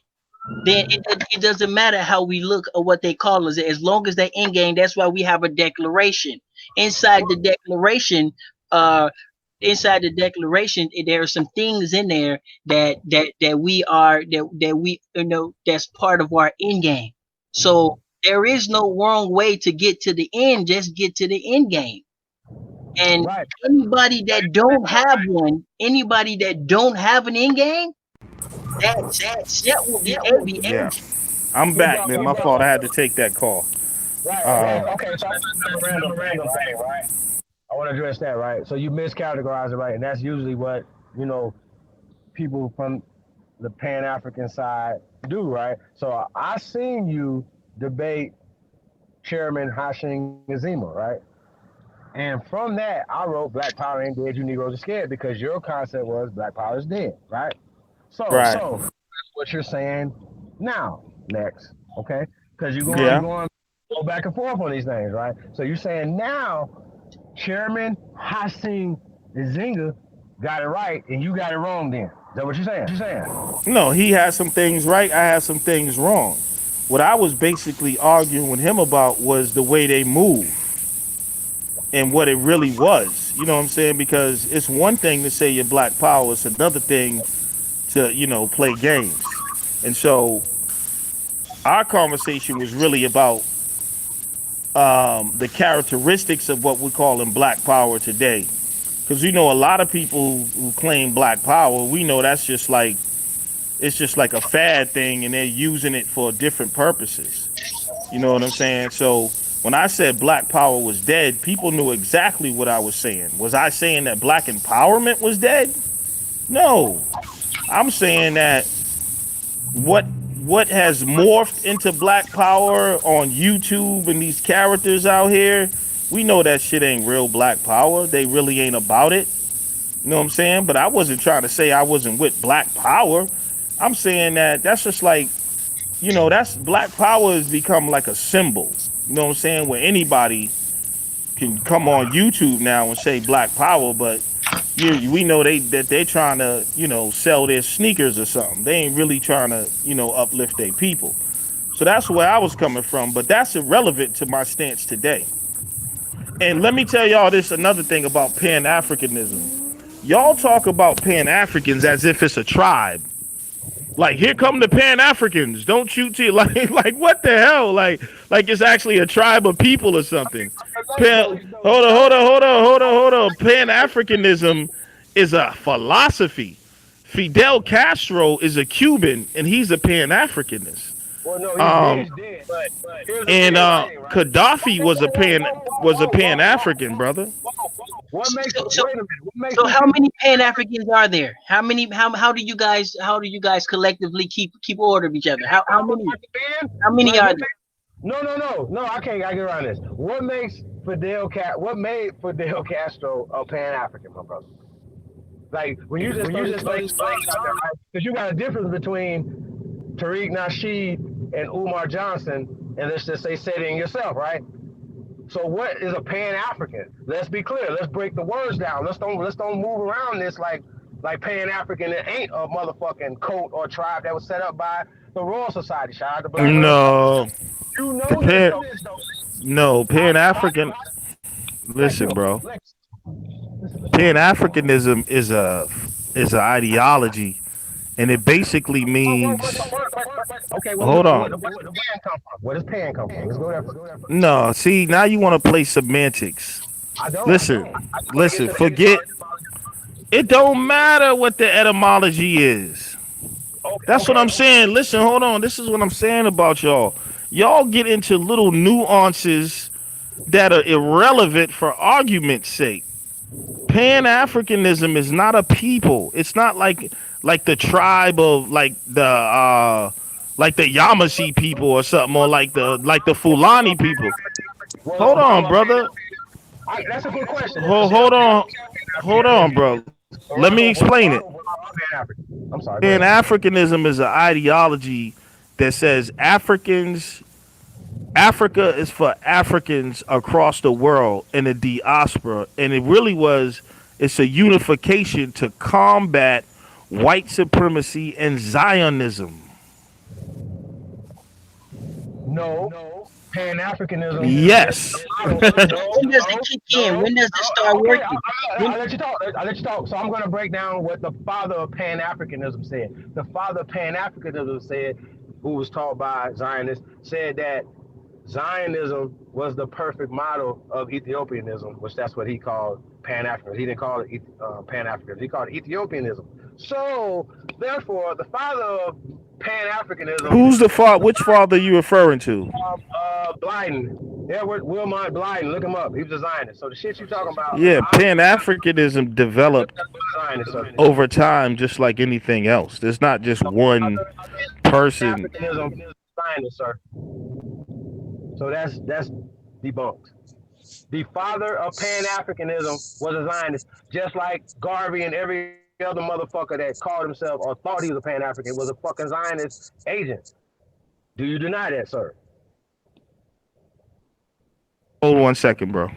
Speaker 3: then it doesn't matter how we look or what they call us. As long as that end game, that's why we have a declaration. Inside the declaration, uh, inside the declaration, there are some things in there that we that's part of our end game. So there is no wrong way to get to the end. Just get to the end game. And
Speaker 5: Right.
Speaker 3: anybody that don't have an end game, that will be able.
Speaker 6: Yeah. I'm back, man. My fault. I had to take that call.
Speaker 5: Right. Okay. So that's a random thing, right? I want to address that, right? So you miscategorize it, right? And that's usually what, you know, people from the Pan African side do, right? So I seen you debate Chairman Hashim Azima, right? And from that, I wrote Black Power ain't dead, you Negroes are scared, because your concept was Black Power is dead, right? So,
Speaker 6: Right.
Speaker 5: so that's what you're saying now, next, okay? Because you're
Speaker 6: Yeah.
Speaker 5: going go back and forth on these things, right? So you're saying now Chairman Hashim Nzinga got it right and you got it wrong then. Is that what you're saying?
Speaker 6: No, he had some things right. I had some things wrong. What I was basically arguing with him about was the way they move and what it really was. You know what I'm saying? Because it's one thing to say you're Black Power. It's another thing to, play games. And so our conversation was really about the characteristics of what we're calling Black Power today. Because a lot of people who claim Black Power, we know that's just like, it's just like a fad thing and they're using it for different purposes. You know what I'm saying? So when I said Black Power was dead, people knew exactly what I was saying. Was I saying that Black empowerment was dead? No. I'm saying that what has morphed into Black Power on YouTube and these characters out here, we know that shit ain't real Black Power. They really ain't about it. You know what I'm saying? But I wasn't trying to say I wasn't with Black Power. I'm saying that that's just like, that's Black Power has become like a symbol. You know what I'm saying? Where anybody can come on YouTube now and say Black Power, but we know that they're trying to, sell their sneakers or something. They ain't really trying to, uplift their people. So that's where I was coming from, but that's irrelevant to my stance today. And let me tell y'all this another thing about Pan-Africanism. Y'all talk about Pan-Africans as if it's a tribe. Like, here come the Pan-Africans. Don't shoot to you. Like what the hell? Like it's actually a tribe of people or something. Hold on. Pan-Africanism is a philosophy. Fidel Castro is a Cuban, and he's a Pan-Africanist.
Speaker 5: Well, no, he's dead. But
Speaker 6: And Gaddafi was a Pan-African, brother.
Speaker 5: What makes
Speaker 3: So,
Speaker 5: wait a minute? What makes
Speaker 3: so how many Pan Africans are there? How do you guys collectively keep order of each other? How many are there?
Speaker 5: No. I can't get around this. What made Fidel Castro a Pan African, my brother? Like when you just because you got a difference between Tariq Nasheed and Umar Johnson, and let's just say Seti and yourself, right? So what is a Pan-African? Let's be clear. Let's break the words down. Let's don't move around this like Pan-African. It ain't a motherfucking cult or tribe that was set up by the Royal Society. Shout out to Black.
Speaker 6: No.
Speaker 5: You know this, though.
Speaker 6: No, Pan-African. Listen, bro. Pan-Africanism is an ideology, and it basically means.
Speaker 5: Okay,
Speaker 6: Hold on.
Speaker 5: Where does Pan come from? Let's go there.
Speaker 6: No, see, now you want to play semantics.
Speaker 5: I don't.
Speaker 6: Listen. Forget. It don't matter what the etymology is. That's what I'm saying. Listen, hold on. This is what I'm saying about y'all. Y'all get into little nuances that are irrelevant for argument's sake. Pan-Africanism is not a people. It's not like like the tribe of like the Yamasee people or something, or like the Fulani people. Hold on, brother.
Speaker 5: That's a good question.
Speaker 6: Hold on, bro. Let me explain it.
Speaker 5: I'm sorry.
Speaker 6: Pan Africanism is an ideology that says Africa is for Africans across the world in the diaspora, and it's a unification to combat white supremacy and Zionism.
Speaker 5: No, Pan Africanism.
Speaker 6: Yes.
Speaker 3: When does it kick in? When does it start working?
Speaker 5: I'll let you talk. So I'm going to break down what the father of Pan Africanism said. The father of Pan Africanism said, who was taught by Zionists, said that Zionism was the perfect model of Ethiopianism, which that's what he called Pan-Africanism. He didn't call it Pan-Africanism. He called it Ethiopianism. So, therefore, the father of Pan-Africanism...
Speaker 6: Who's the father? Which father are you referring to?
Speaker 5: Blyden. Edward Wilmot Blyden. Look him up. He was a Zionist. So the shit you talking about...
Speaker 6: Yeah, Pan-Africanism developed over time just like anything else. There's not just one person.
Speaker 5: Pan-Africanism is Zionist, sir. So that's debunked. The father of Pan-Africanism was a Zionist, just like Garvey and every other motherfucker that called himself or thought he was a Pan-African was a fucking Zionist agent. Do you deny that, sir?
Speaker 6: Hold 1 second, bro.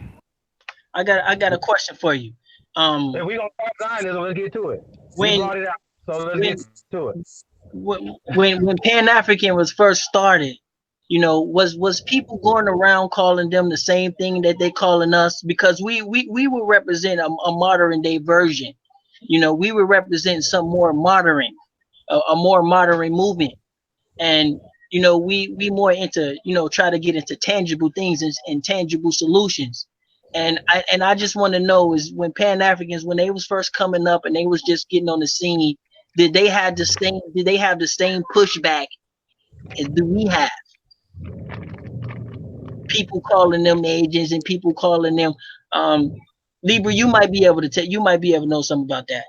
Speaker 3: I got a question for you.
Speaker 5: If we gonna talk Zionism, let's get to it. We brought it out, so let's get to it.
Speaker 3: When Pan-African was first started, you know, was people going around calling them the same thing that they calling us? Because we will represent a modern day version. You know, we would represent some more modern, a more modern movement. And, you know, we more into, you know, try to get into tangible things and tangible solutions. And I just want to know is when Pan-Africans, when they was first coming up and they was just getting on the scene, did they have the same pushback as do we have? People calling them agents and people calling them Libra, you might be able to know something about that.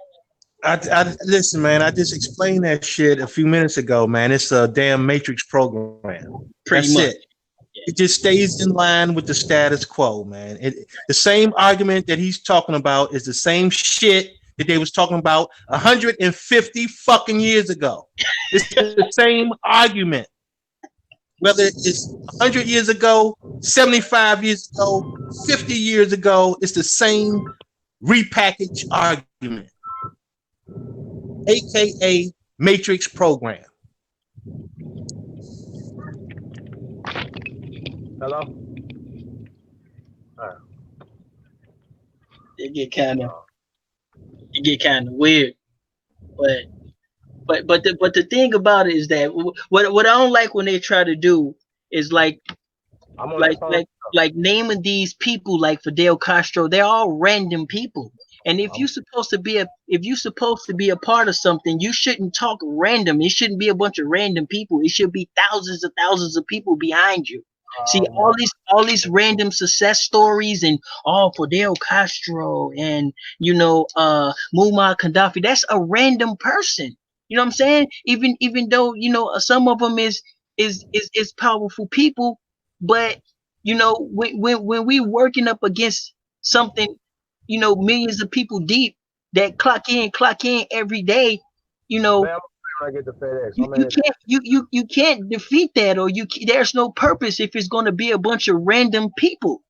Speaker 4: I listen, man. I just explained that shit a few minutes ago, man. It's a damn matrix program.
Speaker 3: Pretty
Speaker 4: That's
Speaker 3: much.
Speaker 4: it. It just stays in line with the status quo, man. The same argument that he's talking about is the same shit that they was talking about 150 fucking years ago. It's the same argument. Whether it's 100 years ago, 75 years ago, 50 years ago, it's the same repackaged argument, aka matrix program.
Speaker 5: Hello?
Speaker 3: It get kind of weird, but the thing about it is that what I don't like when they try to do is like naming these people like Fidel Castro. They're all random people, and if you're supposed to be a part of something, you shouldn't talk random. It shouldn't be a bunch of random people. It should be thousands of people behind you. See all these random success stories and Fidel Castro and Muammar Gaddafi. That's a random person. You know what I'm saying? Even though some of them is powerful people, but when we working up against something, millions of people deep that clock in every day,
Speaker 5: I get the FedEx.
Speaker 3: You can't defeat that, or there's no purpose if it's going to be a bunch of random people.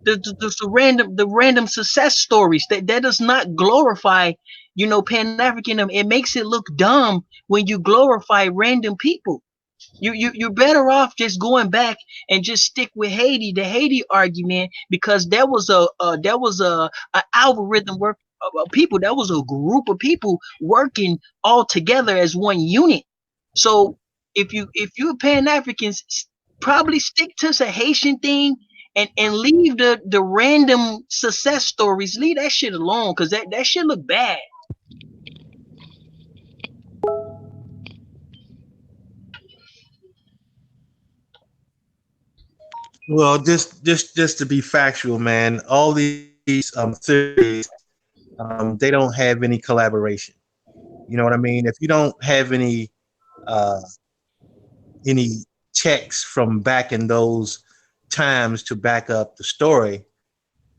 Speaker 3: The random success stories that does not glorify, Pan-Africanism. It makes it look dumb when you glorify random people. You're better off just going back and just stick with Haiti, the Haiti argument, because there was a algorithm work. People, that was a group of people working all together as one unit. So if you're Pan-Africans, probably stick to the Haitian thing and leave the random success stories. Leave that shit alone, because that shit look bad.
Speaker 4: Well, just to be factual, man, all these theories, they don't have any collaboration. You know what I mean? If you don't have any checks from back in those times to back up the story,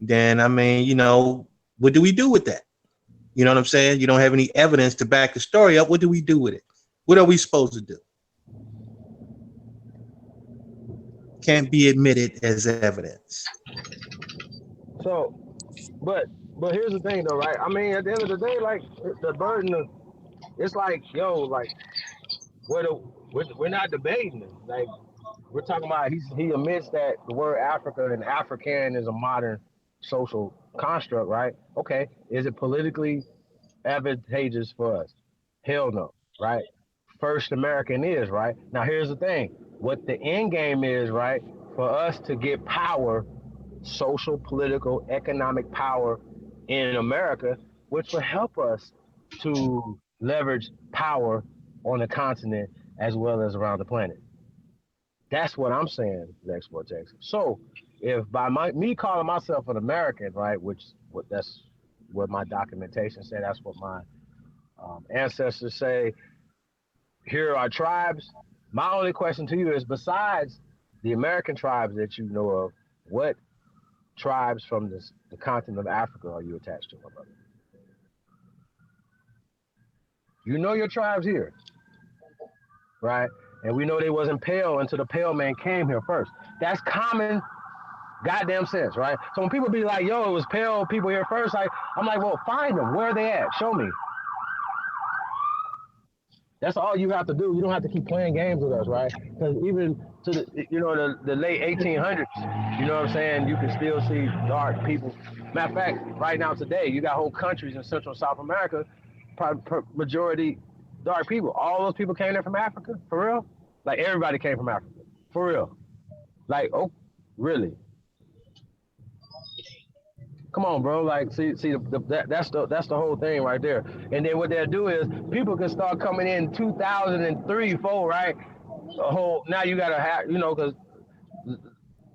Speaker 4: then I mean, you know, what do we do with that? You know what I'm saying? You don't have any evidence to back the story up. What do we do with it? What are we supposed to do? Can't be admitted as evidence.
Speaker 5: So, but here's the thing though, right? I mean, at the end of the day, like the burden of, it's like, yo, like we're not debating it. Like we're talking about, he admits that the word Africa and African is a modern social construct, right? Okay, is it politically advantageous for us? Hell no, right? First American is, right? Now here's the thing. What the end game is, right? For us to get power, social, political, economic power in America, which will help us to leverage power on the continent as well as around the planet. That's what I'm saying, Lex Vortex. So if by me calling myself an American, right, that's what my documentation said, that's what my ancestors say, here are tribes. My only question to you is, besides the American tribes that you know of, what tribes from the continent of Africa are you attached to, my brother? You know your tribes here, right? And we know they wasn't pale until the pale man came here first. That's common goddamn sense, right? So when people be like, yo, it was pale people here first, I'm like, well, find them. Where are they at? Show me. That's all you have to do. You don't have to keep playing games with us, right? Because even to the late 1800s, you know what I'm saying, you can still see dark people. Matter of fact, right now today, you got whole countries in Central and South America, majority dark people. All those people came there from Africa, for real? Like everybody came from Africa, for real. Like, oh, really? Come on, bro. Like, see, that's the whole thing right there. And then what they'll do is people can start coming in 2003, 4, right? Now you gotta have, because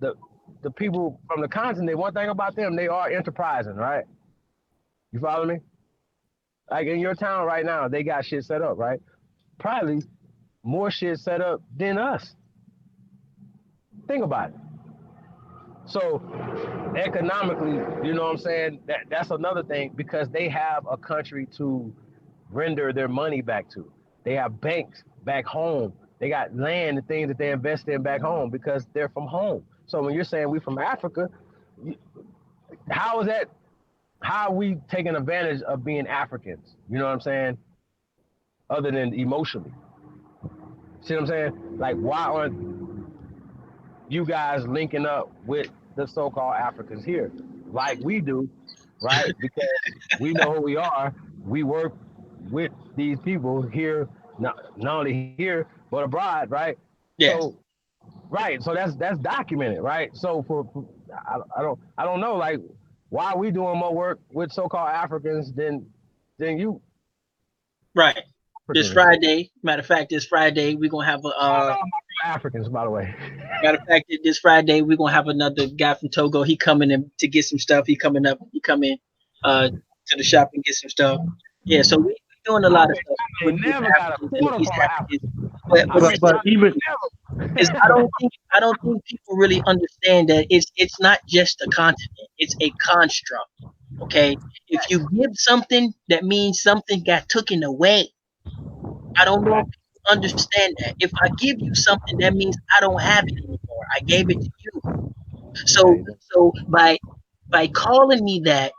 Speaker 5: the people from the continent, one thing about them, they are enterprising, right? You follow me? Like in your town right now, they got shit set up, right? Probably more shit set up than us. Think about it. So economically, you know what I'm saying? That's another thing, because they have a country to render their money back to. They have banks back home. They got land and things that they invest in back home because they're from home. So when you're saying we from Africa, how is that? How are we taking advantage of being Africans? You know what I'm saying? Other than emotionally. See what I'm saying? Like, why aren't you guys linking up with the so-called Africans here like we do, right? Because we know who we are. We work with these people here, not only here, but abroad, right?
Speaker 3: Yes.
Speaker 5: So, right. So that's documented, right? So I don't know, like, why are we doing more work with so-called Africans than you?
Speaker 3: Right. This Friday, matter of fact, this Friday we're gonna have
Speaker 5: Africans, by the way.
Speaker 3: Matter of fact, this Friday we're gonna have another guy from Togo. He coming in to get some stuff. He come in to the shop and get some stuff. Yeah, so we're doing a lot of stuff.
Speaker 5: We never got a quarter from Africa.
Speaker 2: But even
Speaker 3: I don't think people really understand that it's not just a continent. It's a construct. Okay, if you give something, that means something got taken away. I don't know if people understand that. If I give you something, that means I don't have it anymore. I gave it to you. So by calling me that,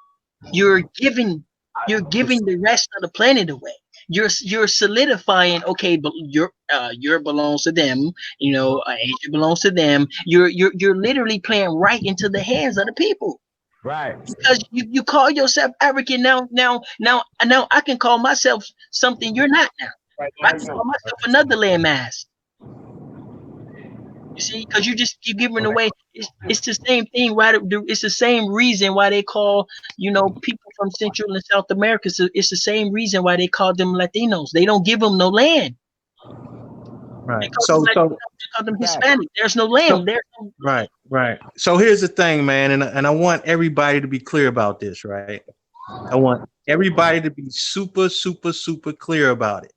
Speaker 3: you're giving the rest of the planet away. You're solidifying. Okay, but Europe belongs to them. Asia belongs to them. You're literally playing right into the hands of the people.
Speaker 5: Right.
Speaker 3: Because you call yourself African now I can call myself something you're not now. Right. I can call myself another landmass. You see, because you just keep giving away. It's the same thing. Why it's the same reason why they call people from Central and South America. So it's the same reason why they call them Latinos. They don't give them no land.
Speaker 4: Right.
Speaker 3: They call them Hispanic. There's no land.
Speaker 4: Right. So here's the thing, man, and I want everybody to be clear about this, right? I want everybody to be super, super, super clear about it.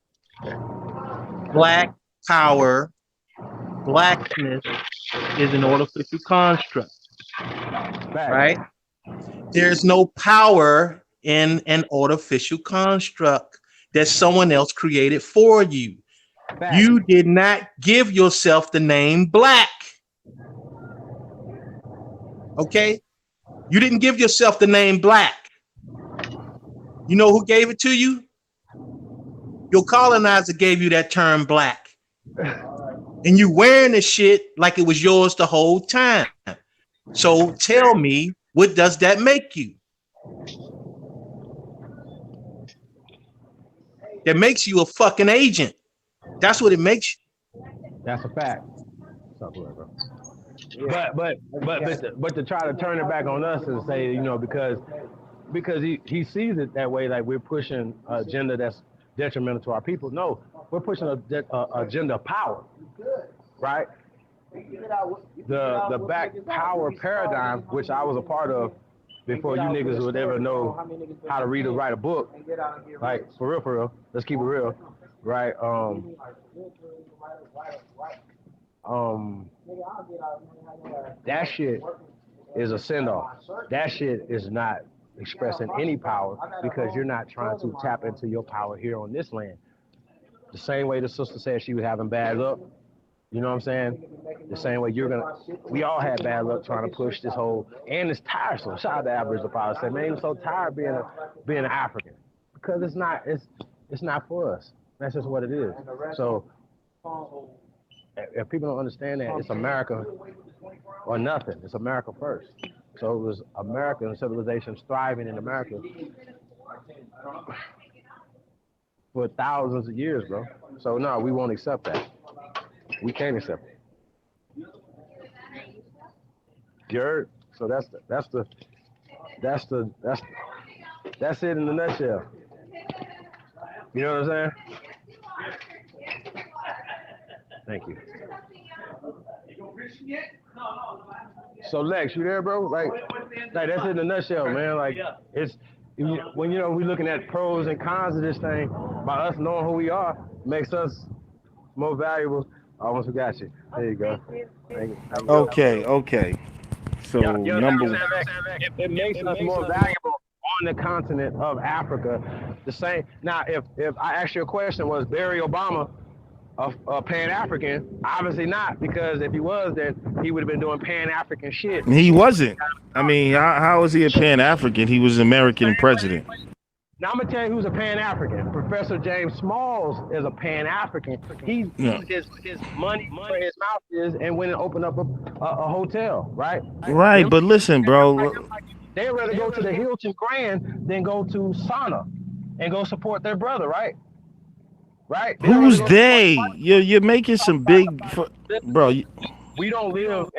Speaker 4: Black power, blackness is an artificial construct, right? There's no power in an artificial construct that someone else created for you. You did not give yourself the name black. Okay? You didn't give yourself the name black. You know who gave it to you? Your colonizer gave you that term black. And you wearing the shit like it was yours the whole time. So tell me, what does that make you? That makes you a fucking agent. That's what it makes you.
Speaker 5: That's a fact. But to try to turn it back on us and say, you know, because he sees it that way, like we're pushing an agenda that's detrimental to our people. No, we're pushing a agenda of power, right? The back power paradigm, which I was a part of before you niggas would ever know how to read or write a book. Like for real, let's keep it real, right? That shit is a send-off. That shit is not expressing any power because you're not trying to tap into your power here on this land. The same way the sister said she was having bad luck, you know what I'm saying? The same way we all had bad luck trying to push this whole, and it's tiresome. Shout out to Aboriginal Power. Said, man, I'm so tired being an African because it's not for us. That's just what it is. So if people don't understand that, it's America or nothing. It's America first. So it was American civilizations thriving in America for thousands of years, bro. So no, we won't accept that. We can't accept it. You heard? So that's it in a nutshell. You know what I'm saying? Thank you. So Lex, you there, bro? Like that's it in a nutshell, man. Like it's when we're looking at pros and cons of this thing, by us knowing who we are, makes us more valuable. I almost forgot you. There you go. Thank you.
Speaker 6: Okay. So
Speaker 5: it makes us more valuable on the continent of Africa. The same. Now, if I ask you a question, was Barry Obama a Pan-African? Obviously not, because if he was, then he would have been doing Pan-African shit.
Speaker 6: He wasn't. I mean, how was he a Pan-African? He was an American president.
Speaker 5: Now I'm gonna tell you who's a Pan-African. Professor James Smalls is a Pan-African. He used his money where his mouth is and went and opened up a hotel, right?
Speaker 6: Right, but listen, bro.
Speaker 5: They'd rather go to the Hilton Grand than go to Sana and go support their brother, right? Right?
Speaker 6: Who's they? You're making some big, bro.
Speaker 5: We don't live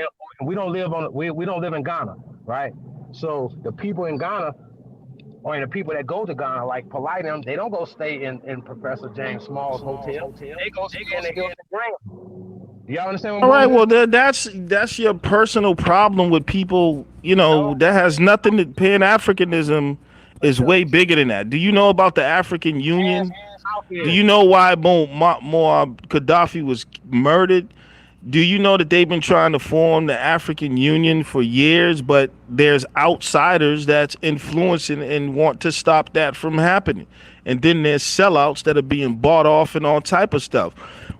Speaker 5: in Ghana, right? So the people in Ghana, or the people that go to Ghana, like Politum, they don't go stay in Professor James Small's hotel. They go stay in the Hilton Grand. Y'all understand what I'm
Speaker 6: saying? All right, well, that's your personal problem with people. You know, that has nothing to Pan-Africanism is way bigger than that. Do you know about the African Union? Do you know why Muammar Gaddafi was murdered? Do you know that they've been trying to form the African Union for years, but there's outsiders that's influencing and want to stop that from happening? And then there's sellouts that are being bought off and all type of stuff.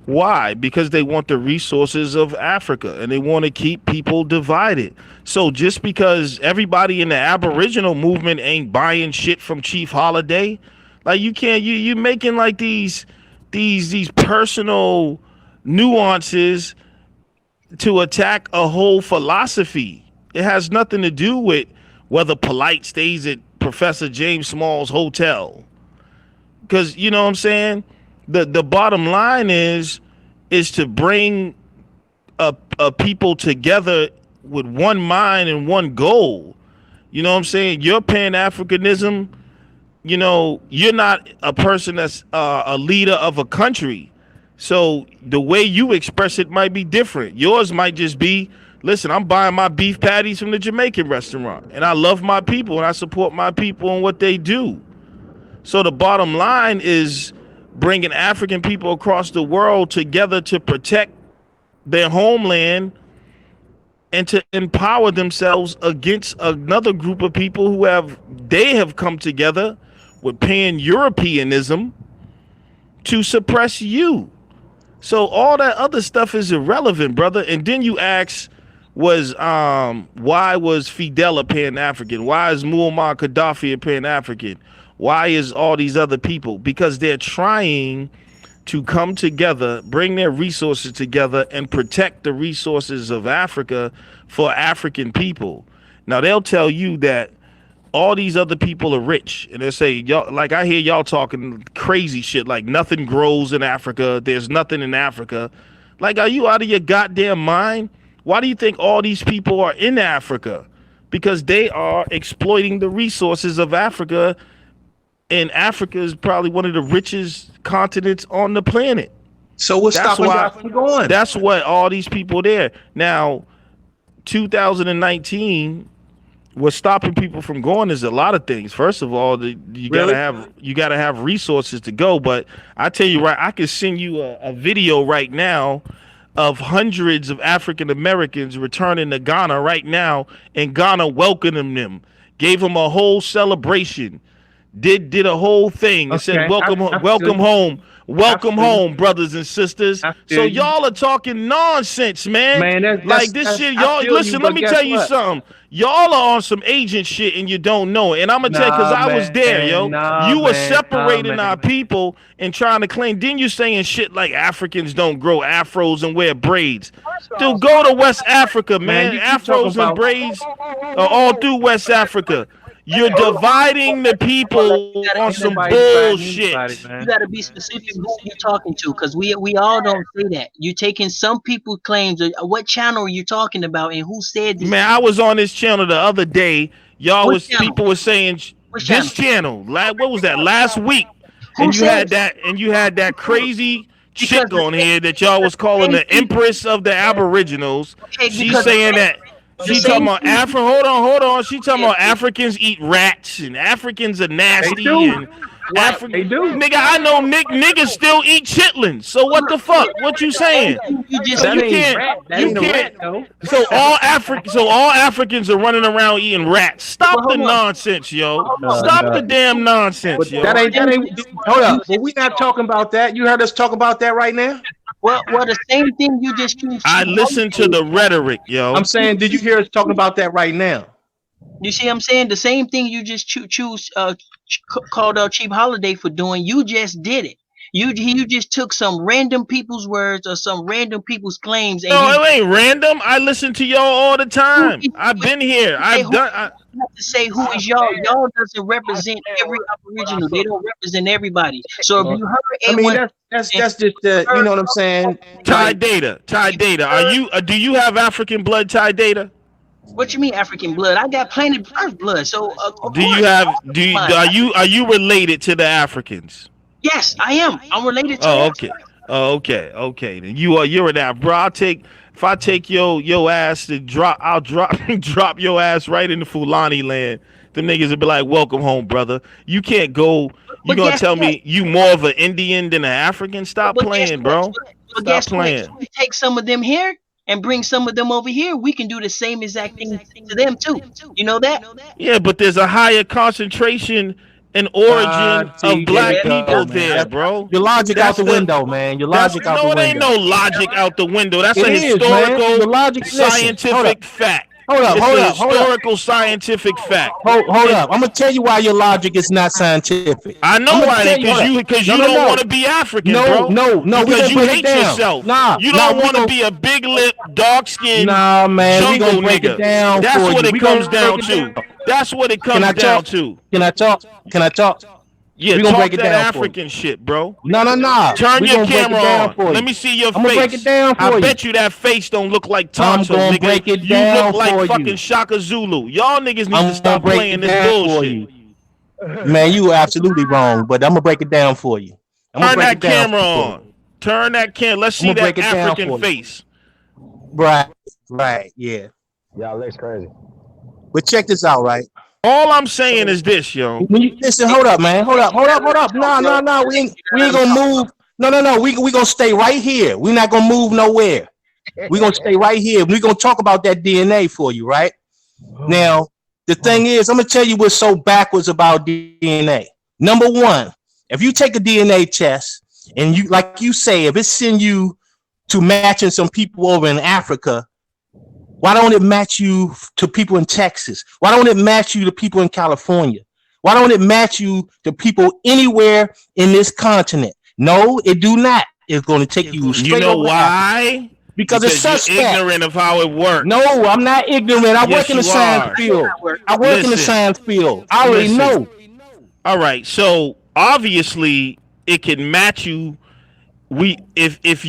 Speaker 6: Why? Because they want the resources of Africa and they want to keep people divided. So just because everybody in the Aboriginal movement ain't buying shit from Chief Holiday, like you can't, you're making like these personal nuances to attack a whole philosophy. It has nothing to do with whether Polite stays at Professor James Small's hotel. Because, you know what I'm saying? The bottom line is to bring a people together with one mind and one goal. You know what I'm saying? Your Pan-Africanism, you know, you're not a person that's a leader of a country. So the way you express it might be different. Yours might just be, listen, I'm buying my beef patties from the Jamaican restaurant, and I love my people, and I support my people and what they do. So the bottom line is bringing African people across the world together to protect their homeland and to empower themselves against another group of people who have come together with pan-Europeanism to suppress you. So all that other stuff is irrelevant, brother. And then you ask, why was Fidel a Pan-African? Why is Muammar Gaddafi a Pan-African? Why is all these other people? Because they're trying to come together, bring their resources together, and protect the resources of Africa for African people. Now they'll tell you that all these other people are rich, and they say, y'all, like I hear y'all talking crazy shit, like nothing grows in Africa, there's nothing in Africa. Like, are you out of your goddamn mind? Why do you think all these people are in Africa? Because they are exploiting the resources of Africa, and Africa is probably one of the richest continents on the planet.
Speaker 4: So what's stopping y'all from going?
Speaker 6: That's what all these people there. Now, 2019, what's stopping people from going is a lot of things. First of all, you gotta have resources to go. But I tell you right, I can send you a video right now of hundreds of African Americans returning to Ghana right now, and Ghana welcoming them, gave them a whole celebration, did a whole thing, and said, welcome home, brothers and sisters. So y'all are talking nonsense, man. Like this shit, y'all. Listen, let me tell you something. Y'all are on some agent shit and you don't know it. And I'm gonna tell you, because I was there, yo. You were separating our people and trying to claim. Then you saying shit like Africans don't grow afros and wear braids. Dude, go to West Africa, man. Afros and braids are all through West Africa. You're dividing the people on some bullshit.
Speaker 3: You gotta be specific who you're talking to, because we all don't say that. You're taking some people's claims. What channel are you talking about, and who said this?
Speaker 6: Man, I was on this channel the other day. People were saying this channel. What was that? Last week, and you had that crazy chick on here that y'all was calling the Empress of the Aboriginals. She's saying that. She talking about hold on. She talking about Africans eat rats and Africans are nasty. They do. Nigga, I know niggas still eat chitlins. So what the fuck? What you saying? You can't. So all Africans are running around eating rats. Stop the nonsense, yo. Stop the damn nonsense, yo.
Speaker 4: That ain't. Hold up. But we not talking about that. You heard us talk about that right now.
Speaker 3: Well, the same thing you just choose.
Speaker 6: I listened to the rhetoric, yo.
Speaker 4: I'm saying, did you hear us talking about that right now?
Speaker 3: You see, I'm saying the same thing you just called out Cheap Holiday for doing. You just did it. You just took some random people's words or some random people's claims. And
Speaker 6: no, it ain't random. I listen to y'all all the time. I've been here. I have
Speaker 3: to say who is y'all. Y'all doesn't represent every Aboriginal. They don't represent everybody. So if you heard
Speaker 4: that's just you know what I'm saying.
Speaker 6: Ty Data. Do you have African blood, Ty Data?
Speaker 3: What you mean African blood? I got planet Earth blood. So
Speaker 6: are you related to the Africans?
Speaker 3: Yes, I am. I'm related to.
Speaker 6: Okay. Then you're an bro. If I take your ass to I'll drop your ass right into Fulani land. The niggas will be like, welcome home, brother. You can't go. You gonna tell me you more of an Indian than an African? Stop playing, bro. Stop playing.
Speaker 3: If we take some of them here and bring some of them over here, we can do the same exact thing to them too. You know that?
Speaker 6: Yeah, but there's a higher concentration and origin of black people there, bro.
Speaker 4: Your logic out the window, man. Your logic out the window.
Speaker 6: No, it ain't no logic out the window. That's a historical, scientific fact.
Speaker 4: Hold up.
Speaker 6: Historical scientific fact.
Speaker 4: Hold up. I'm gonna tell you why your logic is not scientific.
Speaker 6: I know why, because you don't want to be African, bro.
Speaker 4: No.
Speaker 6: Because you hate yourself. You don't want to be a big lip, dark skinned jungle nigga. That's what it comes down to. That's what it comes down to.
Speaker 4: Can I talk?
Speaker 6: Yeah,
Speaker 4: we gonna break it down
Speaker 6: African shit, bro.
Speaker 4: No.
Speaker 6: Turn your camera on. Let me see your face.
Speaker 4: I'm gonna break it down for you.
Speaker 6: I bet you that face don't look like Tonto,
Speaker 4: nigga.
Speaker 6: You look like fucking Shaka Zulu. Y'all niggas need to stop playing this bullshit.
Speaker 4: Man, you absolutely wrong, but I'm gonna break it down for you.
Speaker 6: Turn that camera on. Turn that camera. Let's see that African face.
Speaker 4: Right, yeah.
Speaker 5: Y'all looks crazy.
Speaker 4: But check this out, right?
Speaker 6: All I'm saying is this, yo.
Speaker 4: Listen, hold up, man. Hold up. No. We ain't gonna move. No. We gonna stay right here. We're not gonna move nowhere. We're gonna stay right here. We're gonna talk about that DNA for you, right? Now, the thing is, I'm gonna tell you what's so backwards about DNA. Number one, if you take a DNA test and you, like you say, if it send you to matching some people over in Africa, why don't it match you to people in Texas? Why don't it match you to people in California? Why don't it match you to people anywhere in this continent? No, it do not. It's going to take you straight.
Speaker 6: You know
Speaker 4: over
Speaker 6: why?
Speaker 4: Africa. Because it's suspect.
Speaker 6: You're ignorant of how it works.
Speaker 4: No, I'm not ignorant. I work in the science field. I work in the science field. I already know.
Speaker 6: All right, so obviously it can match you. If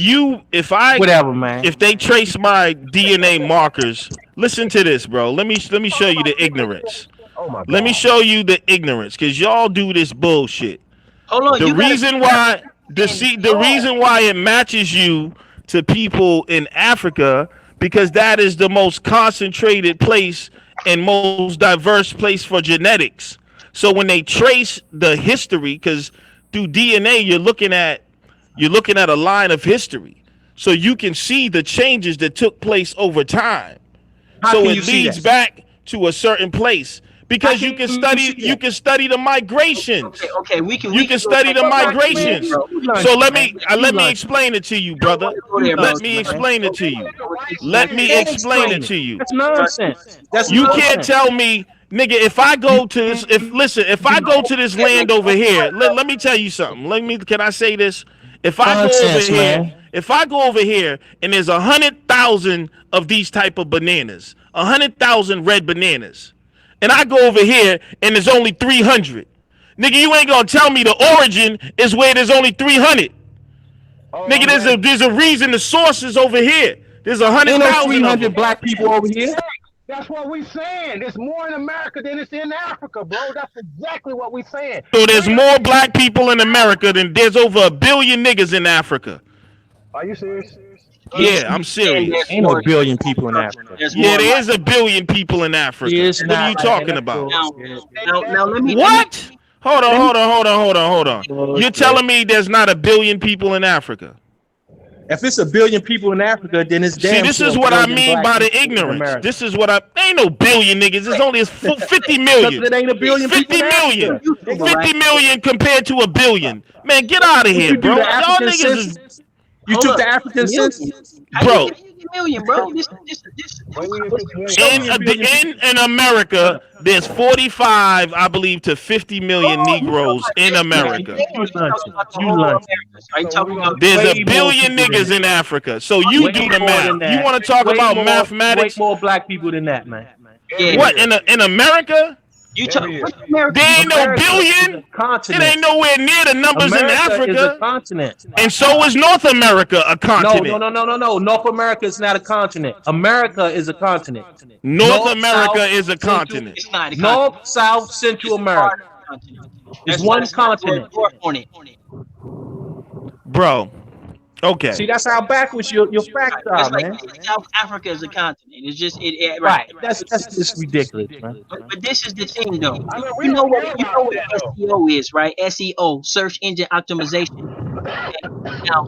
Speaker 4: Whatever, man.
Speaker 6: If they trace my DNA markers, listen to this, bro. Let me show you the ignorance.
Speaker 5: Oh my God.
Speaker 6: Let me show you the ignorance, because y'all do this bullshit.
Speaker 3: Hold on.
Speaker 6: The reason why it matches you to people in Africa, because that is the most concentrated place and most diverse place for genetics. So when they trace the history, because through DNA you're looking at a line of history, so you can see the changes that took place over time. So it leads back to a certain place. Because you can study the migrations.
Speaker 3: Okay, we can
Speaker 6: study the migrations. So let me explain it to you, brother. Let me explain it to you.
Speaker 4: That's nonsense.
Speaker 6: You can't tell me, nigga, if I go to this land over here, let me tell you something. Can I say this? If I go over here and there's 100,000 of these type of bananas, 100,000 red bananas, and I go over here and there's only 300. Nigga, you ain't gonna tell me the origin is where there's only 300. Nigga, there's a reason the source is over here. There's 100,000
Speaker 4: 300 black people over here.
Speaker 5: That's what we saying. There's more in America than it's in Africa, bro. That's exactly what we saying.
Speaker 6: So there's more black people in America than there's over 1 billion niggas in Africa.
Speaker 5: Are you serious?
Speaker 6: Yeah, I'm serious.
Speaker 4: Ain't no billion people in Africa.
Speaker 6: Yeah, there is 1 billion people in Africa. What are you talking about?
Speaker 3: Now let me.
Speaker 6: What? Hold on. You're telling me there's not 1 billion people in Africa?
Speaker 4: If it's 1 billion people in Africa, then it's damn.
Speaker 6: See, this is what I mean by the ignorance. This is what ain't no billion niggas. There's only 50 million.
Speaker 4: It ain't 1 billion.
Speaker 6: 50 million. 50 million compared to 1 billion. Man, get out of here, bro. Y'all niggas is.
Speaker 4: You took the African census,
Speaker 6: bro.
Speaker 3: Million, bro.
Speaker 6: In America, there's 45, I believe, to 50 million Negroes in America. There's 1 billion niggas in Africa. So you do the math. You want to talk about mathematics?
Speaker 4: Way more black people than that, man.
Speaker 6: What in America? There ain't no billion. It ain't nowhere near the numbers in Africa.
Speaker 4: Is a continent.
Speaker 6: And so is North America a continent.
Speaker 4: No. North America is not a continent. America is a continent.
Speaker 6: North America is a continent.
Speaker 4: North, South, Central America. It's one continent.
Speaker 6: Bro. Okay.
Speaker 4: See, that's how backwards your facts are, man.
Speaker 3: South Africa is a continent. It's just
Speaker 4: right. That's just ridiculous, man.
Speaker 3: But this is the thing, though. You know what SEO is, right? SEO, search engine optimization. Now,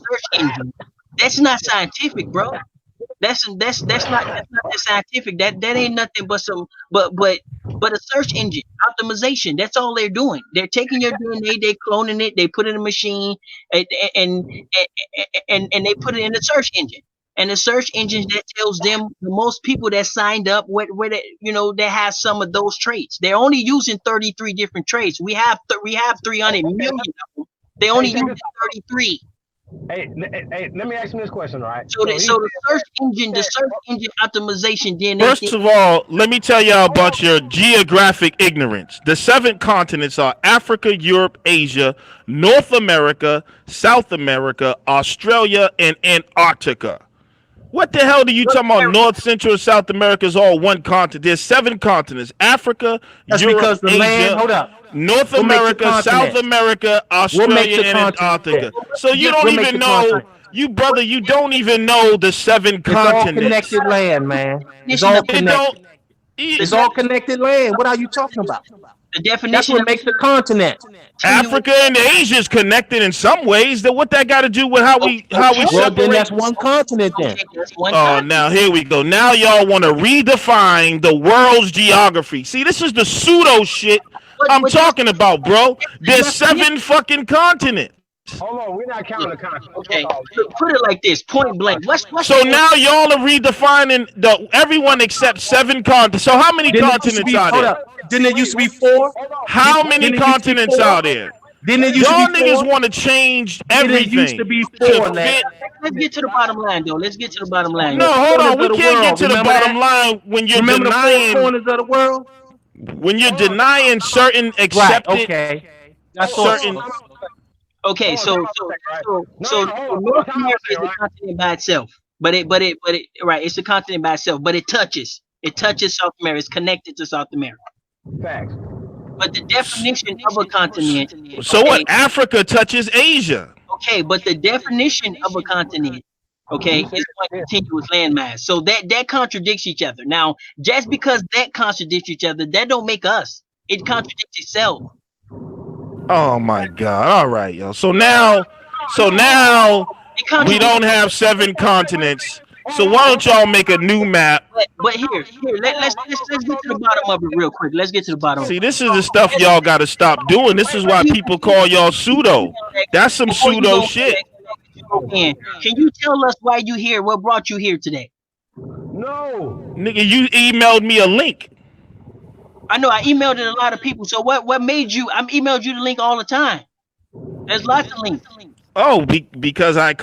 Speaker 3: search engine. That's not scientific, bro. That's not scientific. That ain't nothing but a search engine optimization. That's all they're doing. They're taking your DNA, they cloning it, they put it in a machine, and they put it in the search engine. And the search engine that tells them the most people that signed up, where that has some of those traits. They're only using 33 different traits. We have 300 million of them. They only use 33.
Speaker 5: Hey, let me ask you this question, all right?
Speaker 3: So the search engine optimization DNA.
Speaker 6: First of all, let me tell y'all about your geographic ignorance. The 7 continents are Africa, Europe, Asia, North America, South America, Australia, and Antarctica. What the hell do you talking about? North, Central, South America is all one continent. There's 7 continents: Africa, Europe, Asia, North America, South America, Australia, and Antarctica. So you don't even know you brother, you don't even know the 7
Speaker 4: It's all
Speaker 6: continents.
Speaker 4: connected land, man. It's
Speaker 3: Definition
Speaker 4: all
Speaker 3: of-
Speaker 6: It
Speaker 4: connected.
Speaker 6: don't.
Speaker 4: It's all connected land. What are you talking about?
Speaker 3: The
Speaker 4: That's
Speaker 3: definition
Speaker 4: what
Speaker 3: of
Speaker 4: makes the continent.
Speaker 6: Africa and Asia is connected in some ways. That what that got to do with how we
Speaker 4: Well, then
Speaker 6: separate?
Speaker 4: that's one continent then.
Speaker 3: Okay, that's one
Speaker 6: Oh,
Speaker 3: continent.
Speaker 6: now here we go. Now y'all want to redefine the world's geography. See, this is the pseudo shit I'm talking about, bro. There's 7 fucking continents.
Speaker 5: Hold on, we're not counting the continent.
Speaker 3: Okay, put it like this, point blank. What's
Speaker 6: So now y'all are redefining the everyone except 7 continents. So how many continents are there?
Speaker 4: Didn't it used to be 4?
Speaker 6: How many
Speaker 4: Didn't it used to be
Speaker 6: continents
Speaker 4: 4?
Speaker 6: are there?
Speaker 4: Didn't it used
Speaker 6: Y'all
Speaker 4: to be
Speaker 6: niggas
Speaker 4: 4?
Speaker 6: want to change
Speaker 4: Didn't
Speaker 6: everything.
Speaker 4: it used to be
Speaker 6: to
Speaker 4: 4, man?
Speaker 6: fit-
Speaker 3: Let's get to the bottom line, though. Let's get to the bottom line.
Speaker 6: No, hold on. We
Speaker 4: Corners of the
Speaker 6: can't get
Speaker 4: world.
Speaker 6: to the
Speaker 4: Remember
Speaker 6: bottom
Speaker 4: that?
Speaker 6: line when you're
Speaker 4: Remember the 4
Speaker 6: denying
Speaker 4: corners of the world?
Speaker 6: when you're denying certain
Speaker 4: Right.
Speaker 6: accepted
Speaker 4: Okay. That's
Speaker 6: certain.
Speaker 3: Okay, so North America is a continent by itself, but it right, it's a continent by itself, but it touches South America. It's connected to South America.
Speaker 5: Facts.
Speaker 3: But the definition of a continent.
Speaker 6: So what? Africa touches Asia.
Speaker 3: Okay, but the definition of a continent, okay, is one continuous landmass. So that contradicts each other. Now, just because that contradicts each other, that don't make us. It contradicts itself.
Speaker 6: Oh my God! All right, yo. So now we don't have 7 continents. So why don't y'all make a new map?
Speaker 3: But here, let's get to the bottom of it real quick. Let's get to the bottom.
Speaker 6: See, this is the stuff y'all got to stop doing. This is why people call y'all pseudo. That's some
Speaker 3: Before you
Speaker 6: pseudo
Speaker 3: go
Speaker 6: shit.
Speaker 3: in, can you tell us why you here? What brought you here today?
Speaker 5: No.
Speaker 6: Nigga, you emailed me a link.
Speaker 3: I know I emailed it a lot of people. So what made you? I'm emailed you the link all the time. There's lots of links.
Speaker 6: Oh, because I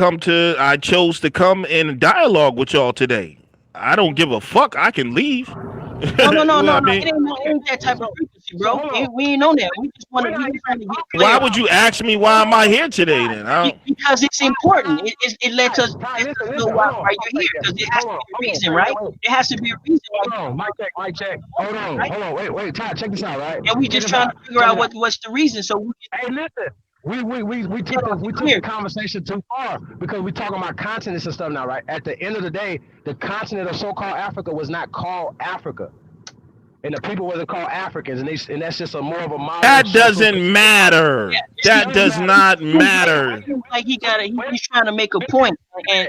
Speaker 6: chose to come in dialogue with y'all today. I don't give a fuck. I can leave.
Speaker 3: No.
Speaker 6: You know what I mean?
Speaker 3: It ain't that type of frequency, bro. We ain't on that. We just want to trying to get clear.
Speaker 6: Why would you ask me why am I here today then?
Speaker 3: Because it's important. It lets us
Speaker 5: Listen,
Speaker 3: know why you're here. Because it has to be a reason, right? It has to be a reason.
Speaker 5: Hold on, mic check. Hold on, wait, Ty, check this out, right?
Speaker 3: And we just trying to figure out what's the reason. So we
Speaker 5: Hey, listen. We took the conversation too far because we're talking about continents and stuff now, right? At the end of the day, the continent of so-called Africa was not called Africa, and the people wasn't called Africans, and that's just a more of a modern.
Speaker 6: That doesn't matter. That does not matter.
Speaker 3: like he's trying to make a point, and